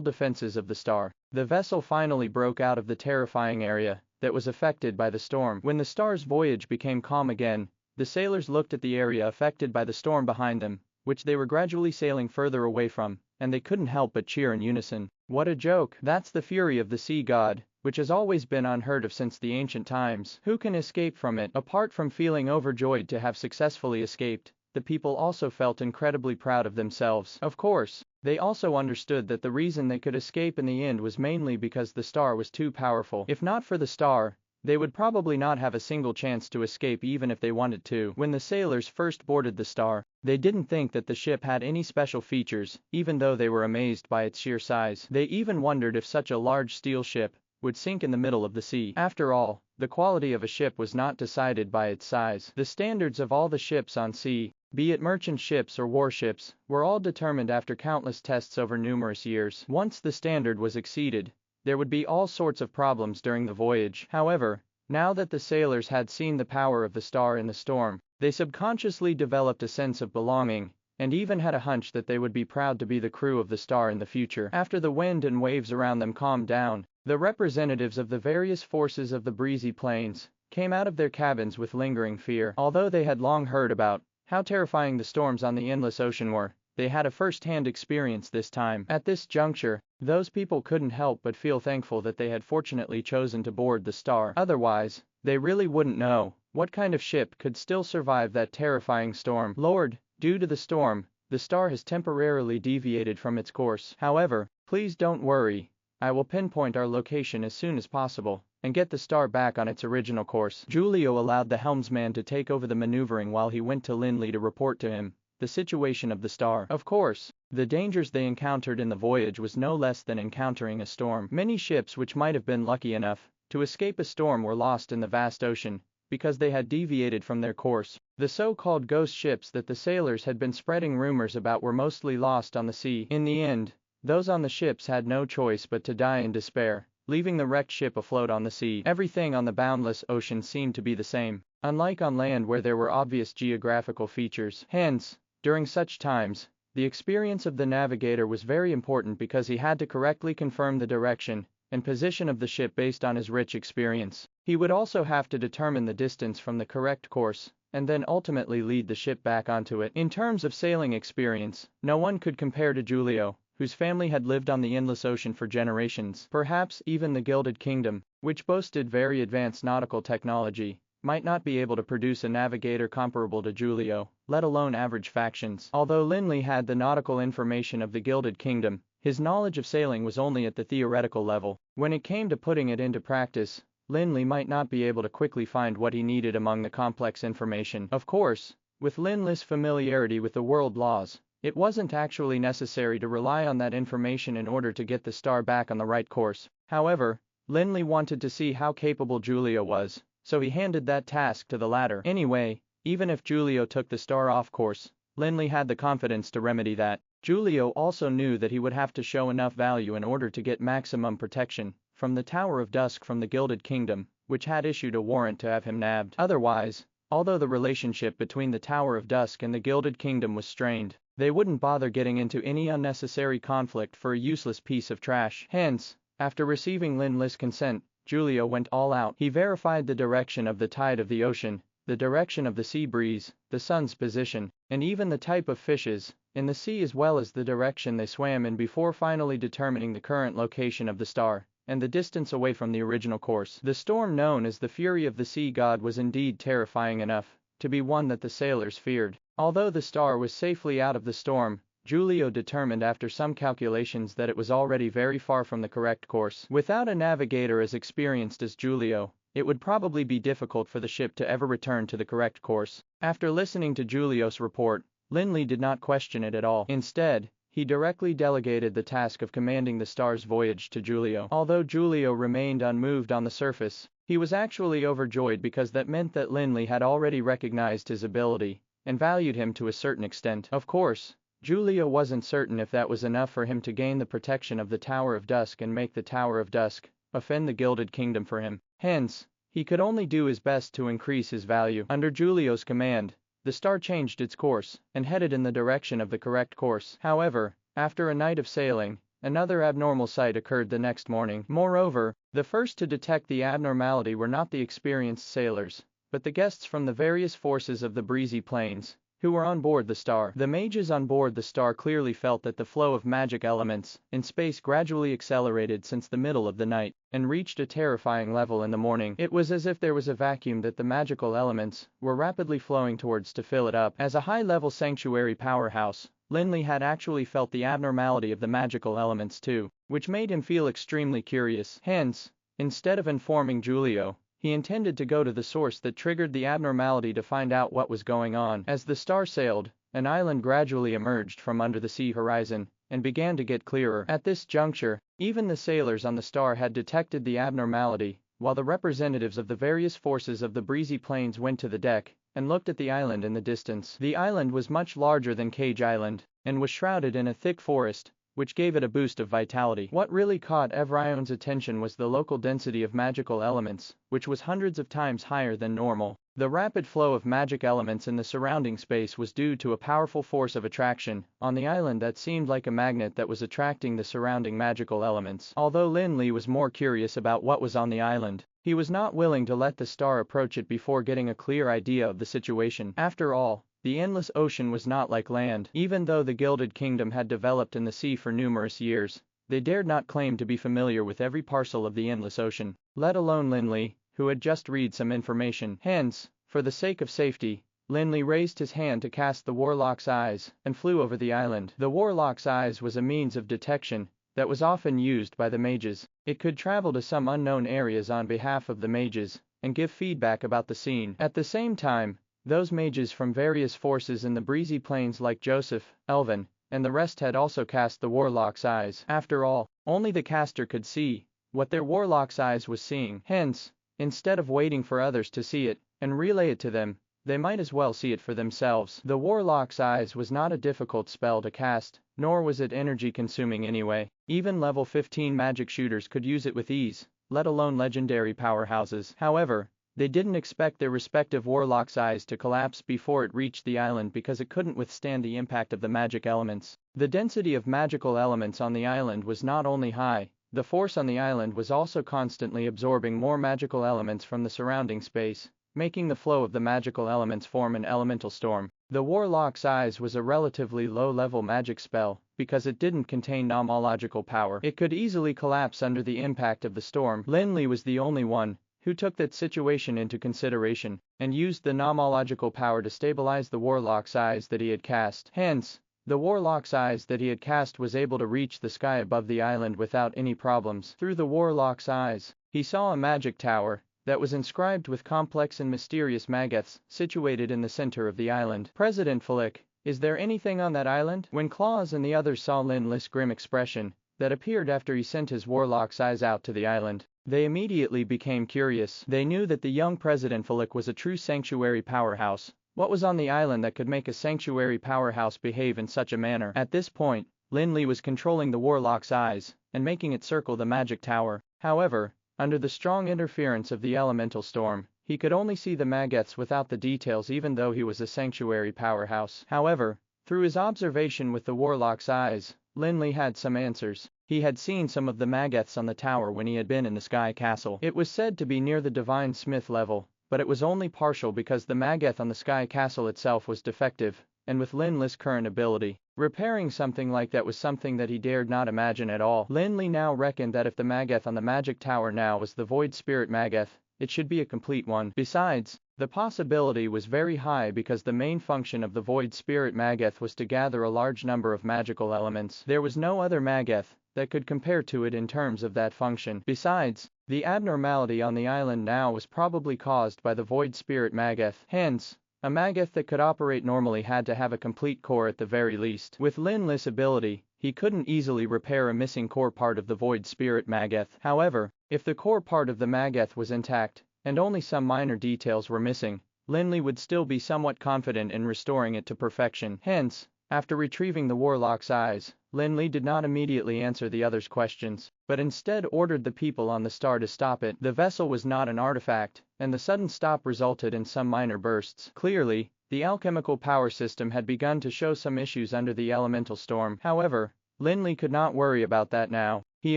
defenses of the star, the vessel finally broke out of the terrifying area that was affected by the storm. When the star's voyage became calm again, the sailors looked at the area affected by the storm behind them, which they were gradually sailing further away from, and they couldn't help but cheer in unison. What a joke! That's the fury of the sea god, which has always been unheard of since the ancient times. Who can escape from it? Apart from feeling overjoyed to have successfully escaped, the people also felt incredibly proud of themselves. Of course, they also understood that the reason they could escape in the end was mainly because the star was too powerful. If not for the star, they would probably not have a single chance to escape even if they wanted to. When the sailors first boarded the star, they didn't think that the ship had any special features, even though they were amazed by its sheer size. They even wondered if such a large steel ship would sink in the middle of the sea. After all, the quality of a ship was not decided by its size. The standards of all the ships on sea, be it merchant ships or warships, were all determined after countless tests over numerous years. Once the standard was exceeded, there would be all sorts of problems during the voyage. However, now that the sailors had seen the power of the star in the storm, they subconsciously developed a sense of belonging, and even had a hunch that they would be proud to be the crew of the star in the future. After the wind and waves around them calmed down, the representatives of the various forces of the breezy plains came out of their cabins with lingering fear. Although they had long heard about how terrifying the storms on the endless ocean were, they had a first-hand experience this time. At this juncture, those people couldn't help but feel thankful that they had fortunately chosen to board the star. Otherwise, they really wouldn't know what kind of ship could still survive that terrifying storm. Lord, due to the storm, the star has temporarily deviated from its course. However, please don't worry. I will pinpoint our location as soon as possible and get the star back on its original course. Giulio allowed the helmsman to take over the maneuvering while he went to Lin Li to report to him the situation of the star. Of course, the dangers they encountered in the voyage was no less than encountering a storm. Many ships which might have been lucky enough to escape a storm were lost in the vast ocean because they had deviated from their course. The so-called ghost ships that the sailors had been spreading rumors about were mostly lost on the sea. In the end, those on the ships had no choice but to die in despair, leaving the wrecked ship afloat on the sea. Everything on the boundless ocean seemed to be the same, unlike on land where there were obvious geographical features. Hence, during such times, the experience of the navigator was very important because he had to correctly confirm the direction and position of the ship based on his rich experience. He would also have to determine the distance from the correct course, and then ultimately lead the ship back onto it. In terms of sailing experience, no one could compare to Giulio, whose family had lived on the endless ocean for generations. Perhaps even the Gilded Kingdom, which boasted very advanced nautical technology, might not be able to produce a navigator comparable to Giulio, let alone average factions. Although Lin Li had the nautical information of the Gilded Kingdom, his knowledge of sailing was only at the theoretical level. When it came to putting it into practice, Lin Li might not be able to quickly find what he needed among the complex information. Of course, with Lin Li's familiarity with the world laws, it wasn't actually necessary to rely on that information in order to get the star back on the right course. However, Lin Li wanted to see how capable Giulio was, so he handed that task to the latter. Anyway, even if Giulio took the star off course, Lin Li had the confidence to remedy that. Giulio also knew that he would have to show enough value in order to get maximum protection from the Tower of Dusk from the Gilded Kingdom, which had issued a warrant to have him nabbed. Otherwise, although the relationship between the Tower of Dusk and the Gilded Kingdom was strained, they wouldn't bother getting into any unnecessary conflict for a useless piece of trash. Hence, after receiving Lin Li's consent, Giulio went all out. He verified the direction of the tide of the ocean, the direction of the sea breeze, the sun's position, and even the type of fishes in the sea as well as the direction they swam in before finally determining the current location of the star and the distance away from the original course. The storm known as the Fury of the Sea God was indeed terrifying enough to be one that the sailors feared. Although the star was safely out of the storm, Giulio determined after some calculations that it was already very far from the correct course. Without a navigator as experienced as Giulio, it would probably be difficult for the ship to ever return to the correct course. After listening to Giulio's report, Lin Li did not question it at all. Instead, he directly delegated the task of commanding the star's voyage to Giulio. Although Giulio remained unmoved on the surface, he was actually overjoyed because that meant that Lin Li had already recognized his ability and valued him to a certain extent. Of course, Giulio wasn't certain if that was enough for him to gain the protection of the Tower of Dusk and make the Tower of Dusk offend the Gilded Kingdom for him. Hence, he could only do his best to increase his value. Under Giulio's command, the star changed its course and headed in the direction of the correct course. However, after a night of sailing, another abnormal sight occurred the next morning. Moreover, the first to detect the abnormality were not the experienced sailors, but the guests from the various forces of the breezy plains, who were on board the star. The mages on board the star clearly felt that the flow of magic elements in space gradually accelerated since the middle of the night, and reached a terrifying level in the morning. It was as if there was a vacuum that the magical elements were rapidly flowing towards to fill it up. As a high-level sanctuary powerhouse, Lin Li had actually felt the abnormality of the magical elements too, which made him feel extremely curious. Hence, instead of informing Giulio, he intended to go to the source that triggered the abnormality to find out what was going on. As the star sailed, an island gradually emerged from under the sea horizon and began to get clearer. At this juncture, even the sailors on the star had detected the abnormality, while the representatives of the various forces of the breezy plains went to the deck and looked at the island in the distance. The island was much larger than Cage Island and was shrouded in a thick forest, which gave it a boost of vitality. What really caught everyone's attention was the local density of magical elements, which was hundreds of times higher than normal. The rapid flow of magic elements in the surrounding space was due to a powerful force of attraction on the island that seemed like a magnet that was attracting the surrounding magical elements. Although Lin Li was more curious about what was on the island, he was not willing to let the star approach it before getting a clear idea of the situation. After all, the endless ocean was not like land. Even though the Gilded Kingdom had developed in the sea for numerous years, they dared not claim to be familiar with every parcel of the endless ocean, let alone Lin Li, who had just read some information. Hence, for the sake of safety, Lin Li raised his hand to cast the Warlock's Eyes and flew over the island. The Warlock's Eyes was a means of detection that was often used by the mages. It could travel to some unknown areas on behalf of the mages and give feedback about the scene. At the same time, those mages from various forces in the breezy plains like Joseph, Elvin, and the rest had also cast the Warlock's Eyes. After all, only the caster could see what their Warlock's Eyes was seeing. Hence, instead of waiting for others to see it and relay it to them, they might as well see it for themselves. The Warlock's Eyes was not a difficult spell to cast, nor was it energy consuming anyway. Even level 15 magic shooters could use it with ease, let alone legendary powerhouses. However, they didn't expect their respective Warlock's Eyes to collapse before it reached the island because it couldn't withstand the impact of the magic elements. The density of magical elements on the island was not only high, the force on the island was also constantly absorbing more magical elements from the surrounding space, making the flow of the magical elements form an elemental storm. The Warlock's Eyes was a relatively low-level magic spell because it didn't contain nomological power. It could easily collapse under the impact of the storm. Lin Li was the only one who took that situation into consideration and used the nomological power to stabilize the Warlock's Eyes that he had cast. Hence, the Warlock's Eyes that he had cast was able to reach the sky above the island without any problems. Through the Warlock's Eyes, he saw a magic tower that was inscribed with complex and mysterious mageths situated in the center of the island. President Flick, is there anything on that island? When Claus and the others saw Lin Li's grim expression that appeared after he sent his Warlock's Eyes out to the island, they immediately became curious. They knew that the young President Flick was a true sanctuary powerhouse. What was on the island that could make a sanctuary powerhouse behave in such a manner? At this point, Lin Li was controlling the Warlock's Eyes and making it circle the magic tower. However, under the strong interference of the elemental storm, he could only see the mageths without the details even though he was a sanctuary powerhouse. However, through his observation with the Warlock's Eyes, Lin Li had some answers. He had seen some of the mageths on the tower when he had been in the Sky Castle. It was said to be near the Divine Smith level, but it was only partial because the mageth on the Sky Castle itself was defective, and with Lin Li's current ability, repairing something like that was something that he dared not imagine at all. Lin Li now reckoned that if the mageth on the magic tower now was the Void Spirit mageth, it should be a complete one. Besides, the possibility was very high because the main function of the Void Spirit Mageth was to gather a large number of magical elements. There was no other Mageth that could compare to it in terms of that function. Besides, the abnormality on the island now was probably caused by the Void Spirit Mageth. Hence, a Mageth that could operate normally had to have a complete core at the very least. With Lin Li's ability, he couldn't easily repair a missing core part of the Void Spirit Mageth. However, if the core part of the Mageth was intact, and only some minor details were missing, Lin Li would still be somewhat confident in restoring it to perfection. Hence, after retrieving the Warlock's eyes, Lin Li did not immediately answer the other's questions, but instead ordered the people on the star to stop it. The vessel was not an artifact, and the sudden stop resulted in some minor bursts. Clearly, the alchemical power system had begun to show some issues under the elemental storm. However, Lin Li could not worry about that now. He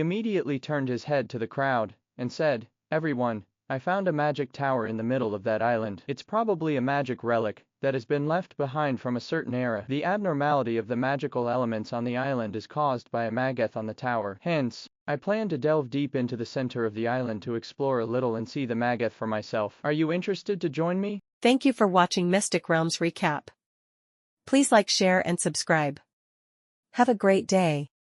immediately turned his head to the crowd and said, "Everyone, I found a magic tower in the middle of that island. It's probably a magic relic that has been left behind from a certain era. The abnormality of the magical elements on the island is caused by a Mageth on the tower. Hence, I plan to delve deep into the center of the island to explore a little and see the Mageth for myself. Are you interested to join me?" Thank you for watching Mystic Realms Recap. Please like, share and subscribe. Have a great day.